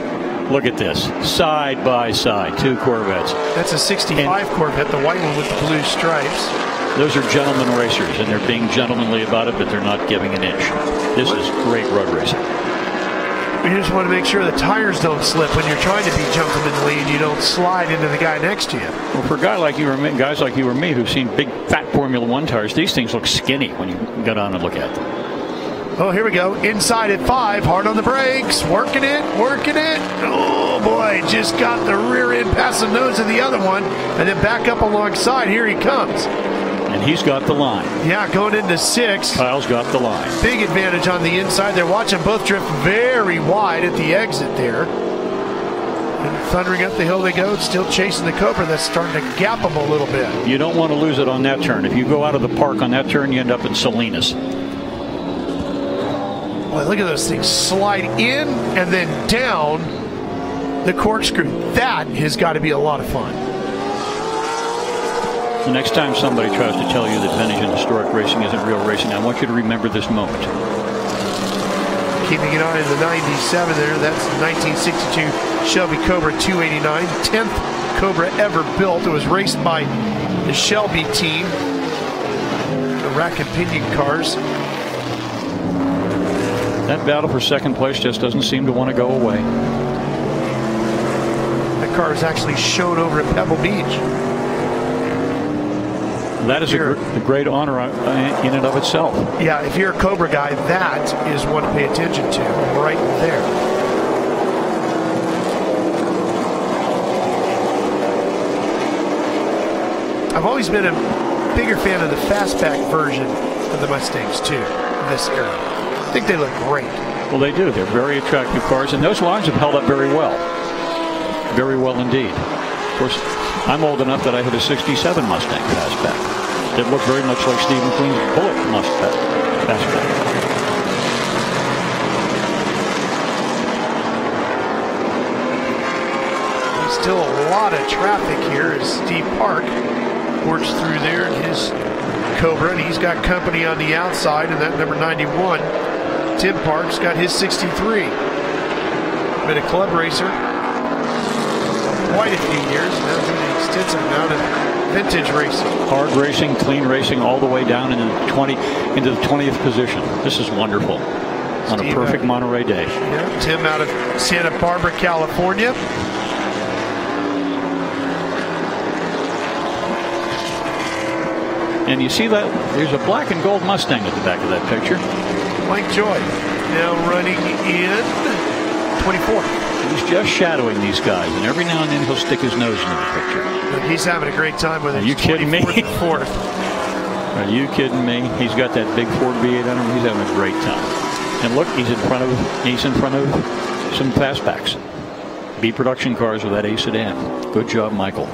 Look at this, side by side, 2 Corvettes. That's a 65 Corvette, the white one with the blue stripes. Those are gentleman racers, and they're being gentlemanly about it, but they're not giving an inch. This is great road racing. You just want to make sure the tires don't slip when you're trying to be jumping in the lead. You don't slide into the guy next to you. Well, for guys like you or me who've seen big fat Formula One tires, these things look skinny when you go down and look at them. Oh, here we go. Inside at 5, hard on the brakes, working it. Oh boy, just got the rear end past the nose of the other one, and then back up alongside. Here he comes. And he's got the line. Yeah, going into 6. Kyle's got the line. Big advantage on the inside. They're watching both drift very wide at the exit there. And thundering up the hill they go, still chasing the Cobra. That's starting to gap them a little bit. You don't want to lose it on that turn. If you go out of the park on that turn, you end up in Salinas. Boy, look at those things slide in and then down the corkscrew. That has got to be a lot of fun. The next time somebody tries to tell you that vintage and historic racing isn't real racing, I want you to remember this moment. Keeping an eye on the 97 there. That's 1962 Shelby Cobra 289. 10th Cobra ever built. It was raced by the Shelby team. The rack and pinion cars. That battle for second place just doesn't seem to want to go away. That car is actually shown over at Pebble Beach. That is a great honor in and of itself. Yeah, if you're a Cobra guy, that is one to pay attention to right there. I've always been a bigger fan of the fastback version of the Mustangs, too, in this era. I think they look great. Well, they do. They're very attractive cars, and those lines have held up very well. Very well indeed. Of course, I'm old enough that I had a 67 Mustang fastback. It looked very much like Steve McQueen's Bullet Mustang fastback. There's still a lot of traffic here as Steve Park works through there in his Cobra, and he's got company on the outside, and that number 91, Tim Park's got his 63. Been a club racer quite a few years, now doing an extensive amount of vintage racing. Hard racing, clean racing, all the way down into the 20th position. This is wonderful on a perfect Monterey day. Yeah, Tim out of Santa Barbara, California. And you see that there's a black and gold Mustang at the back of that picture. Mike Joy now running in 24th. He's just shadowing these guys, and every now and then he'll stick his nose into the picture. Look, he's having a great time with it. Are you kidding me? Fourth. Are you kidding me? He's got that big Ford V8 on him. He's having a great time. And look, he's in front of some fastbacks. B production cars with that A sedan. Good job, Michael.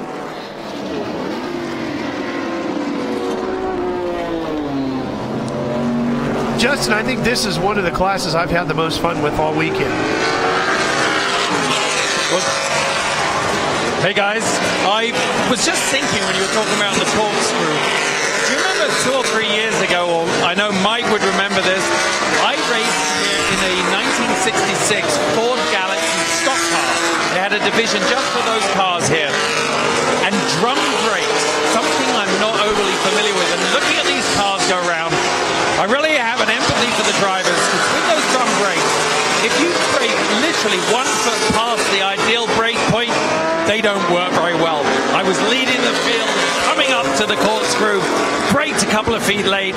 Justin, I think this is one of the classes I've had the most fun with all weekend. Hey guys, I was just thinking when you were talking about the corkscrew. Do you remember 2 or 3 years ago, or I know Mike would remember this, I raced here in a 1966 Ford Galaxy stock car. They had a division just for those cars here. And drum brakes, something I'm not overly familiar with. And looking at these cars go around, I really have an empathy for the drivers, because with those drum brakes, if you brake literally 1 foot past the ideal brake point, they don't work very well. I was leading the field, coming up to the corkscrew, braked a couple of feet late,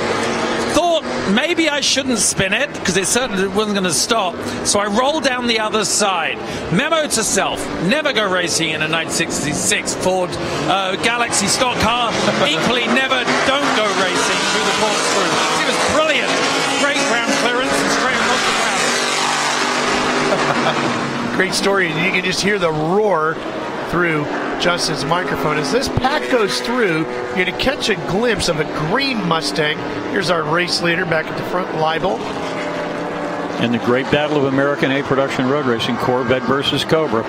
thought maybe I shouldn't spin it, because it certainly wasn't going to stop, so I rolled down the other side. Memo to self, never go racing in a 1966 Ford Galaxy stock car. Equally, never don't go racing through the corkscrew. It was brilliant. Great ground clearance and straight across the ground. Great story, and you can just hear the roar through Justin's microphone. As this pack goes through, you're going to catch a glimpse of a green Mustang. Here's our race leader back at the front, Leibel. In the great battle of American A production road racing, Corvette versus Cobra.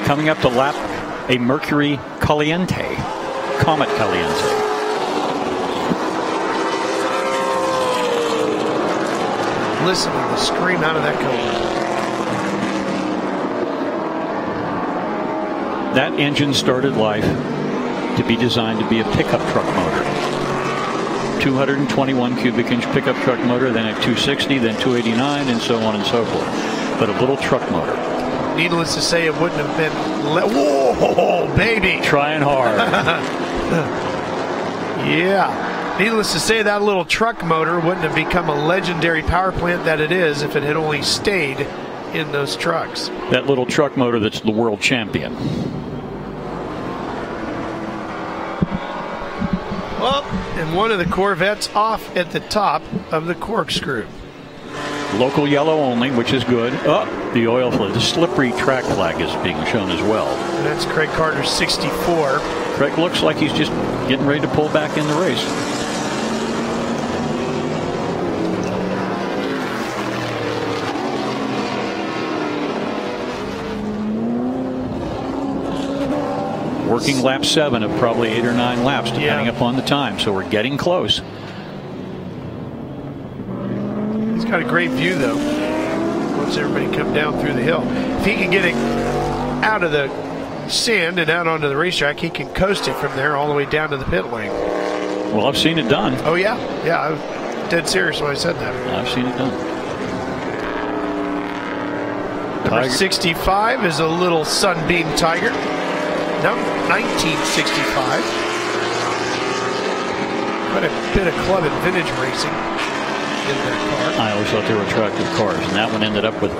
Coming up to lap a Mercury Caliente, Comet Caliente. Listen to the scream out of that Cobra. That engine started life to be designed to be a pickup truck motor. 221 cubic inch pickup truck motor, then at 260, then 289, and so on and so forth. But a little truck motor. Needless to say, it wouldn't have been. Whoa, baby! Trying hard. Yeah. Needless to say, that little truck motor wouldn't have become a legendary power plant that it is if it had only stayed in those trucks. That little truck motor that's the world champion. Well, and one of the Corvettes off at the top of the corkscrew. Local yellow only, which is good. Oh, the oil flag, the slippery track flag is being shown as well. And that's Craig Carter's 64. Craig looks like he's just getting ready to pull back in the race. Working lap 7 of probably 8 or 9 laps, depending upon the time. So we're getting close. He's got a great view, though. Once everybody come down through the hill, if he can get it out of the sand and out onto the racetrack, he can coast it from there all the way down to the pit lane. Well, I've seen it done. Oh yeah, I was dead serious when I said that. I've seen it done. Number 65 is a little Sunbeam Tiger. No, 1965. Quite a bit of club and vintage racing in that car. I always thought they were attractive cars, and that one ended up with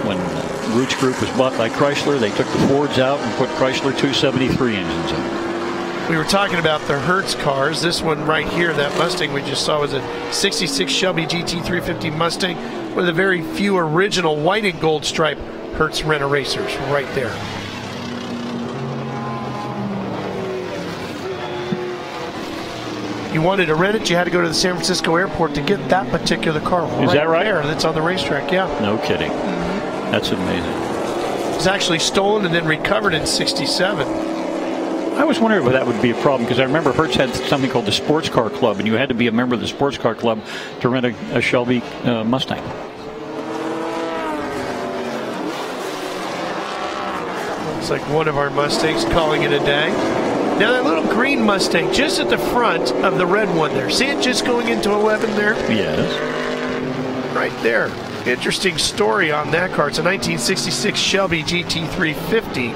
when Roots Group was bought by Chrysler, they took the Fords out and put Chrysler 273 engines in. We were talking about the Hertz cars. This one right here, that Mustang we just saw, was a 66 Shelby GT350 Mustang with a very few original white and gold stripe Hertz Rent-A-Racers right there. You wanted to rent it, you had to go to the San Francisco airport to get that particular car. Is that right? There, that's on the racetrack, yeah. No kidding. That's amazing. It was actually stolen and then recovered in '67. I was wondering if that would be a problem, because I remember Hertz had something called the Sports Car Club, and you had to be a member of the Sports Car Club to rent a Shelby Mustang. Looks like one of our Mustangs calling it a day. Now that little green Mustang just at the front of the red one there. See it just going into 11 there? Yes. Right there. Interesting story on that car. It's a 1966 Shelby GT350.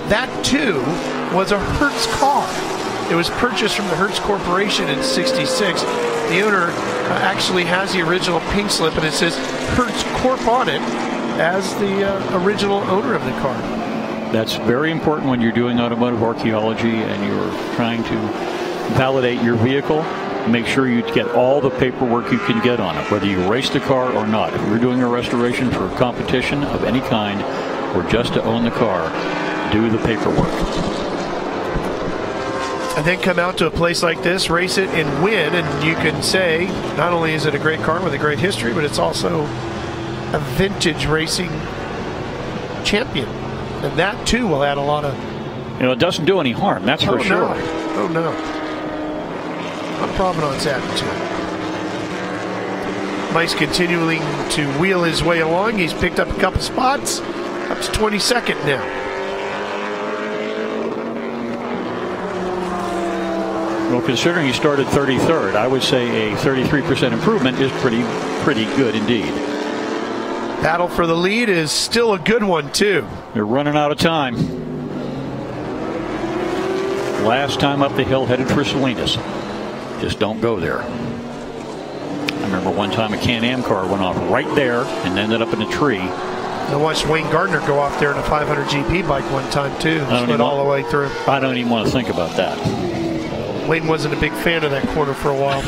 That, too, was a Hertz car. It was purchased from the Hertz Corporation in '66. The owner actually has the original pink slip, and it says Hertz Corp on it as the original owner of the car. That's very important when you're doing automotive archaeology and you're trying to validate your vehicle. Make sure you get all the paperwork you can get on it, whether you race the car or not. If you're doing a restoration for a competition of any kind or just to own the car, do the paperwork. And then come out to a place like this, race it, and win, and you can say not only is it a great car with a great history, but it's also a vintage racing champion. And that, too, will add a lot of... it doesn't do any harm, that's for sure. No. Oh, no. Not Provenance attitude. Mike's continuing to wheel his way along. He's picked up a couple spots. Up to 22nd now. Well, considering he started 33rd, I would say a 33% improvement is pretty good indeed. Battle for the lead is still a good one, too. They're running out of time. Last time up the hill, headed for Salinas. Just don't go there. I remember one time a Can-Am car went off right there and ended up in a tree. I watched Wayne Gardner go off there in a 500 GP bike one time, too. Split all the way through. I don't even want to think about that. Wayne wasn't a big fan of that corner for a while.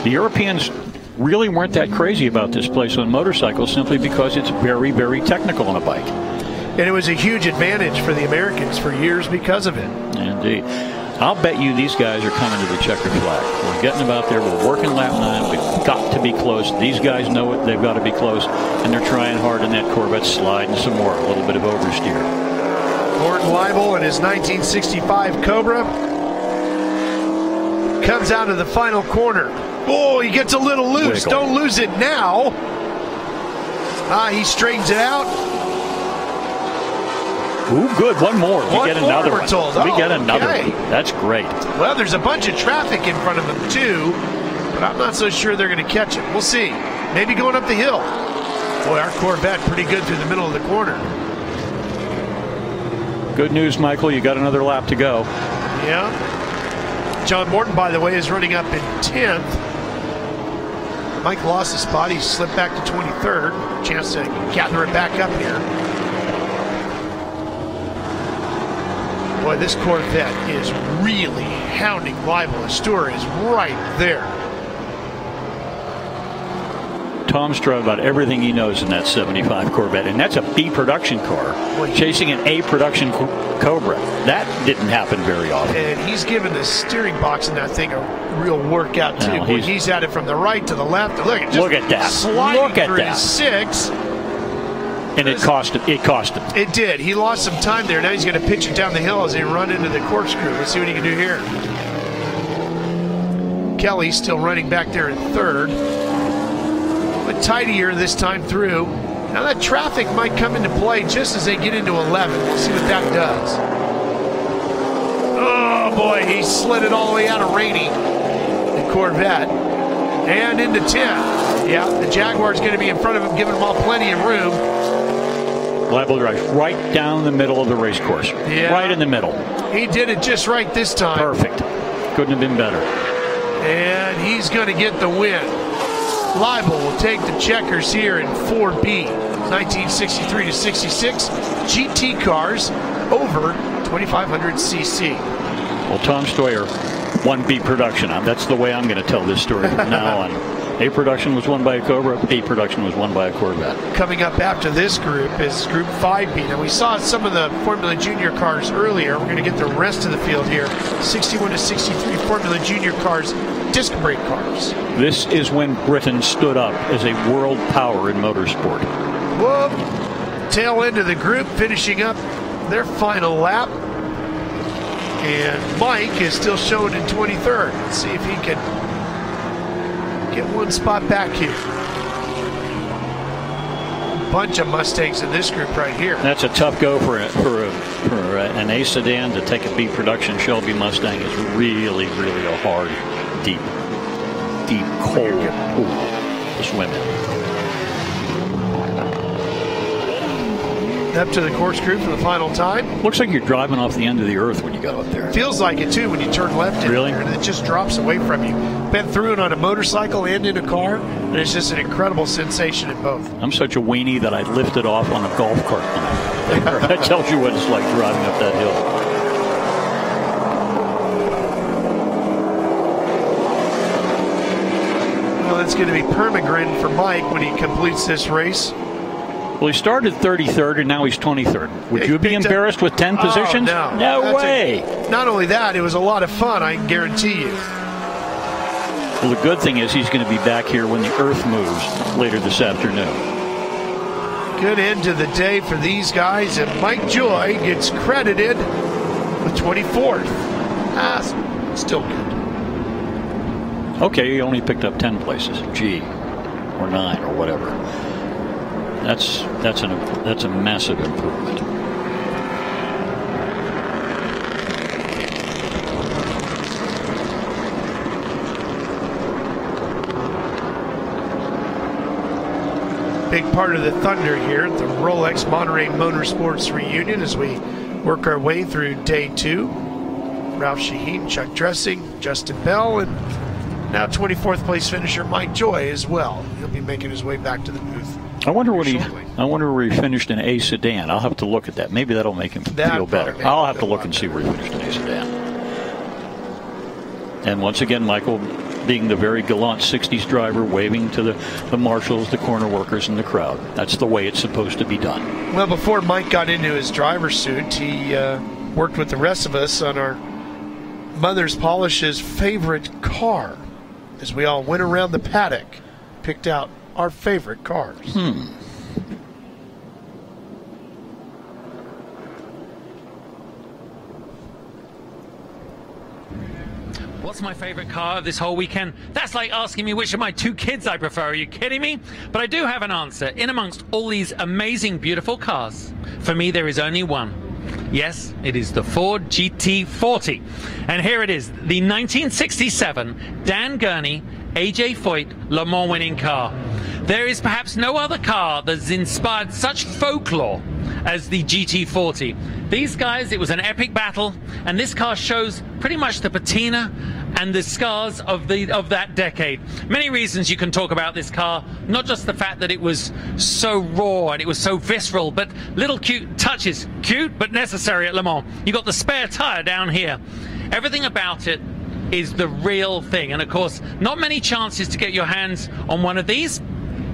The Europeans really weren't that crazy about this place on motorcycles simply because it's very, very technical on a bike. And it was a huge advantage for the Americans for years because of it. Indeed. I'll bet you these guys are coming to the checkered flag. We're getting about there. We're working lap 9. We've got to be close. These guys know it. They've got to be close. And they're trying hard in that Corvette, sliding some more. A little bit of oversteer. Gordon Leibel in his 1965 Cobra comes out of the final corner. Oh, he gets a little loose. Wiggle. Don't lose it now. He straightens it out. Ooh, good. One more. We get another one. We get another okay. one. That's great. Well, there's a bunch of traffic in front of him, too, but I'm not so sure they're going to catch him. We'll see. Maybe going up the hill. Boy, our Corvette pretty good through the middle of the corner. Good news, Michael. You got another lap to go. Yeah. John Morton, by the way, is running up in 10th. Mike lost his spot. He slipped back to 23rd. Chance to gather it back up here. Boy, this Corvette is really hounding Leibel. Stewart is right there. Tom's tried about everything he knows in that 75 Corvette, and that's a B production car chasing an A production Cobra. That didn't happen very often. And he's given the steering box in that thing a real workout too. No, he's at it from the right to the left. Look at that. Sliding Look at through that. his 6. And it cost him. It did. He lost some time there. Now he's going to pitch it down the hill as they run into the corkscrew. Let's see what he can do here. Kelly still running back there in 3rd. But tidier this time through. Now that traffic might come into play just as they get into 11. We'll see what that does. Oh boy, he slid it all the way out of Rainey, the Corvette, and into 10. Yeah, the Jaguar's going to be in front of him, giving them all plenty of room. Leibel drives right down the middle of the race course. Yeah. Right in the middle. He did it just right this time. Perfect. Couldn't have been better. And he's going to get the win. Leibel will take the checkers here in 4B. 1963 to 66. GT cars over 2500cc. Well, Tom Stoyer, 1B production. That's the way I'm going to tell this story from now on. A production was won by a Cobra. B production was won by a Corvette. Coming up after this group is Group 5B. Now, we saw some of the Formula Junior cars earlier. We're going to get the rest of the field here. 61 to 63 Formula Junior cars, disc brake cars. This is when Britain stood up as a world power in motorsport. Whoop. Tail end of the group, finishing up their final lap. And Mike is still showing in 23rd. Let's see if he can get one spot back here. Bunch of Mustangs in this group right here. That's a tough go for an A sedan to take a B production Shelby Mustang. Is really a hard, deep cold pool to swim in. Up to the corkscrew for the final time. Looks like you're driving off the end of the earth when you go up there. Feels like it too when you turn left in there, and it just drops away from you. Been through it on a motorcycle and in a car, and it's just an incredible sensation in both. I'm such a weenie that I lifted off on a golf cart. That tells you what it's like driving up that hill. Well, it's going to be permagrin for Mike when he completes this race. Well, he started 33rd, and now he's 23rd. Would you be embarrassed with 10 positions? Oh, no way. Not only that, it was a lot of fun, I can guarantee you. Well, the good thing is he's going to be back here when the Earth moves later this afternoon. Good end to the day for these guys, and Mike Joy gets credited with 24th. Still good. Okay, he only picked up 10 places. G, or 9, or whatever. That's a massive improvement. Big part of the thunder here at the Rolex Monterey Motorsports Reunion as we work our way through day 2. Ralph Shaheen, Chuck Dressing, Justin Bell, and now 24th place finisher Mike Joy as well. He'll be making his way back to the booth. I wonder where he finished in A sedan. I'll have to look at that. Maybe that'll make him feel better. I'll have to look and see where he finished in A sedan. And once again, Michael, being the very gallant 60s driver, waving to the marshals, the corner workers, and the crowd. That's the way it's supposed to be done. Well, before Mike got into his driver's suit, he worked with the rest of us on our Mother's Polish's favorite car, as we all went around the paddock, picked out our favorite cars. What's my favorite car of this whole weekend? That's like asking me which of my 2 kids I prefer. Are you kidding me? But I do have an answer. In amongst all these amazing, beautiful cars, for me there is only one. Yes, it is the Ford GT40. And here it is, the 1967 Dan Gurney AJ Foyt Le Mans winning car. There is perhaps no other car that's inspired such folklore as the GT40. These guys, it was an epic battle, and this car shows pretty much the patina and the scars of that decade. Many reasons you can talk about this car, not just the fact that it was so raw and it was so visceral, but little cute touches, cute but necessary at Le Mans. You got the spare tire down here. Everything about it is the real thing, and of course, not many chances to get your hands on one of these.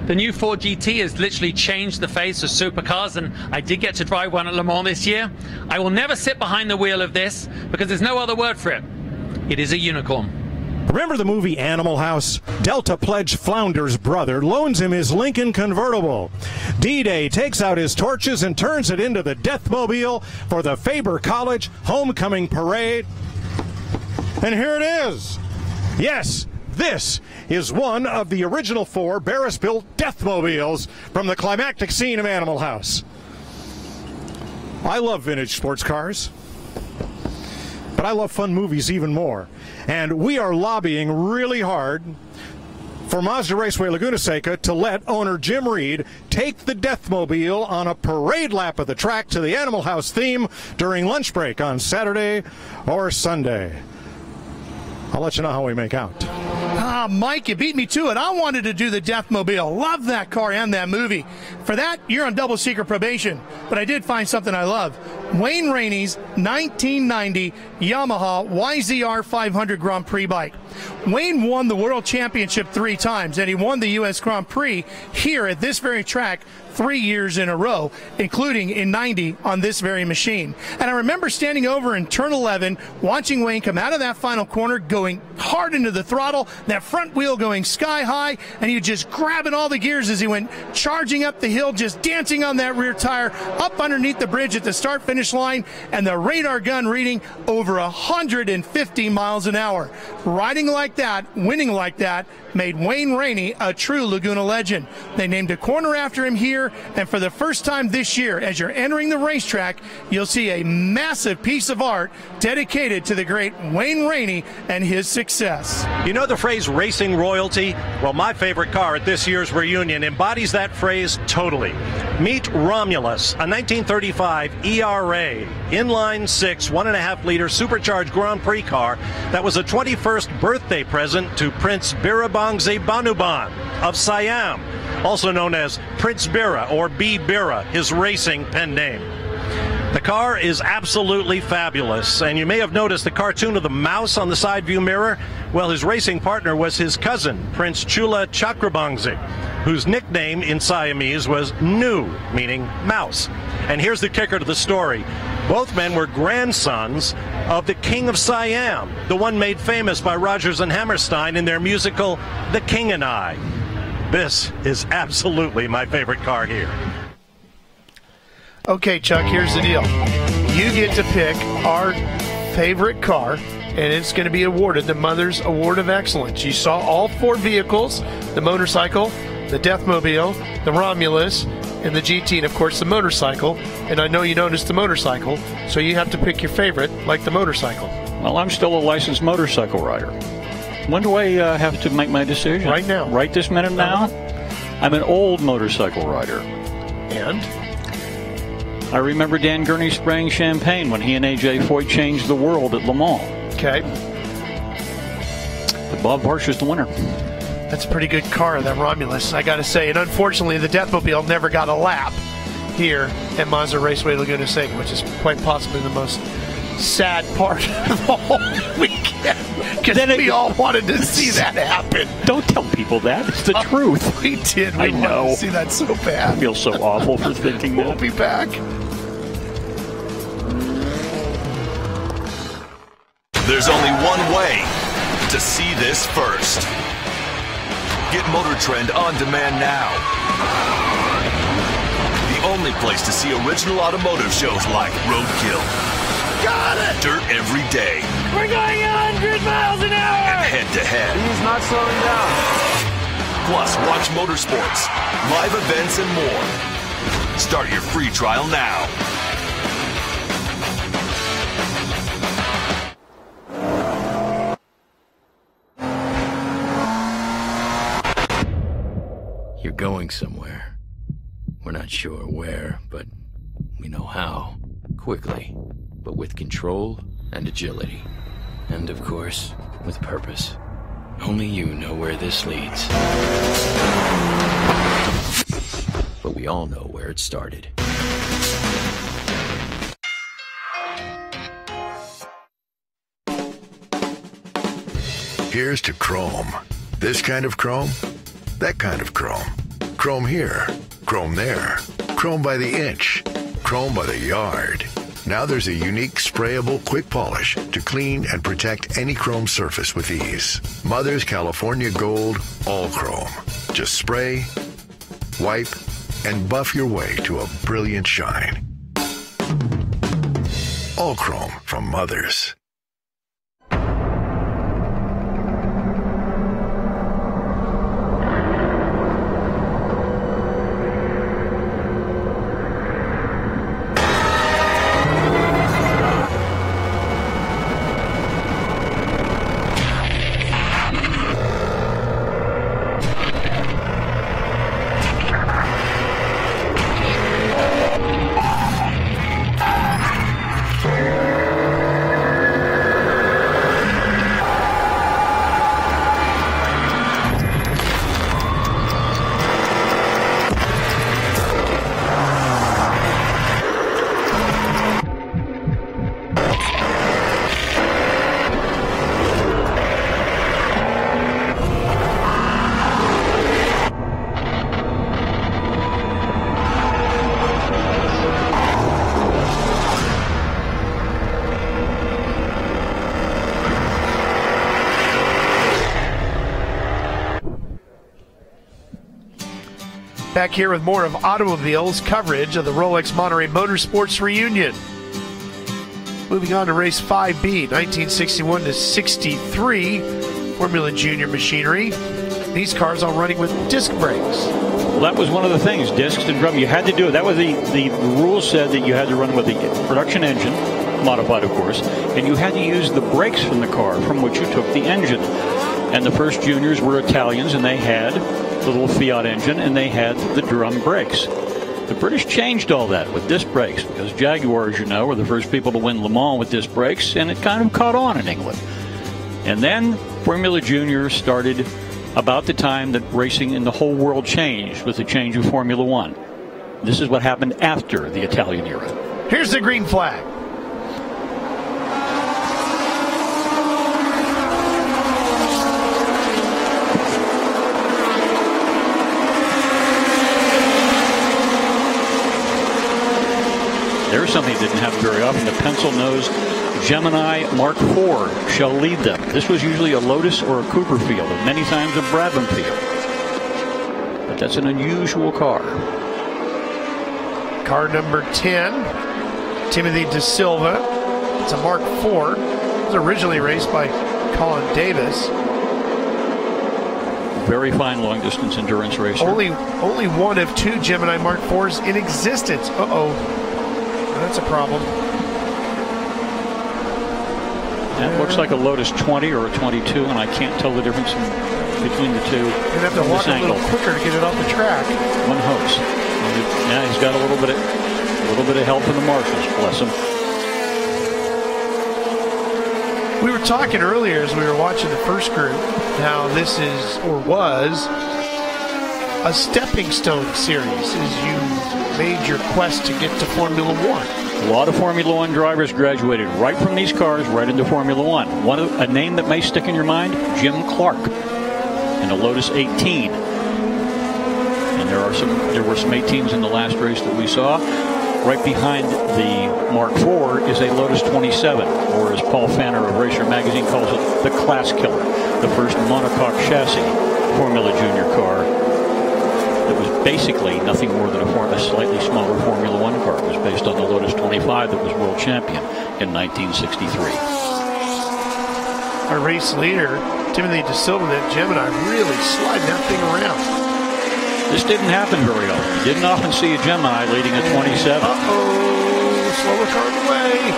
The new Ford GT has literally changed the face of supercars, and I did get to drive one at Le Mans this year. I will never sit behind the wheel of this because there's no other word for it. It is a unicorn. Remember the movie Animal House? Delta Pledge Flounder's brother loans him his Lincoln convertible. D-Day takes out his torches and turns it into the Deathmobile for the Faber College Homecoming Parade. And here it is. Yes, this is one of the original 4 Barris-built Deathmobiles from the climactic scene of Animal House. I love vintage sports cars, but I love fun movies even more. And we are lobbying really hard for Mazda Raceway Laguna Seca to let owner Jim Reed take the Deathmobile on a parade lap of the track to the Animal House theme during lunch break on Saturday or Sunday. I'll let you know how we make out. Mike, you beat me to it. I wanted to do the Deathmobile. Love that car and that movie. For that, you're on double secret probation. But I did find something I love. Wayne Rainey's 1990 Yamaha YZR 500 Grand Prix bike. Wayne won the World Championship 3 times, and he won the U.S. Grand Prix here at this very track 3 years in a row, including in 90 on this very machine. And I remember standing over in turn 11, watching Wayne come out of that final corner, going hard into the throttle, that front wheel going sky high, and he just grabbing all the gears as he went charging up the hill, just dancing on that rear tire, up underneath the bridge at the start-finish line, and the radar gun reading over 150 miles an hour. Riding like that, winning like that, made Wayne Rainey a true Laguna legend. They named a corner after him here, and for the first time this year, as you're entering the racetrack, you'll see a massive piece of art dedicated to the great Wayne Rainey and his success. You know the phrase racing royalty? Well, my favorite car at this year's reunion embodies that phrase totally. Meet Romulus, a 1935 ERA inline 6 1.5-liter supercharged Grand Prix car that was a 21st birthday present to Prince Birabongse Banuban of Siam, also known as Prince Bira or B. Bira, his racing pen name. The car is absolutely fabulous, and you may have noticed the cartoon of the mouse on the side view mirror. Well, his racing partner was his cousin, Prince Chula Chakrabongse, whose nickname in Siamese was Nu, meaning mouse. And here's the kicker to the story. Both men were grandsons of the King of Siam, the one made famous by Rodgers and Hammerstein in their musical The King and I. This is absolutely my favorite car here. Okay, Chuck, here's the deal. You get to pick our favorite car, and it's going to be awarded the Mother's Award of Excellence. You saw all 4 vehicles, the motorcycle, the Deathmobile, the Romulus, and the GT, and of course the motorcycle. And I know you noticed the motorcycle, so you have to pick your favorite, like the motorcycle. Well, I'm still a licensed motorcycle rider. When do I have to make my decision? Right now. Right this minute now? I'm an old motorcycle rider. And? I remember Dan Gurney spraying champagne when he and AJ Foyt changed the world at Le Mans. Okay. But Bob Varsha's the winner. That's a pretty good car, that Romulus, I got to say. And unfortunately, the Deathmobile never got a lap here at Mazda Raceway Laguna Seca, which is quite possibly the most sad part of the whole weekend, because we all wanted to see that happen. Don't tell people that. It's the truth. We did. We I know. wanted to see that so bad. I feel so awful for thinking that. We'll be back. There's only one way to see this first. Get Motor Trend on demand now. The only place to see original automotive shows like Roadkill. Got it! Dirt Every Day. We're going 100 miles an hour! And head-to-head. He's not slowing down. Plus, watch Motorsports, live events, and more. Start your free trial now. You're going somewhere. We're not sure where, but we know how. Quickly, but with control and agility. And of course, with purpose. Only you know where this leads. But we all know where it started. Here's to chrome. This kind of chrome, that kind of chrome. Chrome here, chrome there. Chrome by the inch, chrome by the yard. Now there's a unique sprayable quick polish to clean and protect any chrome surface with ease. Mother's California Gold All Chrome. Just spray, wipe, and buff your way to a brilliant shine. All Chrome from Mother's. Back here with more of automobiles coverage of the Rolex Monterey Motorsports Reunion. Moving on to race 5B, 1961 to 63, Formula Junior machinery. These cars all running with disc brakes. Well, that was one of the things, discs and drum. You had to do it. That was the rules said that you had to run with the production engine, modified of course, and you had to use the brakes from the car from which you took the engine. And the first juniors were Italians, and they had the little Fiat engine, and they had the drum brakes. The British changed all that with disc brakes because Jaguar, as you know, were the first people to win Le Mans with disc brakes, and it kind of caught on in England. And then Formula Junior started about the time that racing in the whole world changed with the change of Formula 1. This is what happened after the Italian era. Here's the green flag. There's something they didn't have very often. The pencil-nosed Gemini Mark IV shall lead them. This was usually a Lotus or a Cooper field, and many times a Brabham field. But that's an unusual car. Car number 10, Timothy De Silva. It's a Mark IV. It was originally raced by Colin Davis. Very fine long-distance endurance racer. Only one of two Gemini Mark IVs in existence. Uh-oh. That's a problem. That looks like a Lotus 20 or a 22, and I can't tell the difference between the two. You're going to have to walk a little quicker to get it off the track. One hopes. Yeah, he's got a little bit of help in the marshals, bless him. We were talking earlier as we were watching the first group how this is, or was, a stepping stone series as you made your quest to get to Formula 1. A lot of Formula One drivers graduated right from these cars right into Formula One. A name that may stick in your mind, Jim Clark in a Lotus 18. And there were some 18s in the last race that we saw. Right behind the Mark IV is a Lotus 27, or as Paul Fanner of Racer Magazine calls it, the Class Killer, the first monocoque chassis Formula Junior car that was basically nothing more than a slightly smaller Formula One car. It was based on the Lotus 25 that was world champion in 1963. Our race leader, Timothy DeSilva, that Gemini, really sliding that thing around. This didn't happen very often. You didn't often see a Gemini leading a 27. Slower car in the way.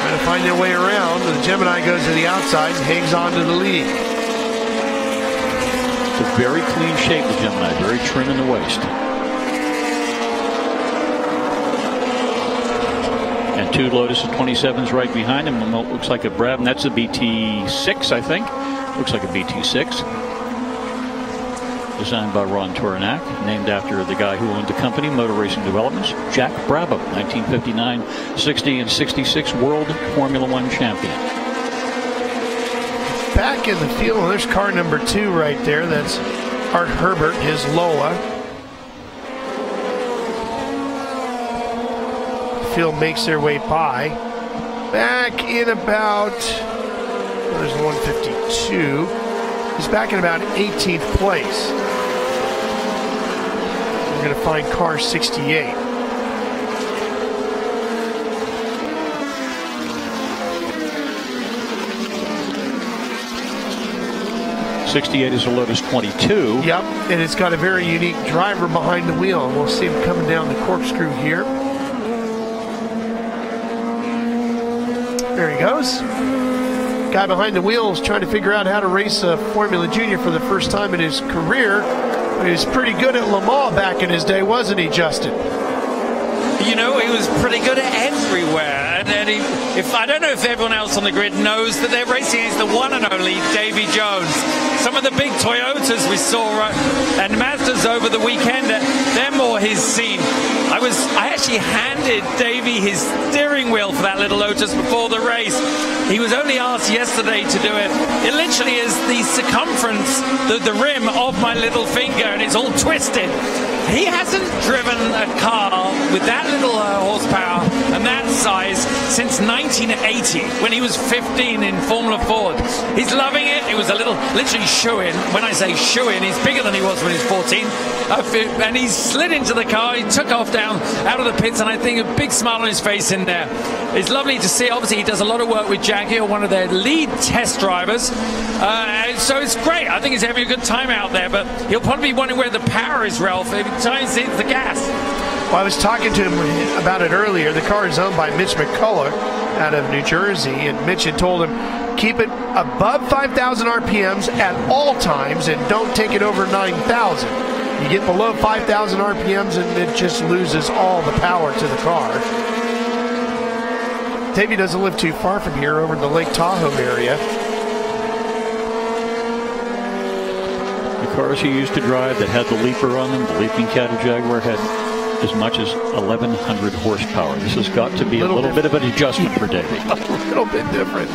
Trying to find their way around. The Gemini goes to the outside and hangs on to the lead. It's a very clean shape, the Gemini. Very trim in the waist. And two Lotus 27s right behind him. Looks like a Brabham. That's a BT6, I think. Looks like a BT6. Designed by Ron Torinac, named after the guy who owned the company, Motor Racing Developments, Jack Brabham, 1959, 60, and 66 World Formula One champion. Back in the field, there's car number 2 right there. That's Art Herbert, his Lola. The field makes their way by. Back in about, there's 152. He's back in about 18th place. We're going to find car 68. '68 is a Lotus 22. Yep, and it's got a very unique driver behind the wheel. We'll see him coming down the corkscrew here. There he goes. Guy behind the wheel is trying to figure out how to race a Formula Junior for the first time in his career. He was pretty good at Le Mans back in his day, wasn't he, Justin? You know, he was pretty good at everywhere. And I don't know if everyone else on the grid knows that they're racing against the one and only Davy Jones. Some of the big Toyotas we saw and Mazdas over the weekend, they're more his scene. I actually handed Davy his steering wheel for that little Lotus before the race. He was only asked yesterday to do it. It literally is the circumference, the rim of my little finger, and it's all twisted. He hasn't driven a car with that little horsepower and that size since 1980, when he was 15 in Formula Ford. He's loving it. It was a little, literally shoe-in. When I say shoe-in, he's bigger than he was when he was 14. And he slid into the car. He took off down out of the pits, and I think a big smile on his face in there. It's lovely to see. Obviously, he does a lot of work with Jackie, one of their lead test drivers. So it's great. I think he's having a good time out there, but he'll probably be wondering where the power is, Ralph, every time he hits the gas. Well, I was talking to him about it earlier. The car is owned by Mitch McCullough out of New Jersey, and Mitch had told him, keep it above 5,000 RPMs at all times and don't take it over 9,000. You get below 5,000 RPMs and it just loses all the power to the car. Davey doesn't live too far from here, over in the Lake Tahoe area. The cars he used to drive that had the leaper on them, the leaping cattle Jaguar, had as much as 1,100 horsepower. This has got to be a little bit of an adjustment for Davey. A little bit different.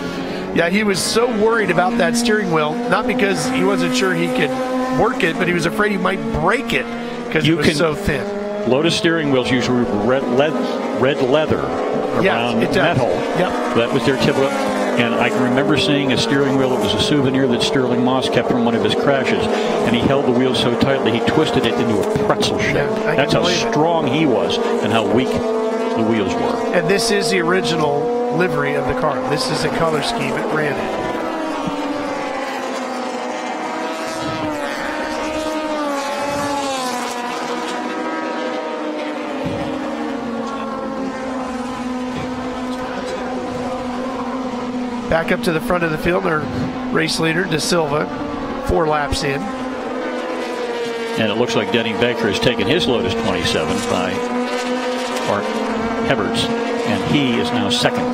Yeah, he was so worried about that steering wheel, not because he wasn't sure he could work it, but he was afraid he might break it because it was so thin. Lotus steering wheels usually red leather around metal. Yep. That was their typical. And I can remember seeing a steering wheel that was a souvenir that Sterling Moss kept from one of his crashes, and he held the wheel so tightly he twisted it into a pretzel shape. Yeah, that's how strong he was and how weak the wheels were. And this is the original livery of the car. This is the color scheme it ran in. Back up to the front of the field, our race leader, De Silva, 4 laps in. And it looks like Denny Baker has taken his Lotus 27 by Art Heberts, and he is now second.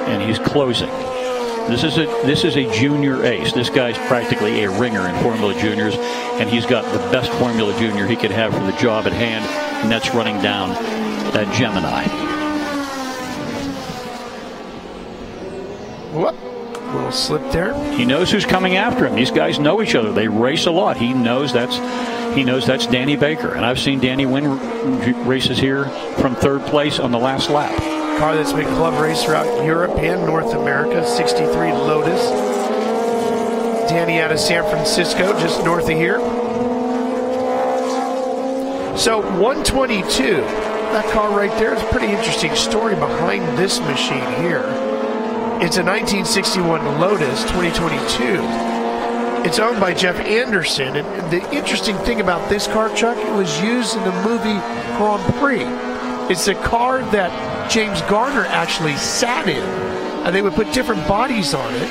And he's closing. This is a junior ace. This guy's practically a ringer in Formula Juniors, and he's got the best Formula Junior he could have for the job at hand. nets running down that Gemini. Whoop. A little slip there. He knows who's coming after him. These guys know each other. They race a lot. He knows that's Danny Baker. And I've seen Danny win races here from third place on the last lap. Car that's been club race throughout Europe and North America, 63 Lotus. Danny out of San Francisco, just north of here. So 122, that car right there is a pretty interesting story behind this machine here. It's a 1961 Lotus 2022. It's owned by Jeff Anderson, and the interesting thing about this car, Chuck, it was used in the movie Grand Prix. It's a car that James Garner actually sat in, and they would put different bodies on it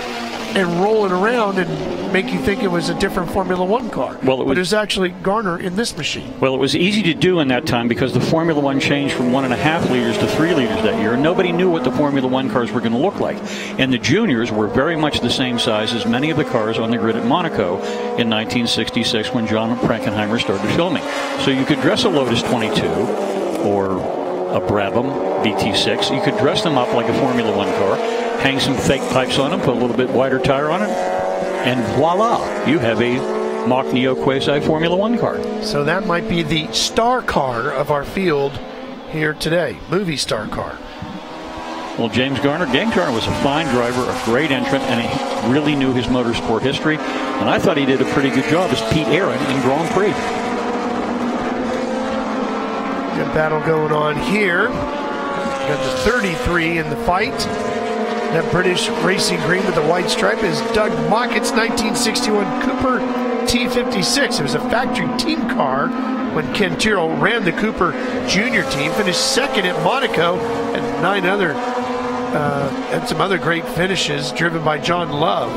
and roll it around and make you think it was a different Formula One car. Well, but it was actually Garner in this machine. Well, it was easy to do in that time because the Formula One changed from 1.5 liters to 3 liters that year, and nobody knew what the Formula One cars were going to look like. And the juniors were very much the same size as many of the cars on the grid at Monaco in 1966 when John Frankenheimer started filming. So you could dress a Lotus 22 or a Brabham VT6. You could dress them up like a Formula One car, hang some fake pipes on them, put a little bit wider tire on it, and voila, you have a Mach Neo Quasi Formula One car. So that might be the star car of our field here today, movie star car. Well, James Garner was a fine driver, a great entrant, and he really knew his motorsport history, and I thought he did a pretty good job as Pete Aaron in Grand Prix. Good battle going on here. Got the 33 in the fight. That British racing green with the white stripe is Doug Mockett's 1961 Cooper T56. It was a factory team car when Ken Tyrrell ran the Cooper Junior team. Finished second at Monaco and some other great finishes driven by John Love.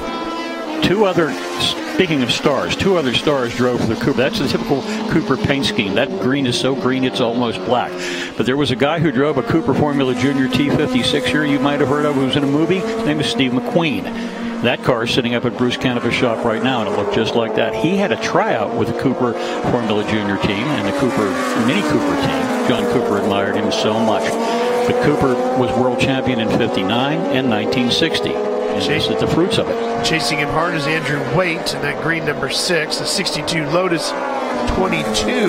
Speaking of stars, two other stars drove for the Cooper. That's the typical Cooper paint scheme. That green is so green it's almost black. But there was a guy who drove a Cooper Formula Junior T56 here you might have heard of, who was in a movie. His name is Steve McQueen. That car is sitting up at Bruce Canova's shop right now, and it looked just like that. He had a tryout with the Cooper Formula Junior team and the Cooper Mini Cooper team. John Cooper admired him so much. But Cooper was world champion in 59 and 1960. And this is the fruits of it. Chasing him hard is Andrew Waite in that green number 6, the 62 Lotus 22.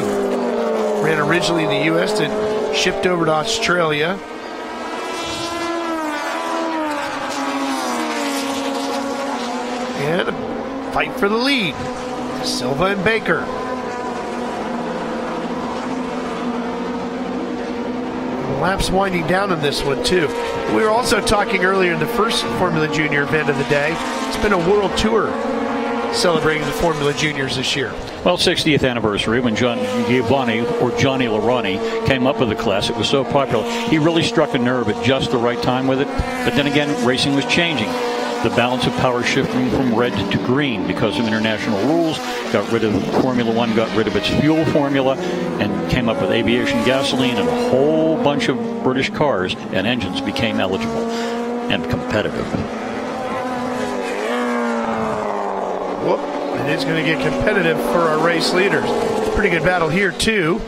Ran originally in the U.S., then shipped over to Australia. And a fight for the lead. Silva and Baker. Laps winding down on this one too. We were also talking earlier in the first Formula Junior event of the day. It's been a world tour celebrating the Formula Juniors this year. Well, 60th anniversary when Johnny Laurani came up with the class. It was so popular. He really struck a nerve at just the right time with it. But then again, racing was changing. The balance of power shifting from red to green because of international rules. Formula One got rid of its fuel formula and came up with aviation gasoline, and a whole bunch of British cars and engines became eligible and competitive. Whoop, and it's going to get competitive for our race leaders. Pretty good battle here too.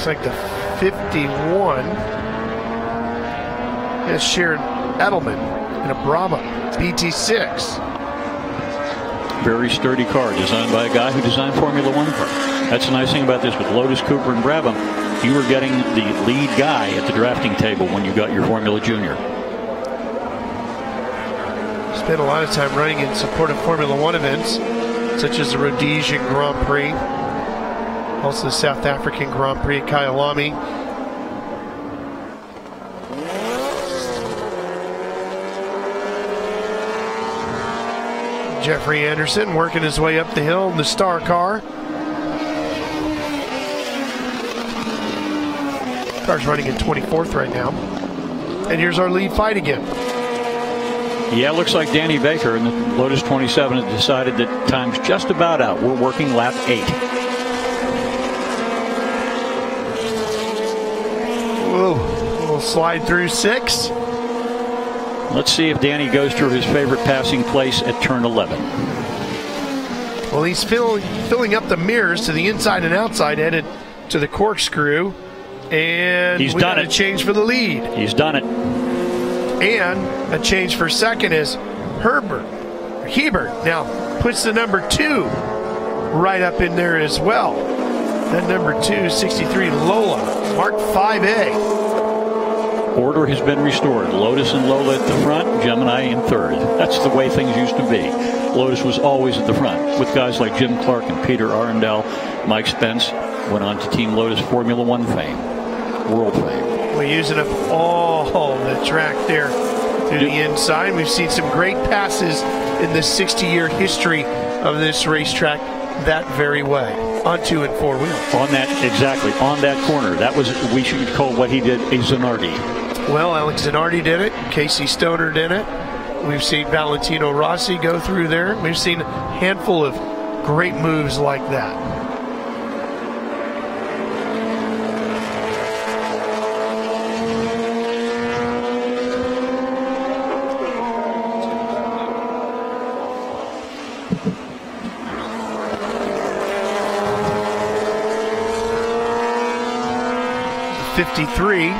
Like the 51 is Sharon Edelman in a Brabham BT6. Very sturdy car designed by a guy who designed Formula One car. That's the nice thing about this with Lotus, Cooper, and Brabham. You were getting the lead guy at the drafting table when you got your Formula Junior. Spent a lot of time running in support of Formula One events, such as the Rhodesian Grand Prix. Also the South African Grand Prix at Kyalami. Jeffrey Anderson working his way up the hill in the star car. Car's running in 24th right now. And here's our lead fight again. Yeah, it looks like Danny Baker in the Lotus 27 has decided that time's just about out. We're working lap 8. Whoa, we'll slide through 6. Let's see if Danny goes through his favorite passing place at turn 11. Well, he's filling up the mirrors to the inside and outside, headed to the corkscrew. And he's done it. A change for the lead. He's done it. And a change for second is Hebert now puts the number 2 right up in there as well. That number 2, 63 Lola, marked 5A. Order has been restored. Lotus and Lola at the front, Gemini in third. That's the way things used to be. Lotus was always at the front, with guys like Jim Clark and Peter Arundel. Mike Spence went on to Team Lotus Formula One fame, world fame. We're using up all the track there to the inside. We've seen some great passes in the 60-year history of this racetrack that very way, on 2 and 4 wheels. On that, exactly, on that corner. That was, we should call what he did a Zanardi. Well, Alex Zanardi did it. Casey Stoner did it. We've seen Valentino Rossi go through there. We've seen a handful of great moves like that. '53.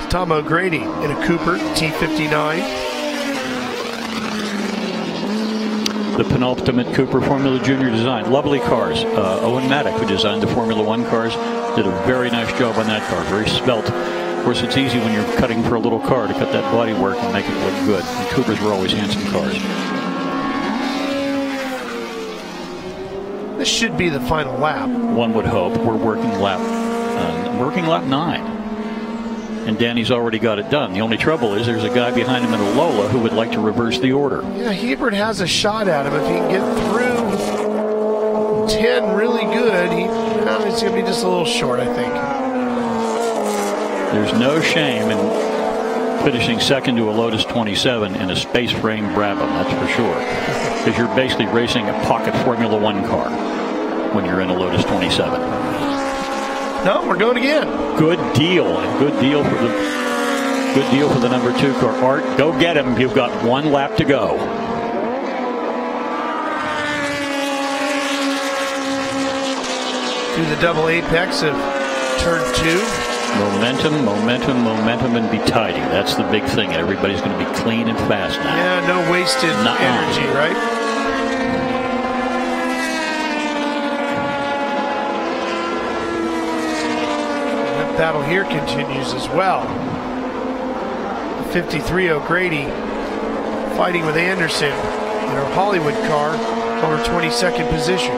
Tom O'Grady in a Cooper T59. The penultimate Cooper Formula Junior design. Lovely cars. Owen Maddock, who designed the Formula One cars, did a very nice job on that car. Very svelte. Of course, it's easy when you're cutting for a little car to cut that body work and make it look good. And Coopers were always handsome cars. This should be the final lap. One would hope. We're working lap 9. And Danny's already got it done. The only trouble is there's a guy behind him in a Lola who would like to reverse the order. Yeah, Hebert has a shot at him. If he can get through 10 really good, he's going to be just a little short, I think. There's no shame in finishing second to a Lotus 27 in a space frame Brabham, that's for sure. Because you're basically racing a pocket Formula One car when you're in a Lotus 27. No, we're going again. Good deal. Good deal for the number 2 car. Art, go get him. You've got 1 lap to go. Through the double apex of turn 2. Momentum, and be tidy. That's the big thing. Everybody's going to be clean and fast now. Yeah, no wasted energy, right? Battle here continues as well. 53 O'Grady fighting with Anderson in her Hollywood car over 22nd position.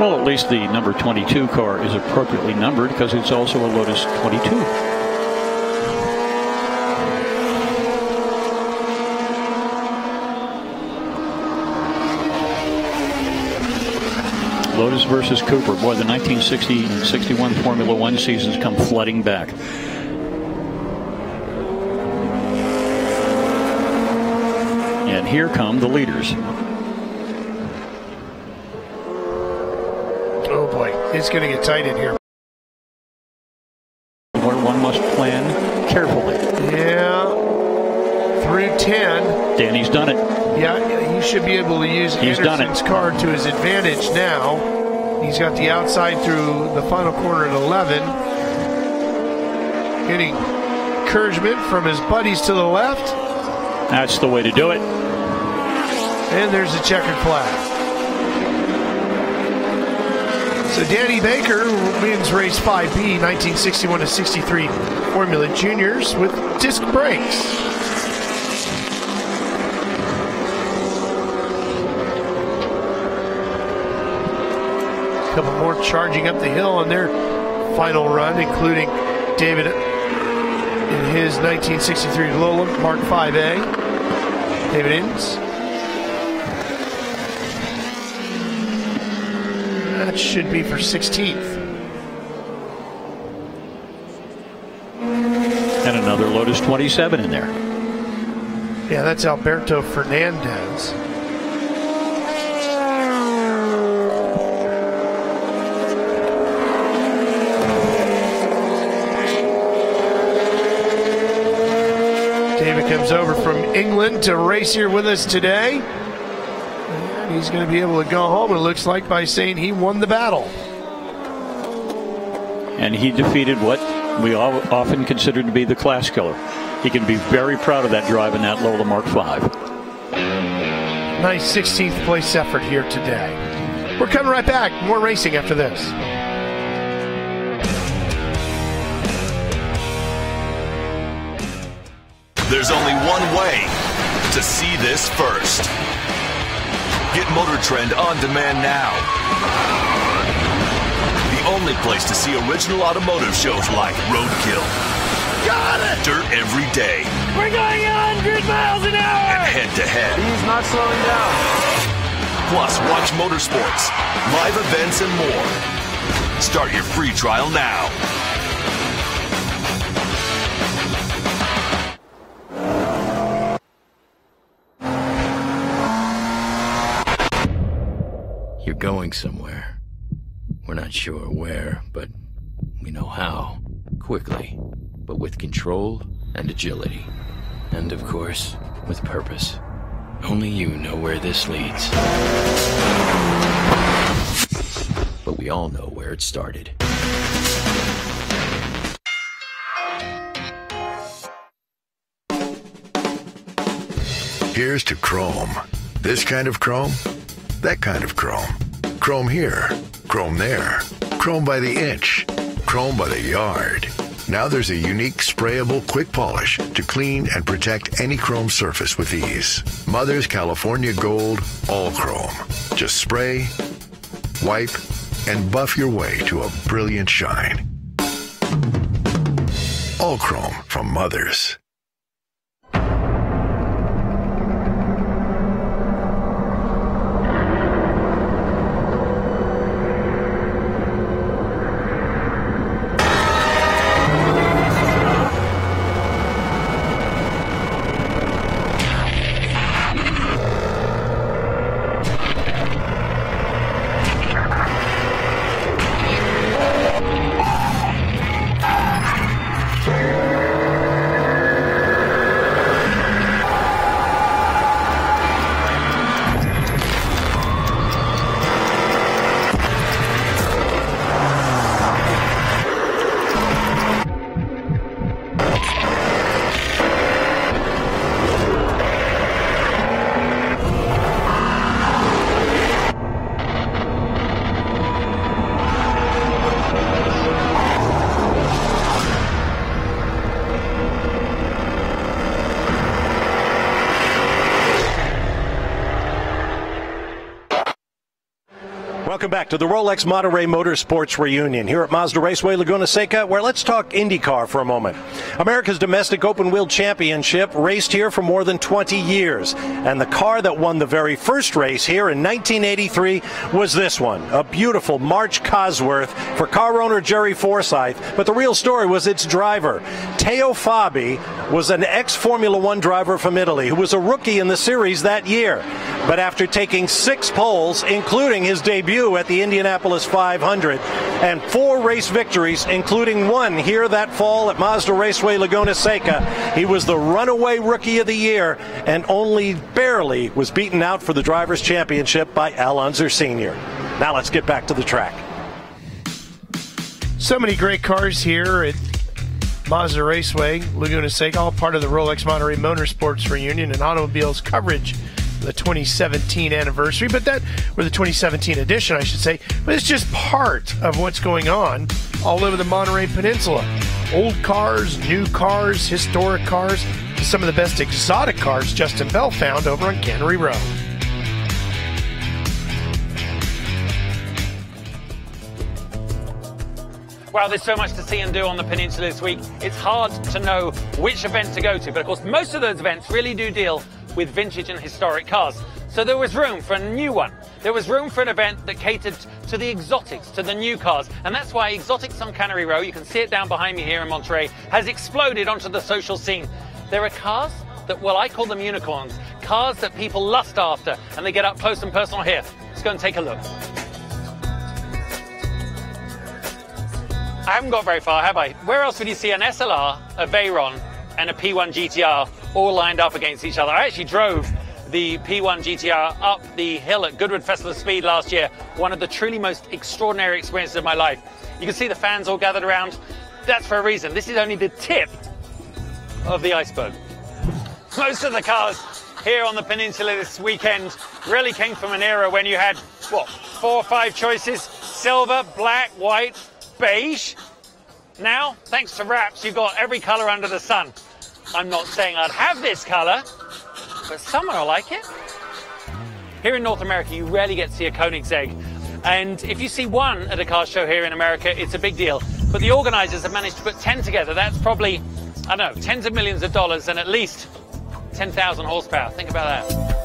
Well, at least the number 22 car is appropriately numbered because it's also a Lotus 22. Lotus versus Cooper. Boy, the 1960 and 61 Formula One seasons come flooding back. And here come the leaders. Oh boy, it's going to get tight in here. One must plan carefully. Yeah. Through 10. Danny's done it. Yeah, he should be able to use Anderson's car to his advantage now. He's got the outside through the final corner at 11. Getting encouragement from his buddies to the left. That's the way to do it. And there's the checkered flag. So Danny Baker wins race 5B, 1961-63 Formula Juniors with disc brakes. A couple more charging up the hill on their final run, including David in his 1963 Lola Mark 5A. David Inns. That should be for 16th. And another Lotus 27 in there. Yeah, that's Alberto Fernandez. David comes over from England to race here with us today. And he's going to be able to go home, it looks like, by saying he won the battle. And he defeated what we often consider to be the class killer. He can be very proud of that drive in that Lola Mark V. Nice 16th place effort here today. We're coming right back. More racing after this. There's only one way to see this first. Get Motor Trend on demand now. The only place to see original automotive shows like Roadkill. Got it! Dirt every day. We're going 100 miles an hour! And head-to-head. He's not slowing down. Plus, watch motorsports, live events, and more. Start your free trial now. You're going somewhere. We're not sure where, but we know how. Quickly, but with control and agility. And of course, with purpose. Only you know where this leads. But we all know where it started. Here's to chrome. This kind of chrome, that kind of chrome. Chrome here, chrome there. Chrome by the inch, chrome by the yard. Now there's a unique sprayable quick polish to clean and protect any chrome surface with ease. Mother's California Gold All Chrome. Just spray, wipe, and buff your way to a brilliant shine. All Chrome from Mother's. Welcome back to the Rolex Monterey Motorsports Reunion here at Mazda Raceway, Laguna Seca, where let's talk IndyCar for a moment. America's domestic open-wheel championship raced here for more than 20 years, and the car that won the very first race here in 1983 was this one, a beautiful March Cosworth for car owner Jerry Forsyth, but the real story was its driver. Teo Fabi was an ex-Formula One driver from Italy who was a rookie in the series that year, but after taking 6 poles, including his debut at the Indianapolis 500, and 4 race victories, including one here that fall at Mazda Raceway Laguna Seca, he was the runaway rookie of the year and only barely was beaten out for the Drivers' Championship by Al Unser Sr. Now let's get back to the track. So many great cars here at Mazda Raceway Laguna Seca, all part of the Rolex Monterey Motorsports Reunion and automobiles coverage. The 2017 anniversary, or the 2017 edition, I should say, but it's just part of what's going on all over the Monterey Peninsula. Old cars, new cars, historic cars, some of the best exotic cars Justin Bell found over on Cannery Row. Wow, there's so much to see and do on the peninsula this week. It's hard to know which event to go to, but of course most of those events really do deal with vintage and historic cars. So there was room for a new one. There was room for an event that catered to the exotics, to the new cars. And that's why Exotics on Cannery Row, you can see it down behind me here in Monterey, has exploded onto the social scene. There are cars that, well, I call them unicorns, cars that people lust after, and they get up close and personal here. Let's go and take a look. I haven't got very far, have I? Where else would you see an SLR, a Veyron, and a P1 GTR all lined up against each other. I actually drove the P1 GTR up the hill at Goodwood Festival of Speed last year. One of the truly most extraordinary experiences of my life. You can see the fans all gathered around. That's for a reason. This is only the tip of the iceberg. Most of the cars here on the peninsula this weekend really came from an era when you had, what, 4 or 5 choices? Silver, black, white, beige. Now, thanks to wraps, you've got every colour under the sun. I'm not saying I'd have this colour, but someone will like it. Here in North America, you rarely get to see a Koenigsegg. And if you see one at a car show here in America, it's a big deal. But the organisers have managed to put 10 together. That's probably, I don't know, tens of millions of dollars and at least 10,000 horsepower. Think about that.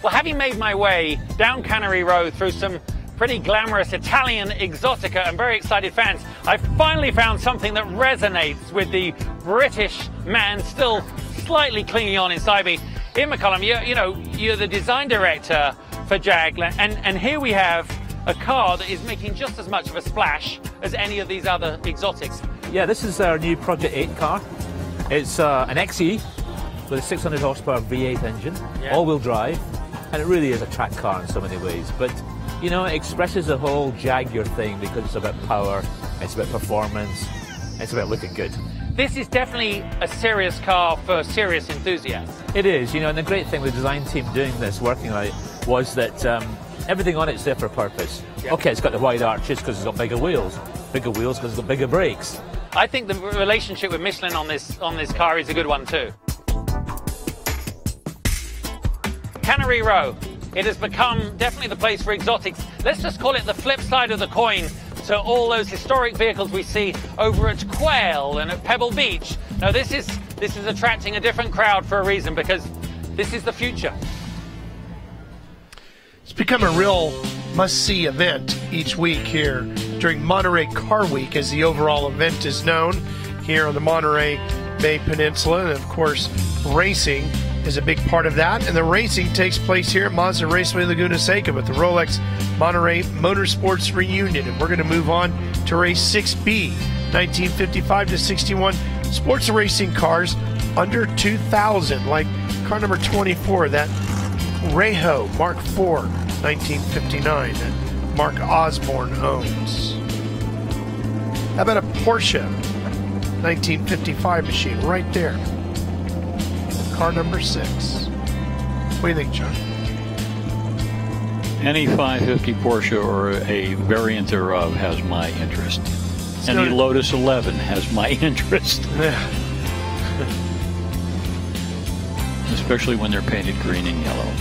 Well, having made my way down Cannery Row through some pretty glamorous Italian exotica and very excited fans, I finally found something that resonates with the British man still slightly clinging on inside me. Ian McCollum, you're the design director for Jag, and here we have a car that is making just as much of a splash as any of these other exotics. Yeah, this is our new Project 8 car. It's an XE with a 600 horsepower V8 engine, all-wheel drive, and it really is a track car in so many ways. But, you know, it expresses the whole Jaguar thing because it's about power, it's about performance, it's about looking good. This is definitely a serious car for serious enthusiasts. It is, and the great thing with the design team doing this, working on it, was that everything on it's there for a purpose. Yep. Okay, it's got the wide arches because it's got bigger wheels because it's got bigger brakes. I think the relationship with Michelin on this car is a good one too. Cannery Row, it has become definitely the place for exotics. Let's just call it the flip side of the coin to all those historic vehicles we see over at Quail and at Pebble Beach. Now this is attracting a different crowd for a reason, because this is the future. It's become a real must-see event each week here during Monterey Car Week, as the overall event is known here on the Monterey Bay Peninsula. And of course, racing is a big part of that, and the racing takes place here at Mazda Raceway Laguna Seca with the Rolex Monterey Motorsports Reunion. And we're going to move on to race 6B, 1955 to 61 sports racing cars under 2,000, like car number 24, that Rejo Mark IV 1959 that Mark Osborne owns. How about a Porsche 1955 machine right there? Car number 6. What do you think, John? Any 550 Porsche or a variant thereof has my interest. Any Lotus 11 has my interest. Especially when they're painted green and yellow.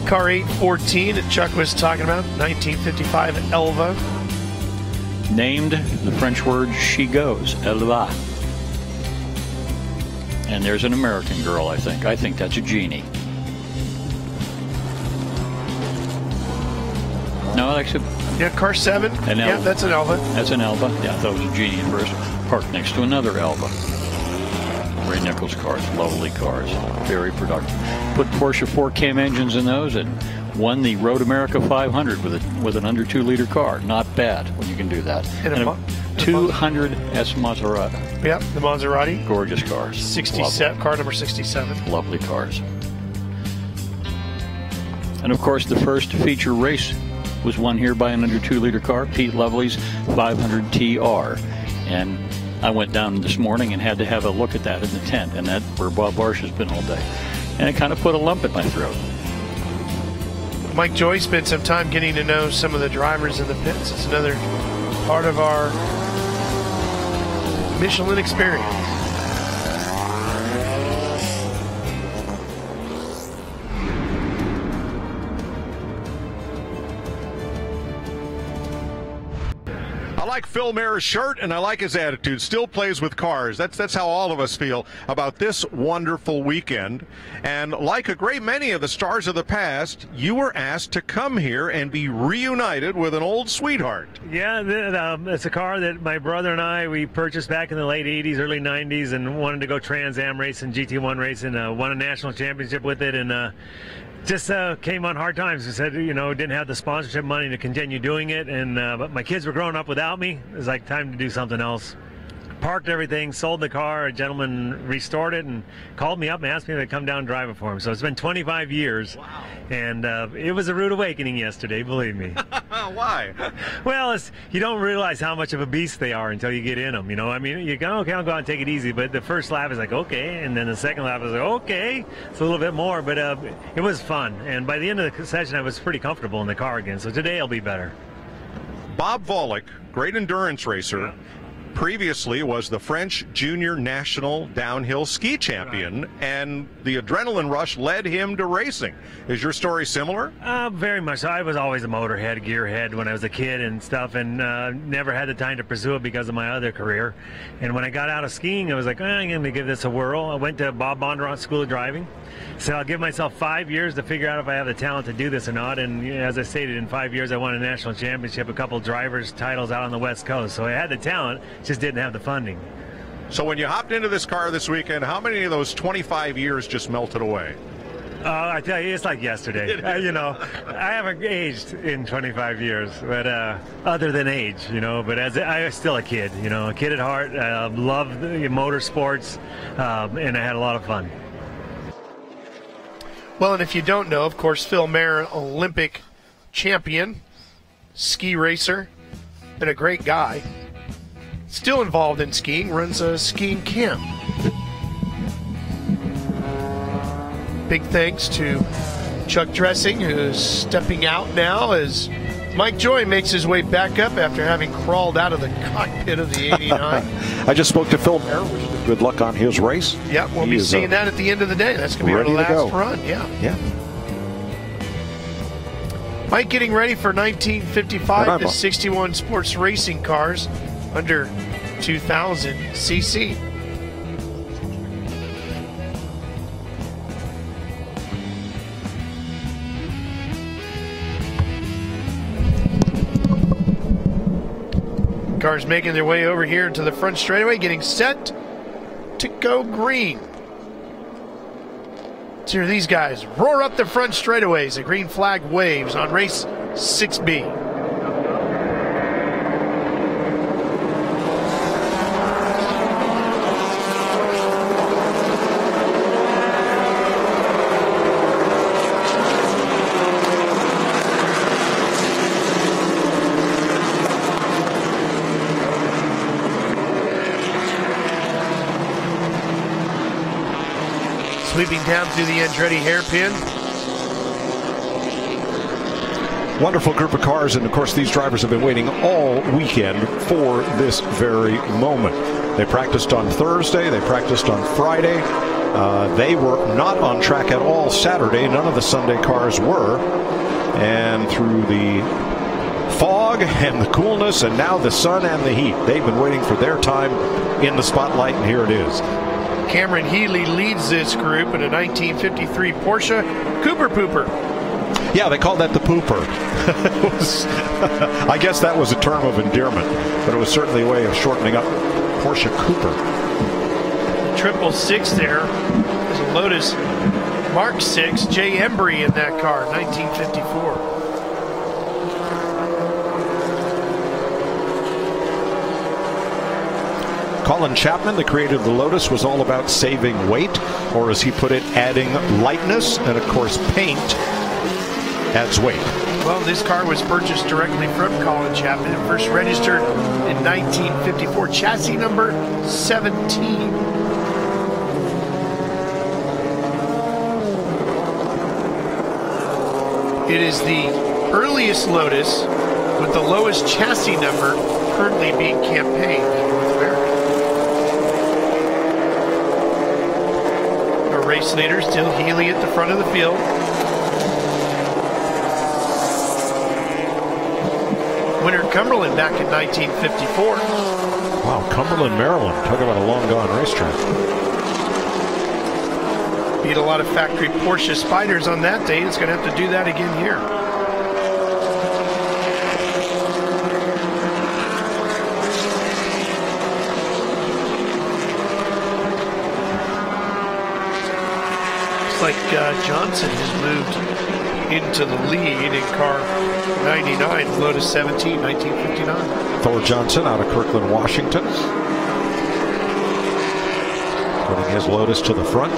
Car 814 that Chuck was talking about, 1955 Elva. Named the French word she goes, Elva. And there's an American girl, I think. I think that's a Genie. No, that's a... Yeah, car 7. Yeah, that's an Elva. That's an Elva. Yeah, that was a Genie at first. Parked next to another Elva. Ray Nichols cars, lovely cars, very productive. Put Porsche 4Cam engines in those and won the Road America 500 with an under 2-liter car. Not bad when you can do that. And a 200 S Maserati. Yep, the Maserati. Gorgeous cars. 67, car number 67. Lovely cars. And of course, the first feature race was won here by an under 2-liter car, Pete Lovely's 500 TR. And I went down this morning and had to have a look at that in the tent, and that's where Bob Barsh has been all day. And it kind of put a lump in my throat. Mike Joy spent some time getting to know some of the drivers in the pits. It's another part of our Michelin experience. I like Phil Mayer's shirt, and I like his attitude. Still plays with cars. That's how all of us feel about this wonderful weekend. And like a great many of the stars of the past, you were asked to come here and be reunited with an old sweetheart. Yeah, it's a car that my brother and we purchased back in the late 80s, early 90s, and wanted to go Trans Am racing, GT1 racing, won a national championship with it, and Just came on hard times. We said, didn't have the sponsorship money to continue doing it, and but my kids were growing up without me. It was like time to do something else. Parked everything, sold the car. A gentleman restored it and called me up and asked me to come down and drive it for him. So it's been 25 years. Wow. And it was a rude awakening yesterday, believe me. Why? Well, you don't realize how much of a beast they are until you get in them. I mean, you go, okay, I'll go out and take it easy. But the first lap is like, okay. And then the second lap is like, okay. It's a little bit more. But it was fun. And by the end of the session, I was pretty comfortable in the car again. So today will be better. Bob Volek, great endurance racer. Yeah. Previously was the French Junior National Downhill Ski Champion, and the adrenaline rush led him to racing. Is your story similar? Very much so. I was always a motorhead, gearhead when I was a kid and stuff, and never had the time to pursue it because of my other career. And when I got out of skiing, I was like, I'm going to give this a whirl. I went to Bob Bondurant School of Driving. So I'll give myself 5 years to figure out if I have the talent to do this or not. And as I stated, in 5 years, I won a national championship, a couple drivers' titles out on the West Coast. So I had the talent, just didn't have the funding. So when you hopped into this car this weekend, how many of those 25 years just melted away? I tell you, it's like yesterday. I haven't aged in 25 years, but other than age, But I was still a kid, a kid at heart. Loved the motorsports, and I had a lot of fun. Well, and if you don't know, of course, Phil Mayer, Olympic champion, ski racer, and a great guy. Still involved in skiing, runs a skiing camp. Big thanks to Chuck Dressing, who's stepping out now as Mike Joy makes his way back up after having crawled out of the cockpit of the 89. I just spoke to Phil Mayer. Good luck on his race. Yeah, we'll be seeing that at the end of the day. That's going to be our last run. Yeah. Mike getting ready for 1955 to 61 sports racing cars under 2,000 cc. Cars making their way over here to the front straightaway, getting set to go green. So here these guys roar up the front straightaways. The green flag waves on race 6B. Sweeping down through the Andretti hairpin. Wonderful group of cars, and of course these drivers have been waiting all weekend for this very moment. They practiced on Thursday, they practiced on Friday. They were not on track at all Saturday. None of the Sunday cars were. And through the fog and the coolness and now the sun and the heat, they've been waiting for their time in the spotlight, and here it is. Cameron Healy leads this group in a 1953 Porsche Cooper Pooper. Yeah, they called that the Pooper. I guess that was a term of endearment, but it was certainly a way of shortening up Porsche Cooper. The 666 there is a Lotus Mark 6, Jay Embry in that car, 1954. Colin Chapman, the creator of the Lotus, was all about saving weight, or as he put it, adding lightness, and of course paint adds weight. Well, this car was purchased directly from Colin Chapman. It first registered in 1954, chassis number 17. It is the earliest Lotus with the lowest chassis number currently being campaigned in North America. Our race leader still Healy at the front of the field. Winner Cumberland back in 1954. Wow, Cumberland, Maryland. Talk about a long-gone racetrack. Beat a lot of factory Porsche Spiders on that day. It's going to have to do that again here. like Johnson has moved into the lead in car 99, Lotus 17, 1959. Thor Johnson out of Kirkland, Washington. Putting his Lotus to the front.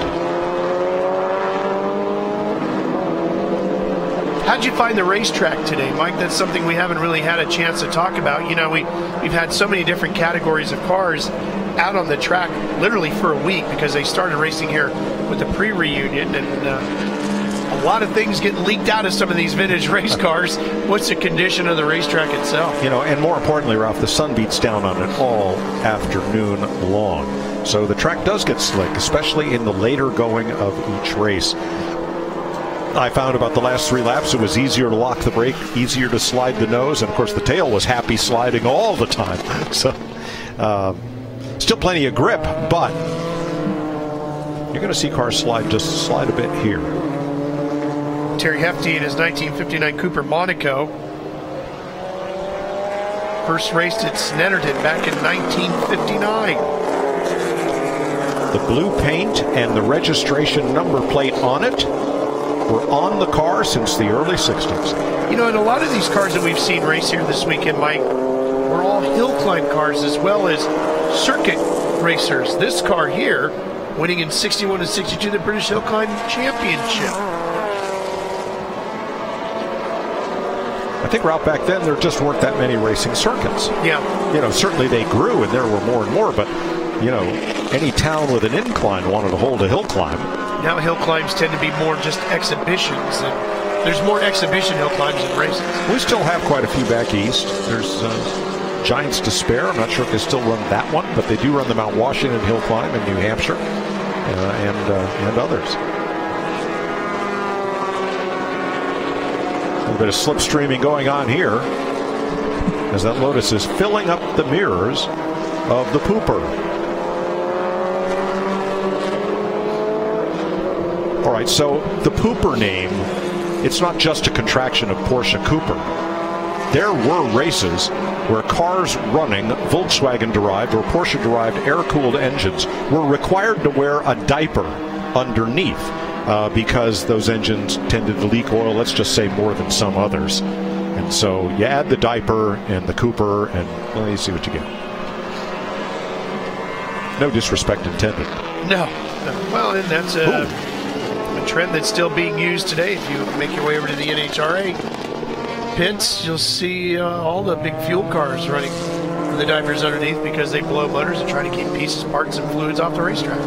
How'd you find the racetrack today, Mike? That's something we haven't really had a chance to talk about. You know, we've had so many different categories of cars out on the track literally for a week because they started racing here with the pre-reunion, and a lot of things getting leaked out of some of these vintage race cars. What's the condition of the racetrack itself? You know, and more importantly, Ralph, the sun beats down on it all afternoon long. So the track does get slick, especially in the later going of each race. I found about the last 3 laps it was easier to lock the brake, easier to slide the nose, and of course the tail was happy sliding all the time. So still plenty of grip, but you're going to see cars slide a bit here. Terry Hefty in his 1959 Cooper Monaco. First raced at Snetterton back in 1959. The blue paint and the registration number plate on it were on the car since the early 60s. You know, and a lot of these cars that we've seen race here this weekend, Mike, were all hill climb cars as well as circuit racers. This car here, winning in 61 and 62 the British Hill Climb Championship. I think, Ralph, back then there just weren't that many racing circuits. Yeah. You know, certainly they grew and there were more and more, but, you know, any town with an incline wanted to hold a hill climb. Now hill climbs tend to be more just exhibitions, and there's more exhibition hill climbs than races. We still have quite a few back east. There's Giants Despair. I'm not sure if they still run that one, but they do run the Mount Washington hill climb in New Hampshire and others. A little bit of slipstreaming going on here as that Lotus is filling up the mirrors of the pooper. All right, so the pooper name, it's not just a contraction of Porsche Cooper. There were races where cars running Volkswagen-derived or Porsche-derived air-cooled engines were required to wear a diaper underneath because those engines tended to leak oil, let's just say more than some others. And so you add the diaper and the Cooper, and well, you see what you get. No disrespect intended. No. Well, and that's a trend that's still being used today. If you make your way over to the NHRA pits, you'll see all the big fuel cars running with the diapers underneath because they blow motors and try to keep pieces, parts, and fluids off the racetrack.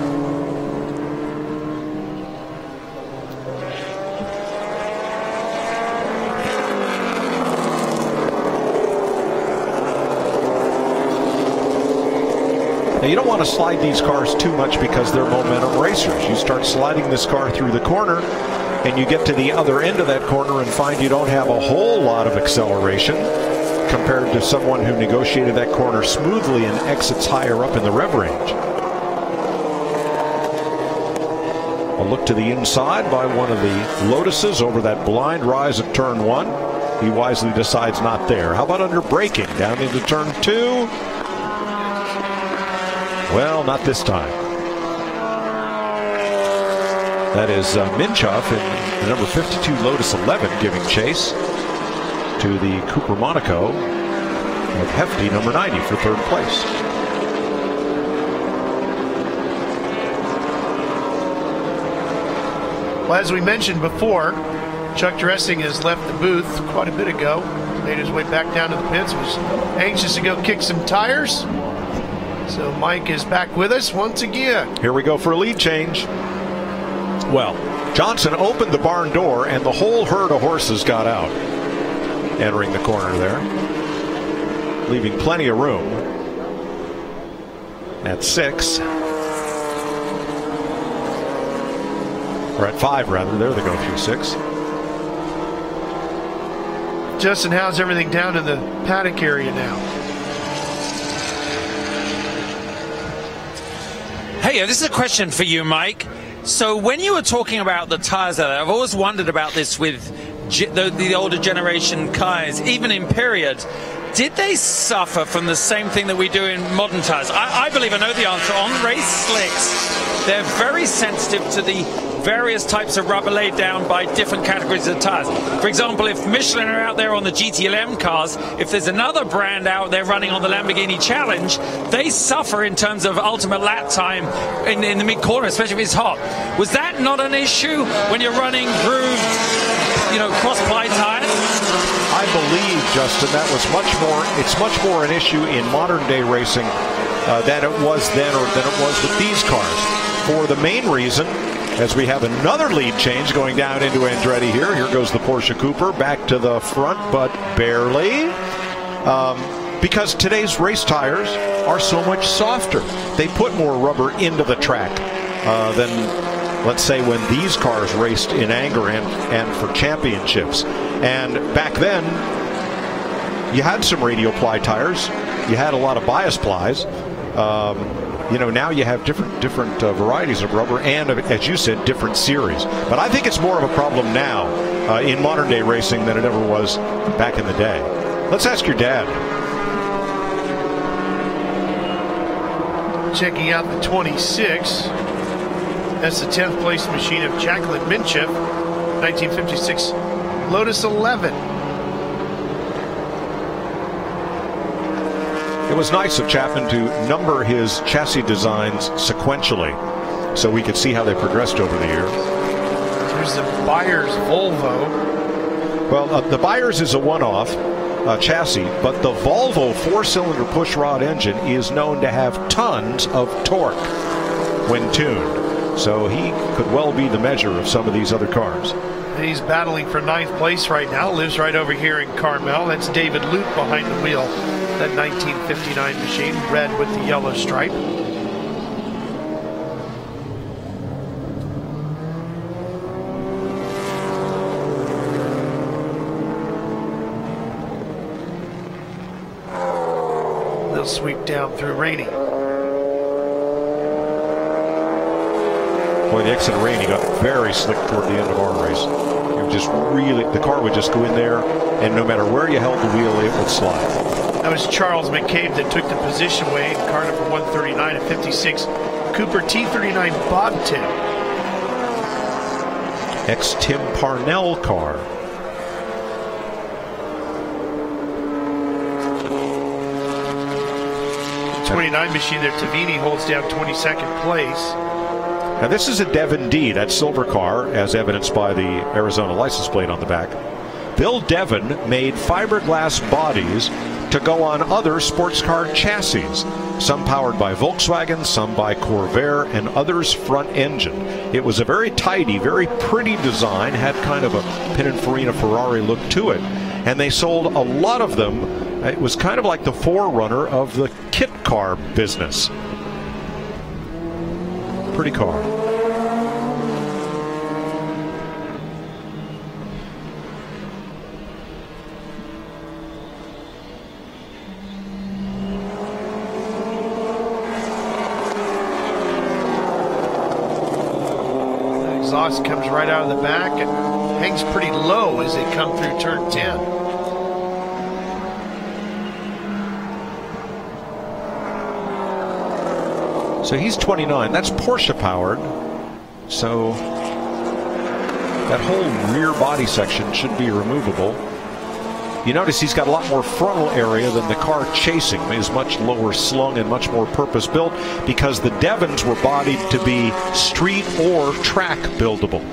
Now, you don't want to slide these cars too much because they're momentum racers. You start sliding this car through the corner and you get to the other end of that corner and find you don't have a whole lot of acceleration compared to someone who negotiated that corner smoothly and exits higher up in the rev range. A look to the inside by one of the Lotuses over that blind rise at turn 1. He wisely decides not there. How about under braking down into turn 2? Well, not this time. That is Minchoff in the number 52 Lotus 11 giving chase to the Cooper Monaco of Hefty number 90 for third place. Well, as we mentioned before, Chuck Dressing has left the booth quite a bit ago. Made his way back down to the pits, was anxious to go kick some tires. So Mike is back with us once again. Here we go for a lead change. Well, Johnson opened the barn door and the whole herd of horses got out, entering the corner there, leaving plenty of room at 6. Or at 5, rather. There they go through 6. Justin, how's everything down in the paddock area now? Hey, this is a question for you, Mike. So when you were talking about the tires, I've always wondered about this with the older generation cars, even in period. Did they suffer from the same thing that we do in modern tires? I believe I know the answer. On race slicks, they're very sensitive to the various types of rubber laid down by different categories of tires. For example, if Michelin are out there on the GTLM cars, if there's another brand out there running on the Lamborghini Challenge, they suffer in terms of ultimate lap time in the mid-corner, especially if it's hot. Was that not an issue when you're running grooved, cross-ply tires? I believe, Justin, that was it's much more an issue in modern day racing than it was then or than it was with these cars. For the main reason, as we have another lead change going down into Andretti here. Here goes the Porsche Cooper back to the front, but barely. Because today's race tires are so much softer. They put more rubber into the track than, let's say, when these cars raced in anger and for championships. And back then, you had some radial ply tires. You had a lot of bias plies. Now you have different varieties of rubber and, as you said, different series. But I think it's more of a problem now in modern day racing than it ever was back in the day. Let's ask your dad. Checking out the 26. That's the 10th place machine of Jacqueline Mincheff, 1956 Lotus 11. It was nice of Chapman to number his chassis designs sequentially so we could see how they progressed over the years. Here's the Byers Volvo. Well, the Byers is a one-off chassis, but the Volvo four-cylinder pushrod engine is known to have tons of torque when tuned. So he could well be the measure of some of these other cars. And he's battling for 9th place right now. Lives right over here in Carmel. That's David Luke behind the wheel. That 1959 machine, red with the yellow stripe. They'll sweep down through Rainey. Boy, the exit of Rainey got very slick toward the end of our race. It was just really, the car would just go in there, and no matter where you held the wheel, it would slide. That was Charles McCabe that took the position away in car number 139 at 56. Cooper T39 Bobtail. Ex-Tim Parnell car. The 29 machine there, Tavini holds down 22nd place. Now this is a Devon D, that silver car, as evidenced by the Arizona license plate on the back. Bill Devon made fiberglass bodies to go on other sports car chassis, some powered by Volkswagen, some by Corvair, and others front engine. It was a very tidy, very pretty design, had kind of a Pininfarina Ferrari look to it, and they sold a lot of them. It was kind of like the forerunner of the kit car business. Pretty car. Exhaust comes right out of the back and hangs pretty low as they come through turn 10. So he's 29. That's Porsche powered. So that whole rear body section should be removable. You notice he's got a lot more frontal area than the car chasing. Is much lower slung and much more purpose built because the Devons were bodied to be street or track buildable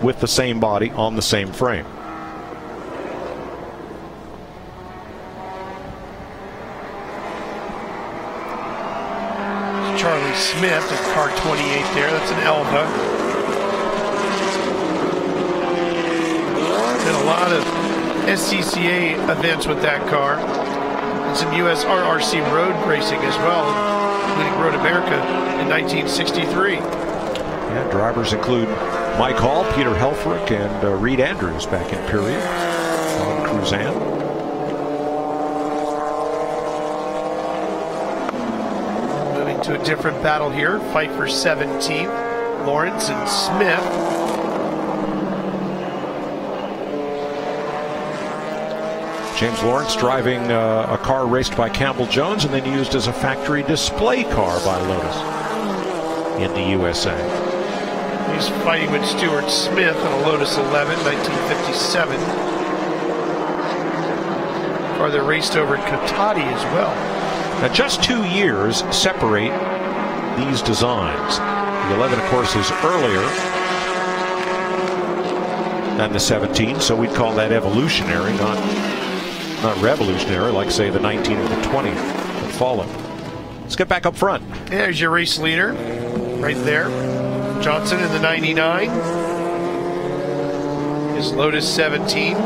with the same body on the same frame. Charlie Smith at car 28 there. That's an Elva. Did a lot of SCCA events with that car. And some US RRC road racing as well, including Road America in 1963. Yeah, drivers include Mike Hall, Peter Helfrich, and Reed Andrews back in period on Cruzan. Moving to a different battle here. Fight for 17th. Lawrence and Smith. James Lawrence driving a car raced by Campbell Jones and then used as a factory display car by Lotus in the USA. He's fighting with Stuart Smith on a Lotus 11, 1957. Or they raced over at Cotati as well. Now, just 2 years separate these designs. The 11, of course, is earlier than the 17, so we'd call that evolutionary, not revolutionary, like, say, the 19 or the 20 that followed. Let's get back up front. There's your race leader, right there. Johnson in the 99. His Lotus 17.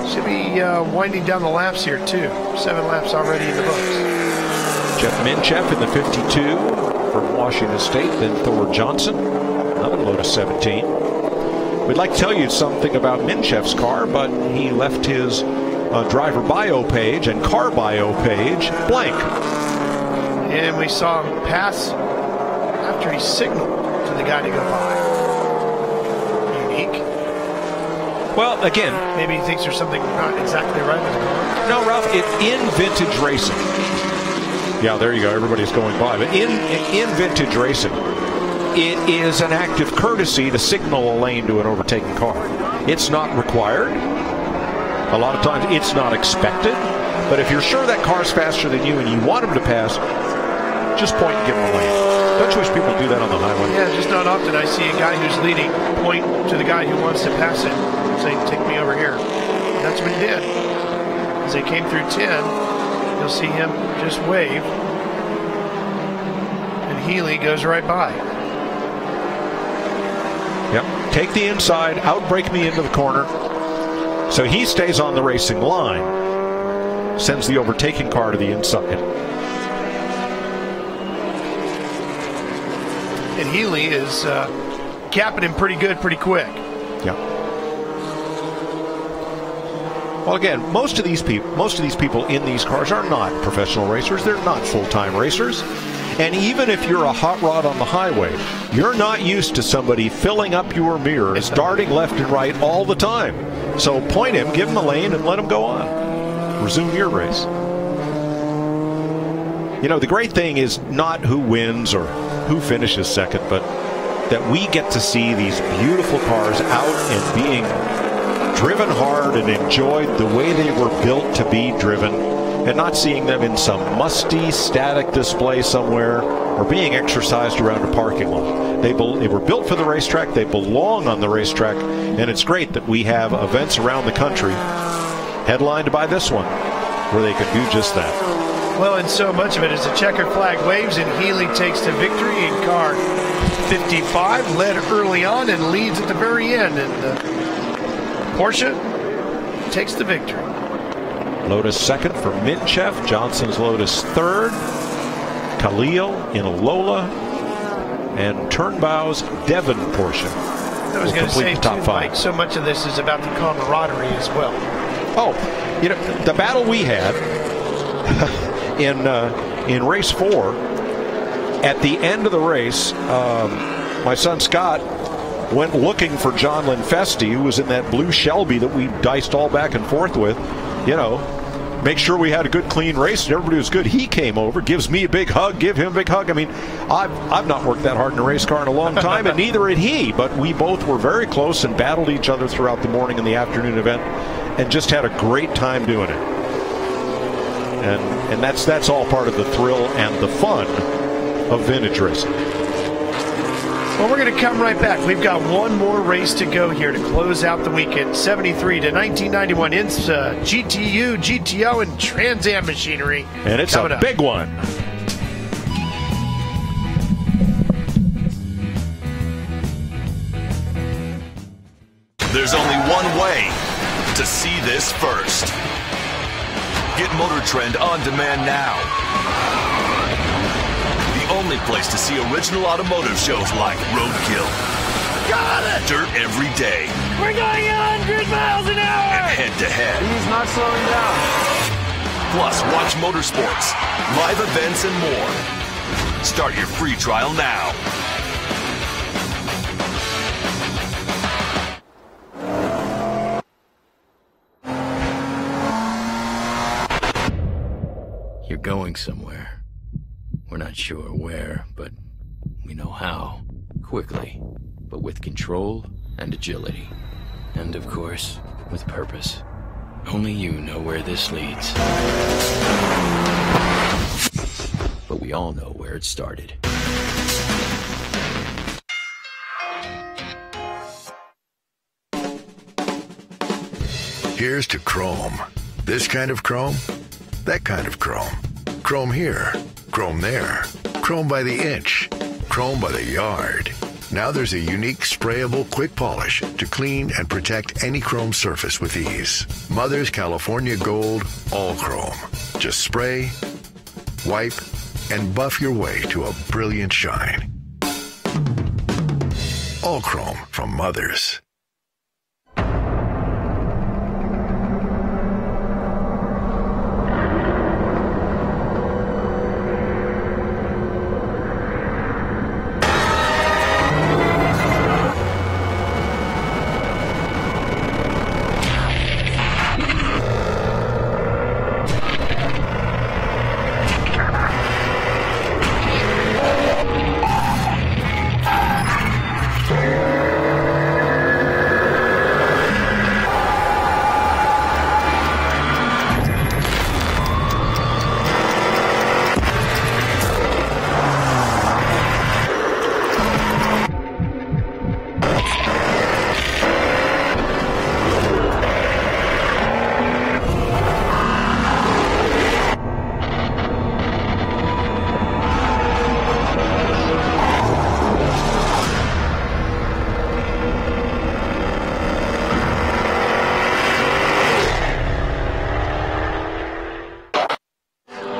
Should be winding down the laps here, too. 7 laps already in the books. Jeff Minchef in the 52 from Washington State, then Thor Johnson, another Lotus 17. We'd like to tell you something about Minchef's car, but he left his driver bio page and car bio page blank. And we saw him pass after he signaled to the guy to go by. Unique. Well, again, maybe he thinks there's something not exactly right with the car. No, Ralph, in vintage racing. Yeah, there you go. Everybody's going by. But in vintage racing, it is an act of courtesy to signal a lane to an overtaking car. It's not required. A lot of times it's not expected. But if you're sure that car's faster than you and you want him to pass, just point and give him a lane. Don't you wish people do that on the highway? Yeah, just not often I see a guy who's leading point to the guy who wants to pass it, saying, take me over here. And that's what he did. As they came through 10, you'll see him just wave. And Healy goes right by. Yep. Take the inside, outbrake me into the corner. So he stays on the racing line. Sends the overtaking car to the inside. And Healy is capping him pretty good, pretty quick. Yeah. Well, again, most of these people in these cars are not professional racers. They're not full-time racers. And even if you're a hot rod on the highway, you're not used to somebody filling up your mirrors, darting left and right all the time. So point him, give him a lane, and let him go on. Resume your race. You know, the great thing is not who wins or who finishes second, but that we get to see these beautiful cars out and being driven hard and enjoyed the way they were built to be driven, and not seeing them in some musty static display somewhere or being exercised around a parking lot. They were built for the racetrack. They belong on the racetrack, and it's great that we have events around the country headlined by this one where they can do just that. Well, and so much of it is the checkered flag waves, and Healy takes the victory in car 55, led early on and leads at the very end, and Porsche takes the victory. Lotus second for Minchef, Johnson's Lotus third, Khalil in a Lola, and Turnbow's Devon Porsche. I was going to say, too, Mike, so much of this is about the camaraderie as well. Oh, you know, the battle we had in race 4, at the end of the race, my son Scott went looking for John Linfesti, who was in that blue Shelby that we diced all back and forth with, you know, make sure we had a good clean race and everybody was good. He came over, gives me a big hug, give him a big hug. I mean, I've not worked that hard in a race car in a long time, and neither had he, but we both were very close and battled each other throughout the morning and the afternoon event and just had a great time doing it. And that's all part of the thrill and the fun of vintage racing. Well, we're going to come right back. We've got one more race to go here to close out the weekend. 73 to 1991 INSA, GTU, GTO, and Trans Am machinery. And it's a big one. There's only one way to see this first. Get Motor Trend on demand now. Only place to see original automotive shows like Roadkill. Got it! Dirt Every Day. We're going 100 miles an hour! And Head to Head. He's not slowing down. Plus, watch Motorsports, live events, and more. Start your free trial now. You're going somewhere. We're not sure where, but we know how. Quickly, but with control and agility. And of course, with purpose. Only you know where this leads. But we all know where it started. Here's to chrome. This kind of chrome, that kind of chrome. Chrome here, chrome there. Chrome by the inch, chrome by the yard. Now there's a unique sprayable quick polish to clean and protect any chrome surface with ease. Mother's California Gold All Chrome. Just spray, wipe, and buff your way to a brilliant shine. All Chrome from Mother's.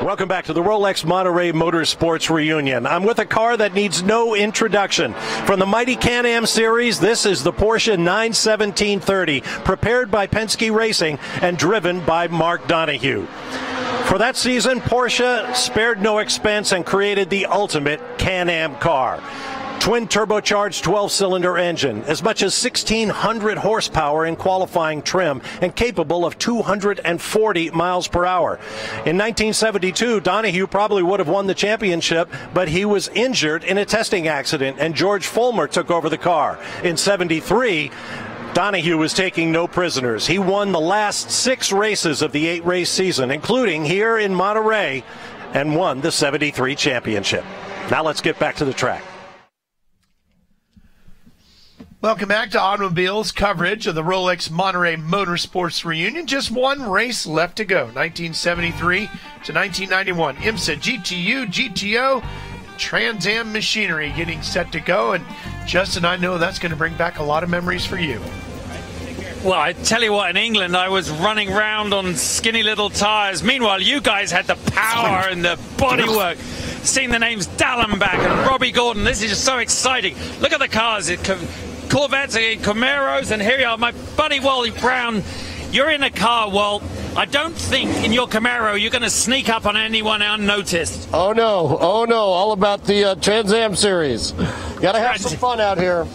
Welcome back to the Rolex Monterey Motorsports Reunion. I'm with a car that needs no introduction. From the mighty Can-Am series, this is the Porsche 91730, prepared by Penske Racing and driven by Mark Donohue. For that season, Porsche spared no expense and created the ultimate Can-Am car. Twin turbocharged 12-cylinder engine, as much as 1,600 horsepower in qualifying trim, and capable of 240 miles per hour. In 1972, Donohue probably would have won the championship, but he was injured in a testing accident, and George Fulmer took over the car. In 73, Donohue was taking no prisoners. He won the last 6 races of the 8-race season, including here in Monterey, and won the 73 championship. Now let's get back to the track. Welcome back to Automobiles coverage of the Rolex Monterey Motorsports Reunion. Just one race left to go, 1973 to 1991. IMSA, GTU, GTO, Trans Am machinery getting set to go. And Justin, I know that's going to bring back a lot of memories for you. Well, I tell you what, in England, I was running around on skinny little tires. Meanwhile, you guys had the power and the bodywork. Seeing the names Dallenbach and Robbie Gordon, this is just so exciting. Look at the cars. Corvettes and Camaros, and here you are, my buddy Wally Brown. You're in a car, well, I don't think in your Camaro you're going to sneak up on anyone unnoticed. Oh no, all about the Trans Am series. Got to have some fun out here.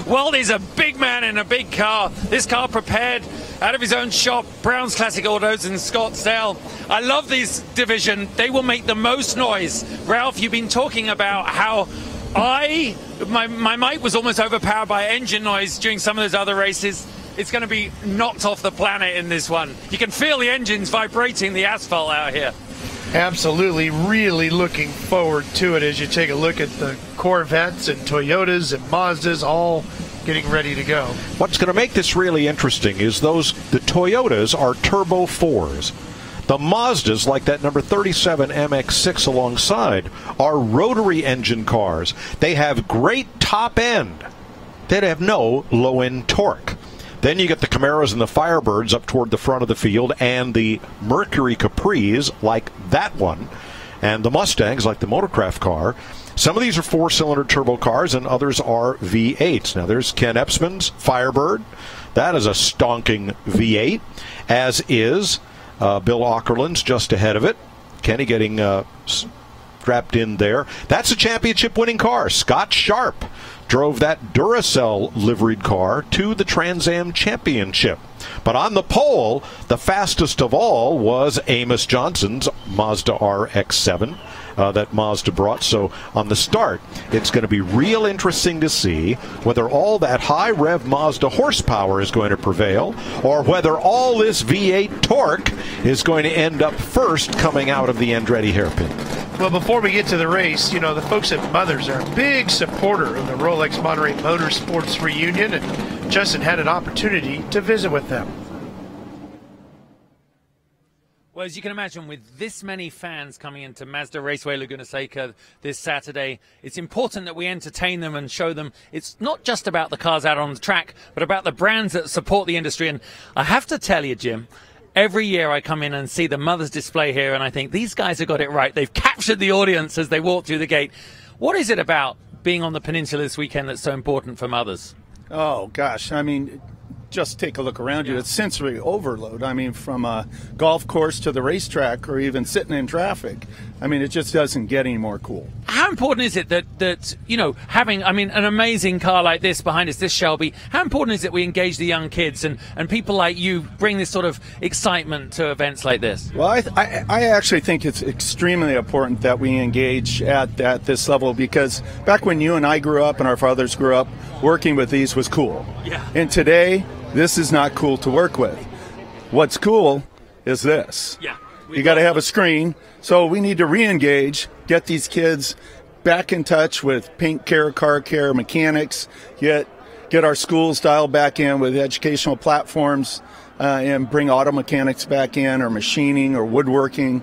Waldy's a big man in a big car. This car prepared out of his own shop, Brown's Classic Autos in Scottsdale. I love this division. They will make the most noise. Ralph, you've been talking about how my mic was almost overpowered by engine noise during some of those other races. It's going to be knocked off the planet in this one. You can feel the engines vibrating the asphalt out here. Absolutely, really looking forward to it as you take a look at the Corvettes and Toyotas and Mazdas all getting ready to go. What's going to make this really interesting is the Toyotas are Turbo 4s. The Mazdas, like that number 37 MX-6 alongside, are rotary engine cars. They have great top end. They have no low-end torque. Then you get the Camaros and the Firebirds up toward the front of the field, and the Mercury Capris, like that one, and the Mustangs, like the Motorcraft car. Some of these are 4-cylinder turbo cars, and others are V8s. Now, there's Ken Epsman's Firebird. That is a stonking V8, as is Bill Aukerland's just ahead of it. Kenny getting strapped in there. That's a championship-winning car. Scott Sharp drove that Duracell liveried car to the Trans Am Championship. But on the pole, the fastest of all was Amos Johnson's Mazda RX-7 that Mazda brought. So on the start, it's going to be real interesting to see whether all that high-rev Mazda horsepower is going to prevail or whether all this V8 torque is going to end up first coming out of the Andretti hairpin. Well, before we get to the race, you know, the folks at Mothers are a big supporter of the Rolex Monterey Motorsports Reunion, and Justin had an opportunity to visit with them. Well, as you can imagine, with this many fans coming into Mazda Raceway Laguna Seca this Saturday, it's important that we entertain them and show them it's not just about the cars out on the track, but about the brands that support the industry. And I have to tell you, Jim, every year I come in and see the Mothers display here, and I think these guys have got it right. They've captured the audience as they walk through the gate. What is it about being on the peninsula this weekend that's so important for Mothers? Oh, gosh. I mean, just take a look around you. It's sensory overload. I mean, from a golf course to the racetrack or even sitting in traffic. I mean, it just doesn't get any more cool. How important is it that you know, having, I mean, an amazing car like this behind us, this Shelby, how important is it we engage the young kids and people like you bring this sort of excitement to events like this? Well, I actually think it's extremely important that we engage at this level, because back when you and I grew up and our fathers grew up, working with these was cool. Yeah. And today, this is not cool to work with. What's cool is this. Yeah. You got to have a screen. So we need to re-engage, get these kids back in touch with paint care, car care, mechanics, get our schools dialed back in with educational platforms, and bring auto mechanics back in, or machining or woodworking,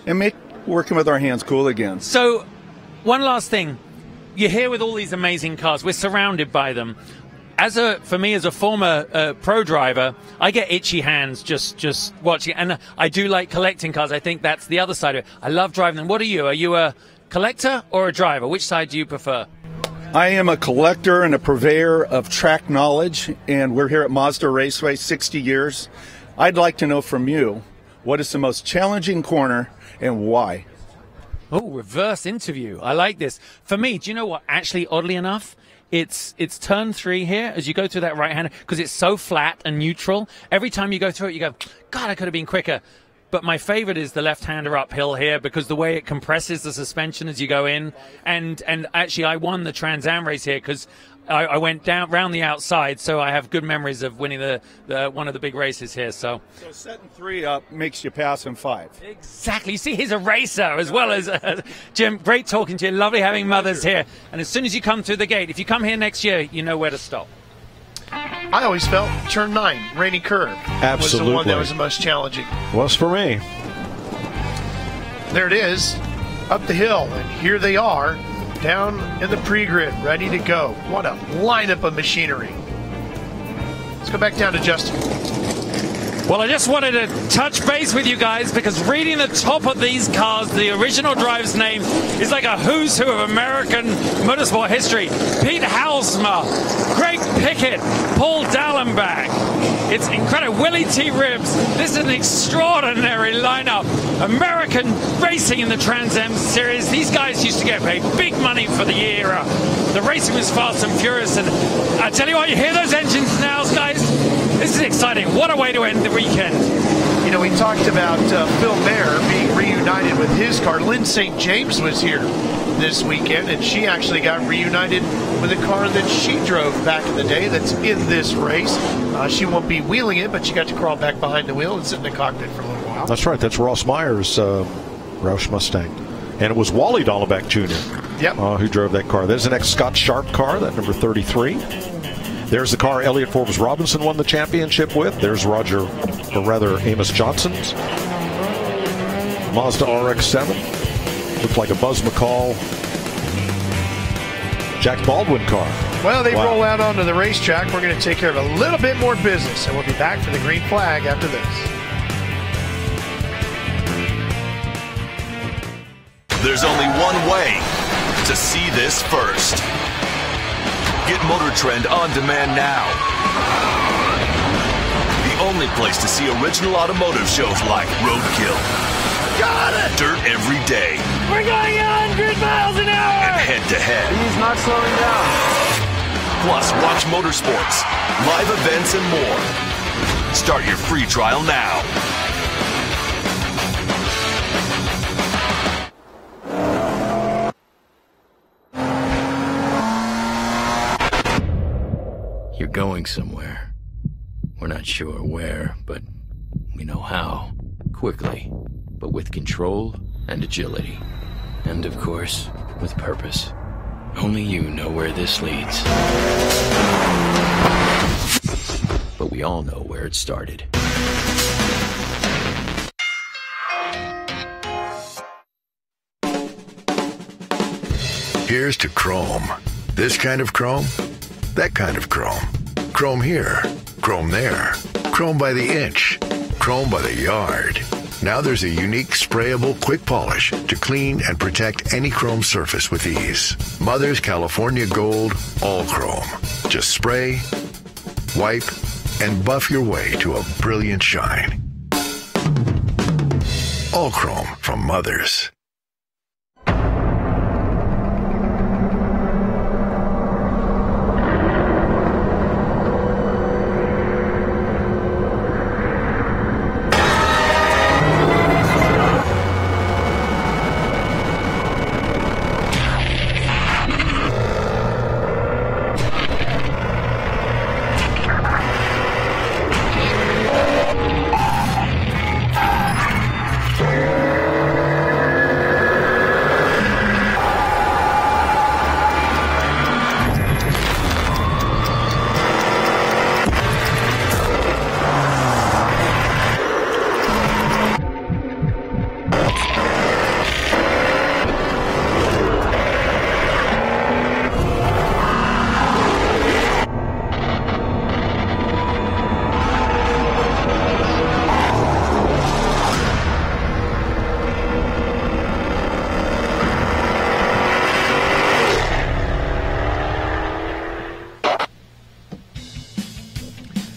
and make working with our hands cool again. So one last thing. You're here with all these amazing cars. We're surrounded by them. For me, as a former pro driver, I get itchy hands just watching. And I do like collecting cars. I think that's the other side of it. I love driving them. What are you? Are you a collector or a driver? Which side do you prefer? I am a collector and a purveyor of track knowledge, and we're here at Mazda Raceway 60 years. I'd like to know from you, what is the most challenging corner and why? Oh, reverse interview. I like this. For me, do you know what? Actually, oddly enough, it's turn 3 here as you go through that right hand, because it's so flat and neutral. Every time you go through it, you go, God, I could have been quicker. But my favorite is the left-hander uphill here, because the way it compresses the suspension as you go in. And actually, I won the Trans Am race here because I went down round the outside, so I have good memories of winning the one of the big races here. So setting 3 up makes you pass in 5. Exactly. You see, he's a racer as well as Jim. Great talking to you. Lovely having Mothers here. And as soon as you come through the gate, if you come here next year, you know where to stop. I always felt turn 9, Rainy Curve, Absolutely. was the one that was the most challenging. Was for me. There it is, up the hill, and here they are, down in the pre-grid, ready to go. What a lineup of machinery. Let's go back down to Justin. Well, I just wanted to touch base with you guys, because reading the top of these cars, the original driver's name is like a who's who of American motorsport history. Pete Halsma, Craig Pickett, Paul Dallenbach. It's incredible. Willie T. Ribbs. This is an extraordinary lineup. American racing in the Trans Am series. These guys used to get paid big money for the era. The racing was fast and furious. And I tell you what, you hear those engines now, guys? This is exciting. What a way to end the weekend. You know, we talked about Phil Mayer being reunited with his car. Lynn St. James was here this weekend, and she actually got reunited with a car that she drove back in the day that's in this race. She won't be wheeling it, but she got to crawl back behind the wheel and sit in the cockpit for a little while. That's right. That's Ross Meyer's Roush Mustang. And it was Wally Dallenbach Jr. Who drove that car. There's an ex-Scott Sharp car, that number 33. There's the car Elliott Forbes Robinson won the championship with. There's Amos Johnson's Mazda RX-7. Looked like a Buzz McCall Jack Baldwin car. Well, they roll out onto the racetrack. We're going to take care of a little bit more business, and we'll be back for the green flag after this. There's only one way to see this first. Get Motor Trend on demand now. The only place to see original automotive shows like Roadkill, Got it! Dirt Every Day, We're going 100 miles an hour! and Head to Head. He's not slowing down. Plus, watch motorsports, live events, and more. Start your free trial now. You're going somewhere. We're not sure where, but we know how. Quickly, but with control and agility. And of course, with purpose. Only you know where this leads. But we all know where it started. Here's to chrome. This kind of chrome, that kind of chrome. Chrome here, chrome there. Chrome by the inch, chrome by the yard. Now there's a unique sprayable quick polish to clean and protect any chrome surface with ease. Mother's California Gold All Chrome. Just spray, wipe, and buff your way to a brilliant shine. All Chrome from Mother's.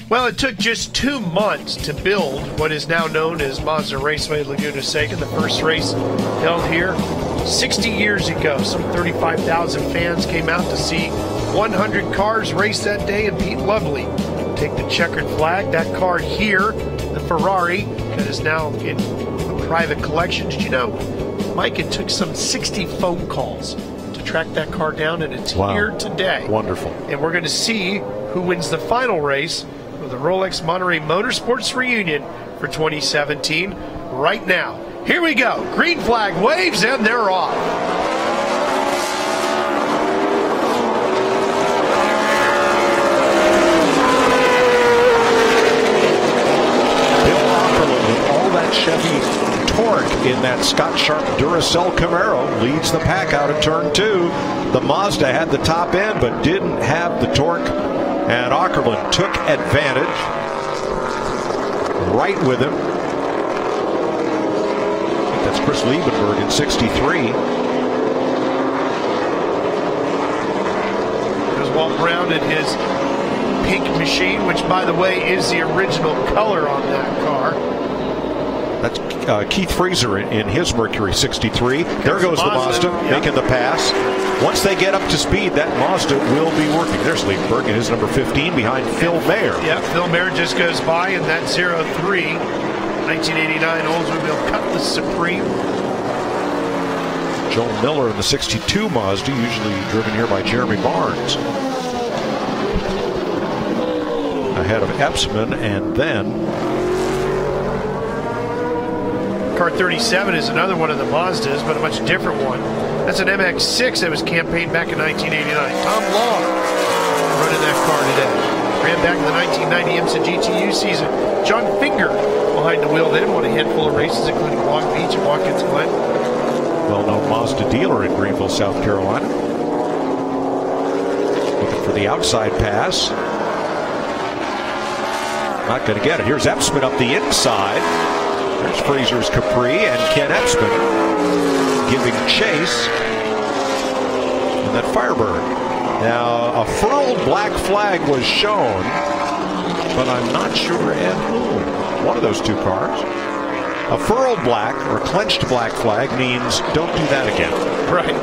Well, it took just 2 months to build what is now known as Mazda Raceway Laguna Seca. The first race held here 60 years ago. Some 35,000 fans came out to see 100 cars race that day, and Pete Lovely take the checkered flag. That car here, the Ferrari, that is now in a private collection. Did you know, Mike, it took some 60 phone calls to track that car down, and it's here today. Wonderful. And we're going to see who wins the final race of the Rolex Monterey Motorsports Reunion for 2017 right now. Here we go. Green flag waves, and they're off. Chevy torque in that Scott Sharp Duracell Camaro leads the pack out of turn 2. The Mazda had the top end but didn't have the torque, and Ackerman took advantage. Right with him. I think that's Chris Liebenberg in 63. There's Walt Brown in his pink machine, which, by the way, is the original color on that car. That's Keith Fraser in his Mercury 63. There goes the Mazda making the pass. Once they get up to speed, that Mazda will be working. There's Liebenberg in his number 15 behind Phil Mayer. Yeah, Phil Mayer just goes by in that 03 1989 Oldsmobile Cutlass Supreme. Joel Miller in the 62 Mazda, usually driven here by Jeremy Barnes. Ahead of Epsman, and then Car 37 is another one of the Mazdas, but a much different one. That's an MX-6 that was campaigned back in 1989. Tom Long running that car today. Ran back in the 1990 IMSA GTU season. John Finger behind the wheel then, won a handful of races, including Long Beach and Watkins Glen. Well-known Mazda dealer in Greenville, South Carolina. Looking for the outside pass. Not going to get it. Here's Epsman up the inside. There's Fraser's Capri and Ken Epsman giving chase. And then Firebird. Now, a furled black flag was shown, but I'm not sure at whom. One of those two cars. A furled black or clenched black flag means don't do that again. Right.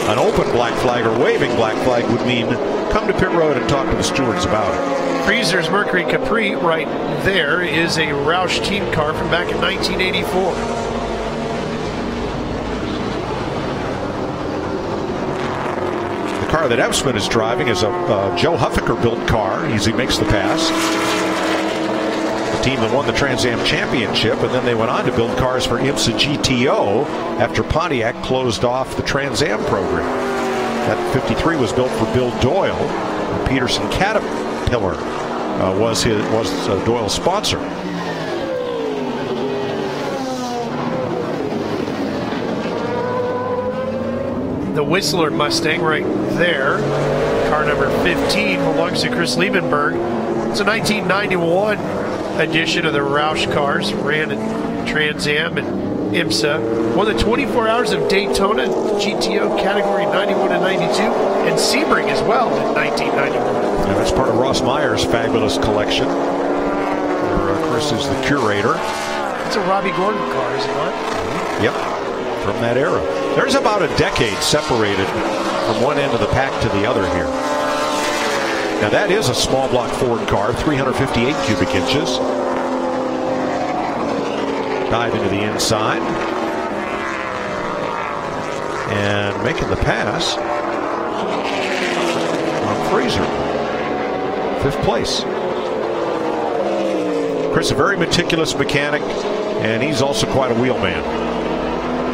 An open black flag or waving black flag would mean come to pit road and talk to the stewards about it. Freezer's Mercury Capri right there is a Roush team car from back in 1984. The car that Epsman is driving is a Joe Huffaker built car. He makes the pass. The team that won the Trans Am Championship, and then they went on to build cars for IMSA GTO after Pontiac closed off the Trans Am program. That 53 was built for Bill Doyle. And Peterson Caterpillar was Doyle's sponsor. The Whistler Mustang right there, car number 15, belongs to Chris Liebenberg. It's a 1991 edition of the Roush cars, ran in Trans Am and IMSA. Won the 24 Hours of Daytona GTO category 91 and 92, and Sebring as well in 1991. And that's part of Ross Meyer's fabulous collection, where Chris is the curator. It's a Robbie Gordon car, is it not? Yep, from that era. There's about a decade separated from one end of the pack to the other here. Now that is a small block Ford car, 358 cubic inches. Dive into the inside. And making the pass on Fraser. 5th place. Chris, a very meticulous mechanic, and he's also quite a wheelman.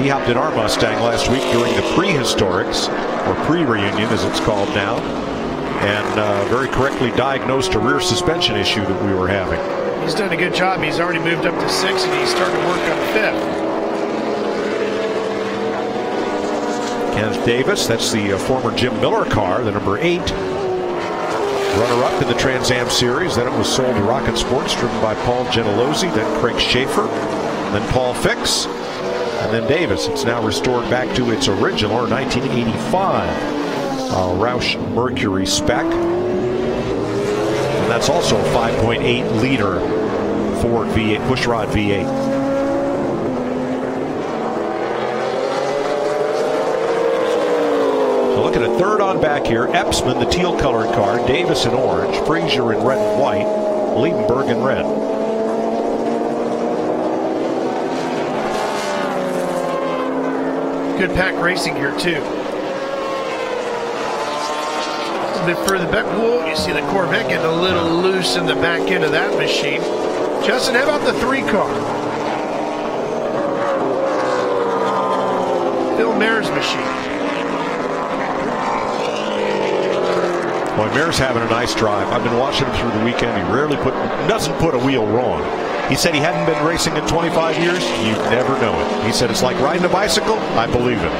He hopped in our Mustang last week during the prehistorics, or pre-reunion as it's called now, and very correctly diagnosed a rear suspension issue that we were having. He's done a good job. He's already moved up to 6, and he's starting to work on 5th. Kenneth Davis, that's the former Jim Miller car, the number 8. Runner-up in the Trans Am Series. Then it was sold to Rocket Sports, driven by Paul Gentilozzi, then Craig Schaefer, then Paul Fix, and then Davis. It's now restored back to its original, or 1985, Roush Mercury spec. And that's also a 5.8 liter Ford V8, pushrod V8. So look at a third on back here. Epsman, the teal colored car, Davis in orange, Frazier in red and white, Liebenberg in red. Good pack racing here too. A bit further back, whoa, you see the Corvette getting a little loose in the back end of that machine. Justin, how about the 3 car? Phil Mayer's machine. Boy, Mayer's having a nice drive. I've been watching him through the weekend. He rarely doesn't put a wheel wrong. He said he hadn't been racing in 25 years. You'd never know it. He said it's like riding a bicycle. I believe it.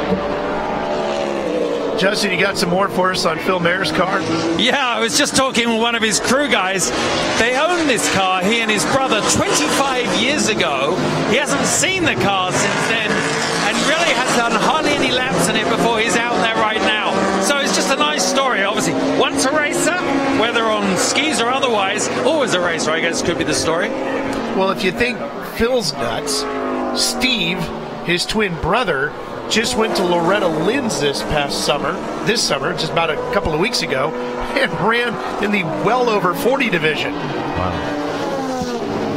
Justin, you got some more for us on Phil Mayer's car? Yeah, I was just talking with one of his crew guys. They own this car, he and his brother, 25 years ago. He hasn't seen the car since then, and really has done hardly any laps in it before he's out there right now. So it's just a nice story, obviously. Once a racer, whether on skis or otherwise, always a racer, I guess could be the story. Well, if you think Phil's nuts, Steve, his twin brother, just went to Loretta Lynn's this summer, just about a couple of weeks ago, and ran in the well over 40 division. Wow.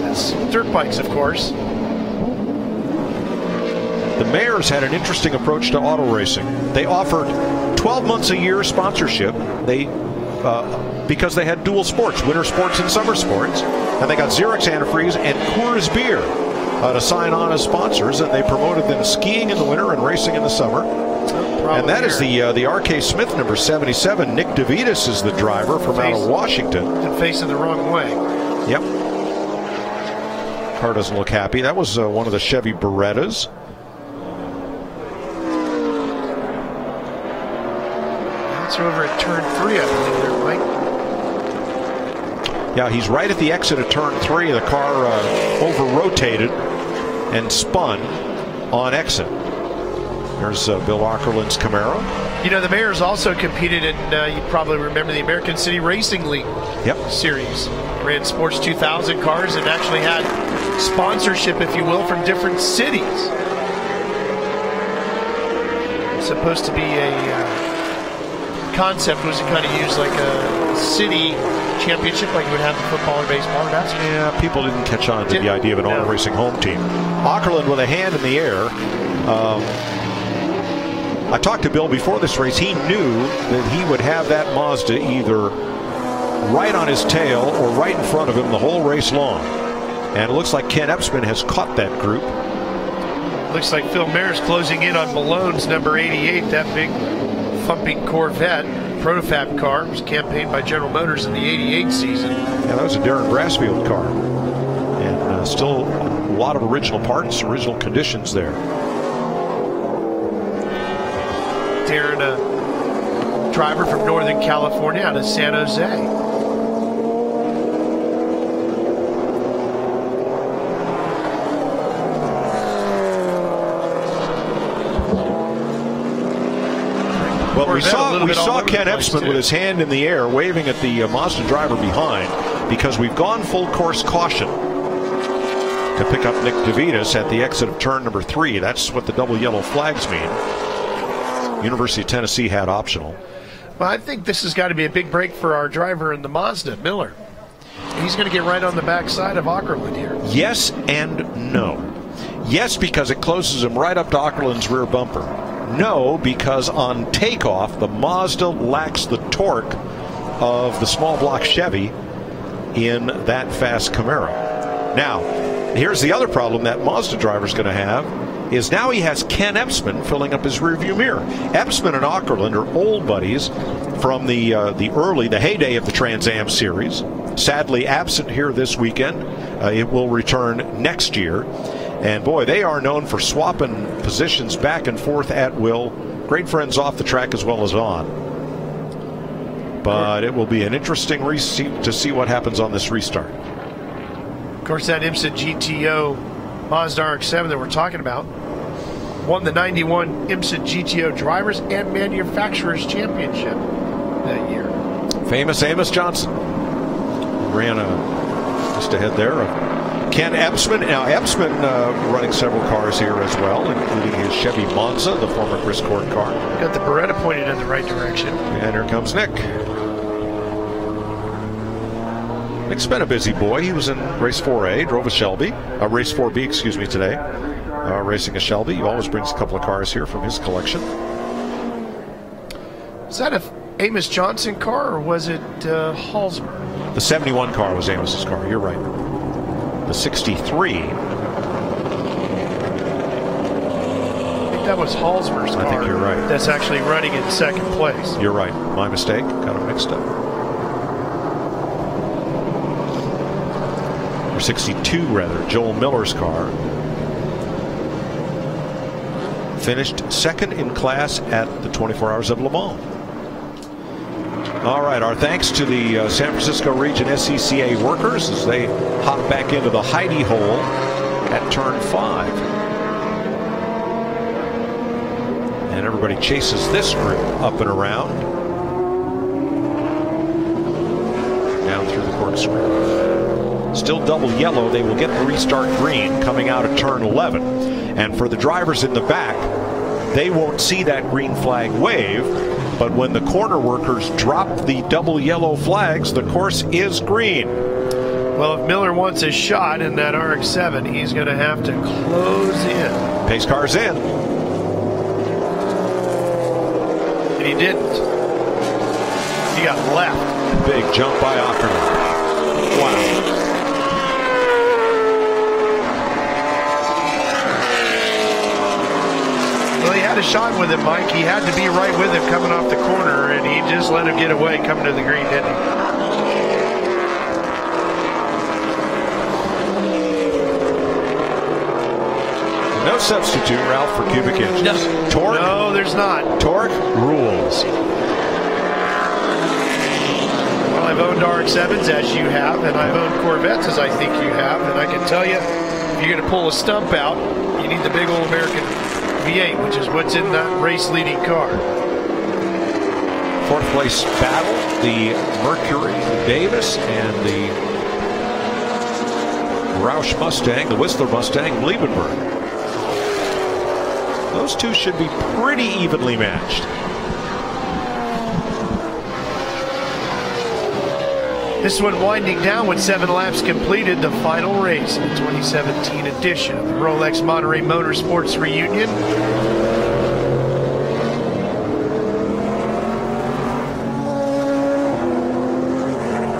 That's dirt bikes, of course. The Mayers had an interesting approach to auto racing. They offered 12 months a year sponsorship. Because they had dual sports, winter sports and summer sports, and they got Xerox antifreeze and Coors beer to sign on as sponsors, and they promoted them skiing in the winter and racing in the summer. And that is the R.K. Smith number 77. Nick DeVitas is the driver from out of Washington. And facing the wrong way. Yep. Car doesn't look happy. That was one of the Chevy Berettas. That's over at turn 3, I believe there, Mike. Yeah, he's right at the exit of turn 3. The car over-rotated and spun on exit. There's Bill Ockerland's Camaro. You know, the Mayers also competed in, you probably remember, the American City Racing League series. Ran Sports 2000 cars and actually had sponsorship, if you will, from different cities. supposed to be a concept was to kind of use like a city championship like you would have in football or baseball or basketball. Yeah, people didn't catch on to the idea of an auto racing home team. Ockerland with a hand in the air. I talked to Bill before this race. He knew that he would have that Mazda either right on his tail or right in front of him the whole race long. And it looks like Ken Epsman has caught that group. Looks like Phil Mayer's closing in on Malone's number 88, that big thumping Corvette protofab car. It was campaigned by General Motors in the 88 season. Yeah, that was a Darren Brassfield car. And still a lot of original parts, original conditions there. Darren, a driver from Northern California out of San Jose. Well, we saw Ken Epsman with his hand in the air waving at the Mazda driver behind, because we've gone full course caution to pick up Nick DeVitas at the exit of turn number 3. That's what the double yellow flags mean. University of Tennessee had optional. Well, I think this has got to be a big break for our driver in the Mazda, Miller. He's going to get right on the backside of Ockerland here. Yes and no. Yes, because it closes him right up to Ockerland's rear bumper. No, because on takeoff, the Mazda lacks the torque of the small block Chevy in that fast Camaro. Now, here's the other problem that Mazda driver's going to have, is now he has Ken Epsman filling up his rearview mirror. Epsman and Ockerland are old buddies from the heyday of the Trans Am Series. Sadly absent here this weekend. It will return next year. And boy, they are known for swapping positions back and forth at will. Great friends off the track as well as on. But it will be an interesting race to see what happens on this restart. Of course, that IMSA GTO Mazda RX-7 that we're talking about won the 91 IMSA GTO Drivers and Manufacturers Championship that year. Famous Amos Johnson ran just ahead there of Ken Epsman. Now, Epsman running several cars here as well, including his Chevy Monza, the former Chris Cord car. Got the Beretta pointed in the right direction. And here comes Nick. Nick's been a busy boy. He was in race 4A, drove a Shelby, race 4B, excuse me, today, racing a Shelby. He always brings a couple of cars here from his collection. Was that a Amos Johnson car, or was it Halsmer? The 71 car was Amos's car, you're right. The 63. I think that was Halsmer's car. I think you're right. That's actually running in second place. You're right. My mistake. Got them mixed up. Or 62, rather. Joel Miller's car. Finished second in class at the 24 Hours of Le Mans. All right, our thanks to the San Francisco Region SCCA workers as they hop back into the hidey hole at turn 5. And everybody chases this group up and around. Down through the corkscrew. Still double yellow. They will get the restart green coming out of turn 11. And for the drivers in the back, they won't see that green flag wave. But when the corner workers drop the double yellow flags, the course is green. Well, if Miller wants a shot in that RX-7, he's going to have to close in. Pace car's in. And he didn't. He got left. Big jump by Ockerland. Wow. Well, he had a shot with him, Mike. He had to be right with him coming off the corner, and he just let him get away coming to the green, didn't he? No substitute, Ralph, for cubic inches. No. Torque? No, there's not. Torque rules. Well, I've owned RX-7s, as you have, and I've owned Corvettes, as I think you have, and I can tell you, if you're going to pull a stump out, you need the big old American V8, which is what's in that race-leading car. Fourth place battle, the Mercury, the Davis, and the Roush Mustang, the Whistler Mustang, Liebenberg. Those two should be pretty evenly matched. This one winding down with 7 laps completed, the final race in the 2017 edition of the Rolex Monterey Motorsports Reunion.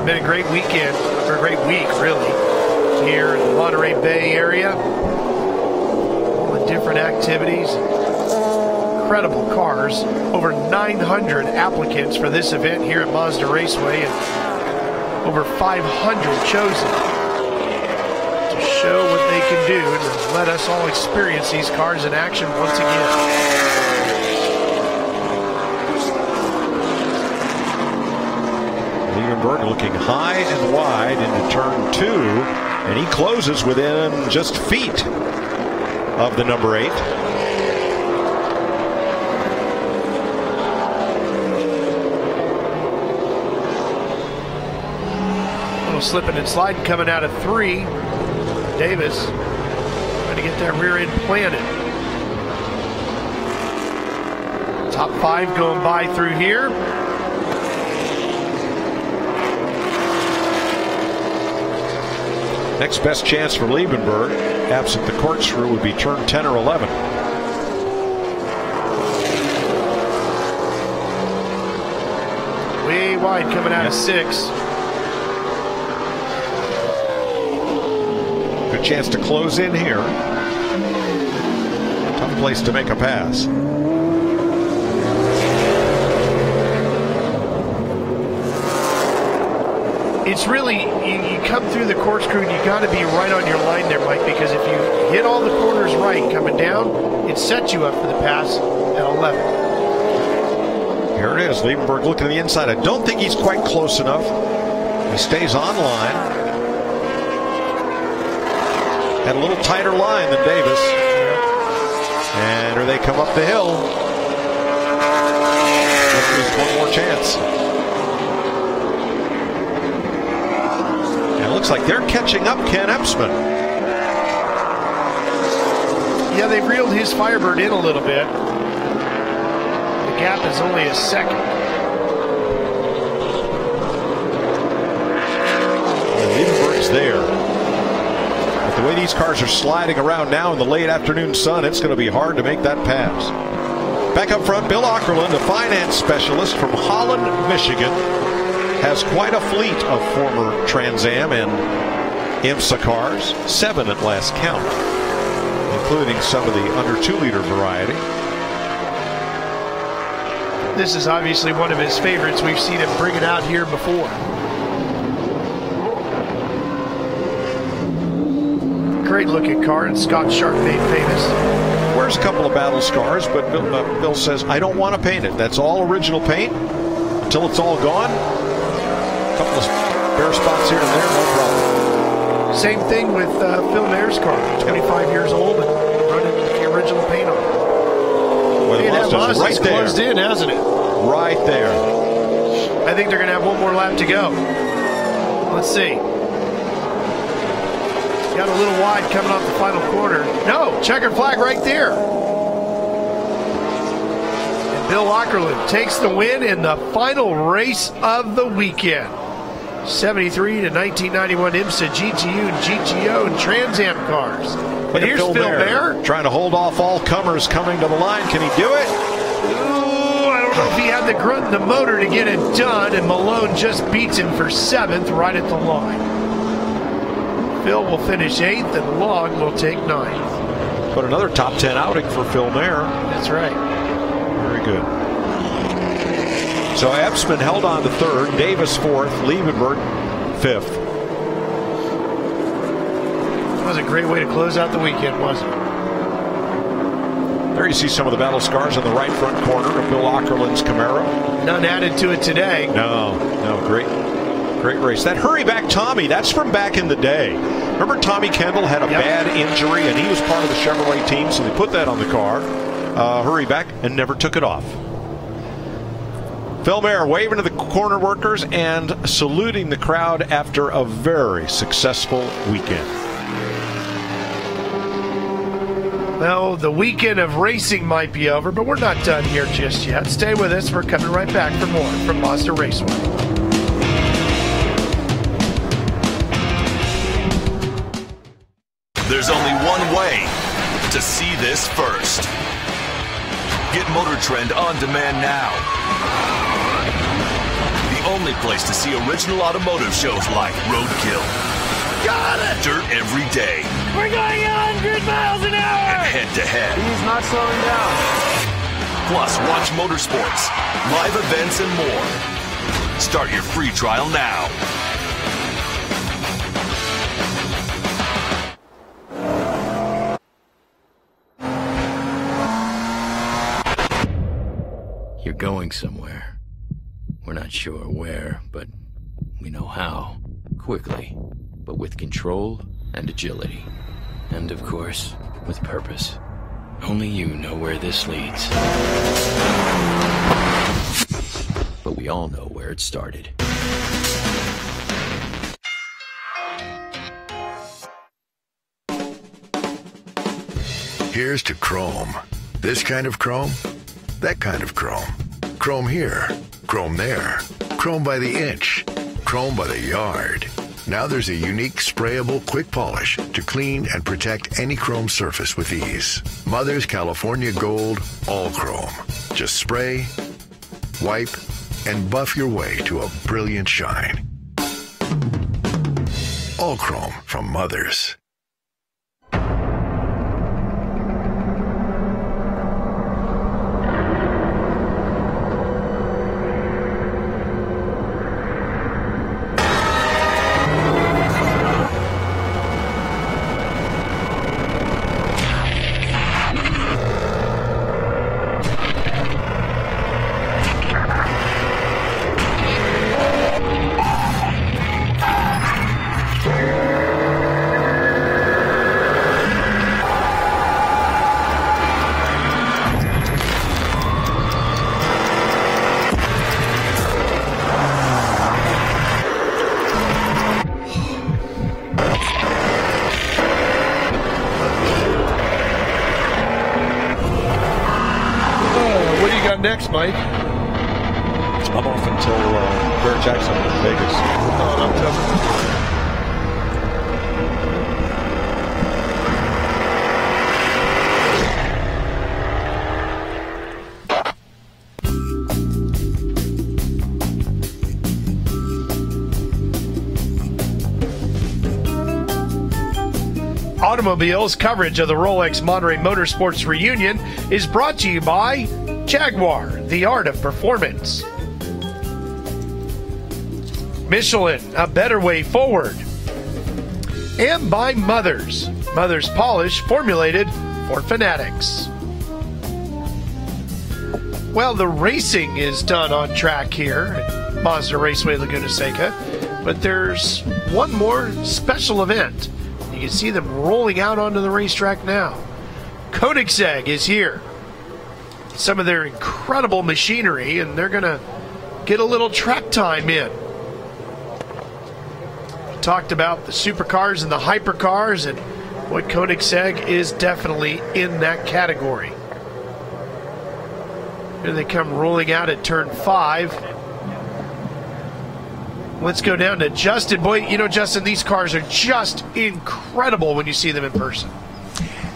Been a great weekend, or a great week really, here in the Monterey Bay area. All the different activities, incredible cars, over 900 applicants for this event here at Mazda Raceway, and over 500 chosen to show what they can do and to let us all experience these cars in action once again. Liebenberg looking high and wide into turn 2, and he closes within just feet of the number 8. Slipping and sliding coming out of 3. Davis trying to get that rear end planted. Top 5 going by through here. Next best chance for Liebenberg, absent the corkscrew, would be turn 10 or 11. Way wide coming out of 6. Good chance to close in here. Tough place to make a pass. It's really, you come through the corkscrew and you got to be right on your line there, Mike, because if you hit all the corners right coming down, it sets you up for the pass at 11. Here it is, Liebenberg looking to the inside. I don't think he's quite close enough. He stays on line. Had a little tighter line than Davis. And here they come up the hill. There's one more chance. And it looks like they're catching up Ken Epsman. Yeah, they've reeled his Firebird in a little bit. The gap is only a second. Liebenberg's there. The way these cars are sliding around now in the late afternoon sun, it's going to be hard to make that pass. Back up front, Bill Ockerland, a finance specialist from Holland, Michigan, has quite a fleet of former Trans Am and IMSA cars, 7 at last count, including some of the under 2-liter variety. This is obviously one of his favorites. We've seen him bring it out here before. Great looking car, and Scott Sharp made famous. Wears a couple of battle scars, but Bill says, I don't want to paint it. That's all original paint until it's all gone. A couple of bare spots here and there, no problem. Same thing with Phil Maier's car, 25 years old and running the original paint on it. Well, the Mazda's right there. Closed in, hasn't it? Right there. I think they're going to have one more lap to go. Let's see. Got a little wide coming off the final corner. No, checkered flag right there. And Bill Ockerland takes the win in the final race of the weekend. 73 to 1991 IMSA GTU and GTO and Trans Am cars. But here's Phil Mayer trying to hold off all comers coming to the line. Can he do it? Ooh, I don't know if he had the grunt in the motor to get it done, and Malone just beats him for 7th right at the line. Phil will finish 8th, and Long will take 9th. But another top 10 outing for Phil Mayer. That's right. Very good. So Epsman held on to 3rd, Davis 4th, Liebenberg 5th. That was a great way to close out the weekend, wasn't it? There you see some of the battle scars on the right front corner of Bill Ockerland's Camaro. None added to it today. No, great race. That hurry back Tommy, that's from back in the day. Remember Tommy Kendall had a bad injury and he was part of the Chevrolet team, so they put that on the car, hurry back, and never took it off. Phil Mayer waving to the corner workers and saluting the crowd after a very successful weekend. Well, the weekend of racing might be over, but we're not done here just yet. Stay with us. We're coming right back for more from Mazda Raceway. There's only one way to see this first. Get MotorTrend on demand now. The only place to see original automotive shows like Roadkill. Got it! Dirt every day. We're going 100 miles an hour! And head-to-head. He's not slowing down. Plus, watch motorsports, live events, and more. Start your free trial now. You're going somewhere. We're not sure where, but we know how. Quickly, but with control and agility. And of course, with purpose. Only you know where this leads. But we all know where it started. Here's to chrome. This kind of chrome, that kind of chrome. Chrome here, chrome there, chrome by the inch, chrome by the yard. Now there's a unique sprayable quick polish to clean and protect any chrome surface with ease. Mother's California Gold All Chrome. Just spray, wipe, and buff your way to a brilliant shine. All Chrome from Mother's. Next, Mike. I'm off until Bear Jackson in Vegas. Oh, in October. Automobiles coverage of the Rolex Monterey Motorsports Reunion is brought to you by Jaguar, the art of performance. Michelin, a better way forward. And by Mother's. Mother's polish formulated for fanatics. Well, the racing is done on track here at Mazda Raceway Laguna Seca, but there's one more special event. You can see them rolling out onto the racetrack now. Koenigsegg is here. Some of their incredible machinery, and they're going to get a little track time in. We talked about the supercars and the hypercars, and what Koenigsegg is definitely in that category. Here they come rolling out at turn 5. Let's go down to Justin. Boy, you know, Justin, these cars are just incredible when you see them in person.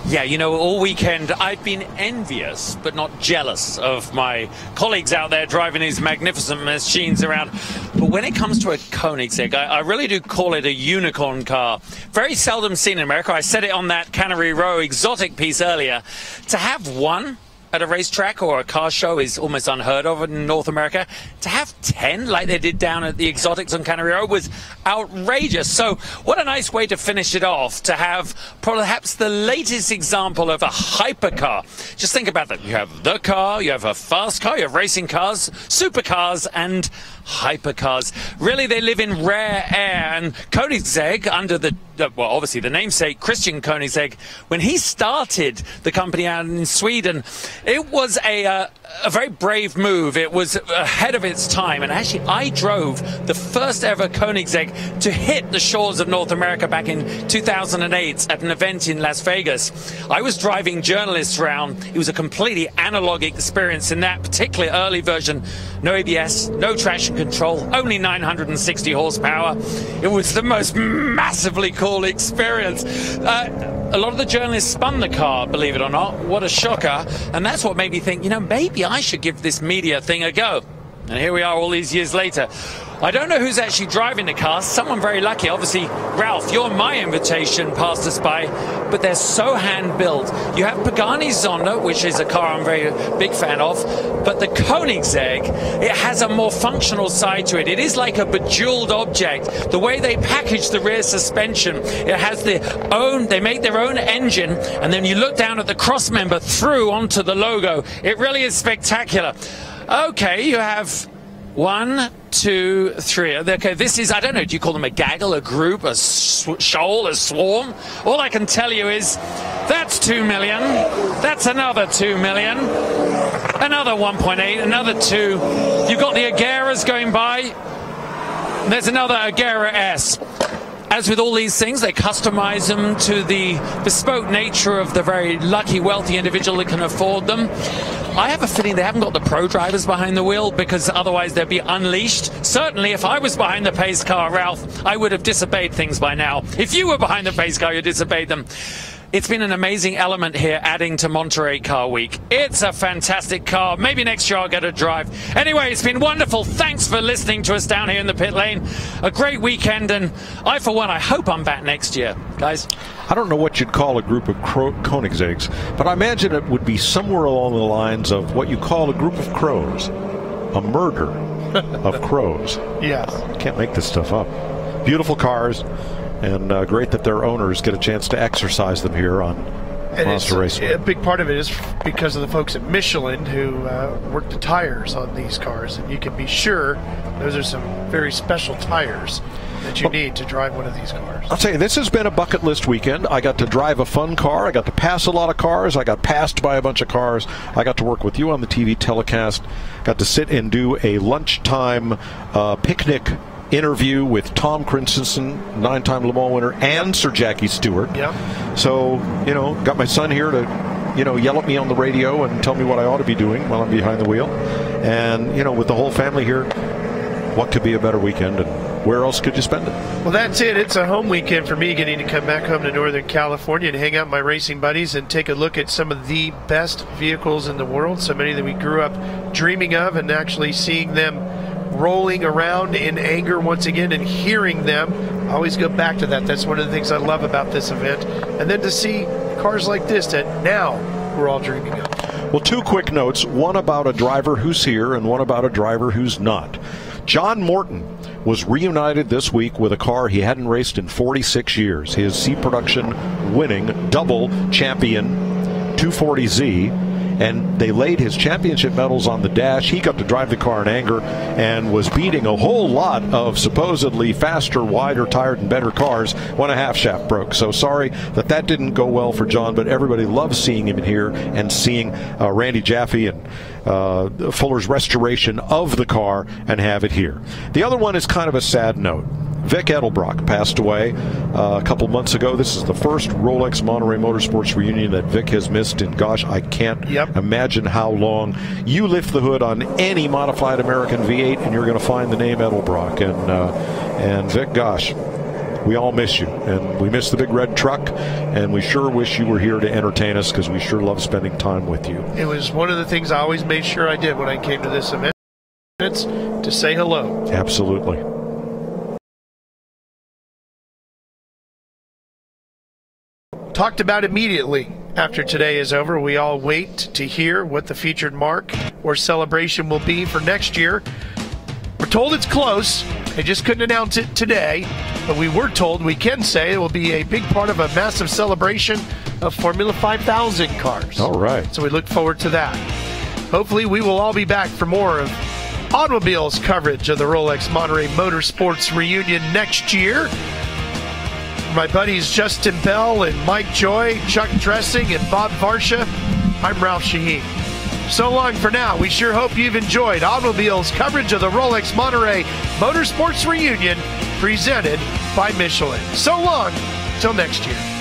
Yeah, you know, all weekend I've been envious but not jealous of my colleagues out there driving these magnificent machines around. But when it comes to a Koenigsegg, I really do call it a unicorn car. Very seldom seen in America. I said it on that Cannery Row exotic piece earlier. To have one at a racetrack or a car show is almost unheard of in North America. To have 10 like they did down at the exotics on Cannery Row was outrageous. So what a nice way to finish it off, to have perhaps the latest example of a hypercar. Just think about that. You have the car, you have a fast car, you have racing cars, supercars, and hypercars. Really, they live in rare air. And Koenigsegg, under the, well, obviously the namesake Christian Koenigsegg, when he started the company out in Sweden, it was a very brave move. It was ahead of its time. And actually, I drove the first ever Koenigsegg to hit the shores of North America back in 2008 at an event in Las Vegas. I was driving journalists around. It was a completely analog experience in that particularly early version. No ABS, no traction control, only 960 horsepower. It was the most massively cool experience. A lot of the journalists spun the car, believe it or not. What a shocker. And that's what made me think, you know, maybe I should give this media thing a go. And here we are all these years later. I don't know who's actually driving the car. Someone very lucky. Obviously, Ralph, you're my invitation passed us by, but they're so hand-built. You have Pagani's Zonda, which is a car I'm a very big fan of, but the Koenigsegg, it has a more functional side to it. It is like a bejeweled object. The way they package the rear suspension, it has they make their own engine, and then you look down at the crossmember through onto the logo. It really is spectacular. Okay, you have 1, 2, 3. Okay, this is, I don't know, do you call them a gaggle, a group, a shoal, a swarm? All I can tell you is that's 2 million. That's another 2 million. Another 1.8, another 2. You've got the Agueras going by. There's another Agera S. As with all these things, they customize them to the bespoke nature of the very lucky, wealthy individual that can afford them. I have a feeling they haven't got the pro drivers behind the wheel, because otherwise they'd be unleashed. Certainly, if I was behind the pace car, Ralph, I would have disobeyed things by now. If you were behind the pace car, you'd disobeyed them. It's been an amazing element here, adding to Monterey Car Week. It's a fantastic car. Maybe next year I'll get a drive. Anyway, it's been wonderful. Thanks for listening to us down here in the pit lane. A great weekend, and I, for one, I hope I'm back next year. Guys? I don't know what you'd call a group of Koenigsegg's, but I imagine it would be somewhere along the lines of what you call a group of crows. A murder of crows. Yes. Can't make this stuff up. Beautiful cars. And great that their owners get a chance to exercise them here on Monster Raceway. A big part of it is because of the folks at Michelin who work the tires on these cars. And you can be sure those are some very special tires that you need to drive one of these cars. I'll tell you, this has been a bucket list weekend. I got to drive a fun car. I got to pass a lot of cars. I got passed by a bunch of cars. I got to work with you on the TV telecast. Got to sit and do a lunchtime picnic interview with Tom Christensen, 9-time Le Mans winner, and Sir Jackie Stewart. Yep. So, you know, got my son here to, you know, yell at me on the radio and tell me what I ought to be doing while I'm behind the wheel. And, you know, with the whole family here, what could be a better weekend, and where else could you spend it? Well, that's it. It's a home weekend for me, getting to come back home to Northern California and hang out with my racing buddies and take a look at some of the best vehicles in the world, so many that we grew up dreaming of, and actually seeing them rolling around in anger once again and hearing them. I always go back to that. That's one of the things I love about this event. And then to see cars like this that now we're all dreaming of. Well, 2 quick notes, one about a driver who's here and one about a driver who's not. John Morton was reunited this week with a car he hadn't raced in 46 years. His C Production winning double champion 240Z. And they laid his championship medals on the dash. He got to drive the car in anger and was beating a whole lot of supposedly faster, wider, tired, and better cars when a half shaft broke. So sorry that didn't go well for John, but everybody loves seeing him in here and seeing Randy Jaffe and Fuller's restoration of the car and have it here. The other one is kind of a sad note. Vic Edelbrock passed away a couple months ago. This is the first Rolex Monterey Motorsports reunion that Vic has missed in, gosh, I can't imagine how long. You lift the hood on any modified American V8 and you're going to find the name Edelbrock. And Vic, gosh, we all miss you. And we miss the big red truck, and we sure wish you were here to entertain us, because we sure love spending time with you. It was one of the things I always made sure I did when I came to this event, to say hello. Absolutely. Talked about immediately after today is over. We all wait to hear what the featured mark or celebration will be for next year. We're told it's close. They just couldn't announce it today, but we were told we can say it will be a big part of a massive celebration of Formula 5000 cars. All right. So we look forward to that. Hopefully we will all be back for more of Automobiles coverage of the Rolex Monterey Motorsports Reunion next year. My buddies Justin Bell and Mike Joy, Chuck Dressing, and Bob Varsha, I'm Ralph Shaheen. So long for now. We sure hope you've enjoyed Automobiles coverage of the Rolex Monterey Motorsports Reunion presented by Michelin. So long, till next year.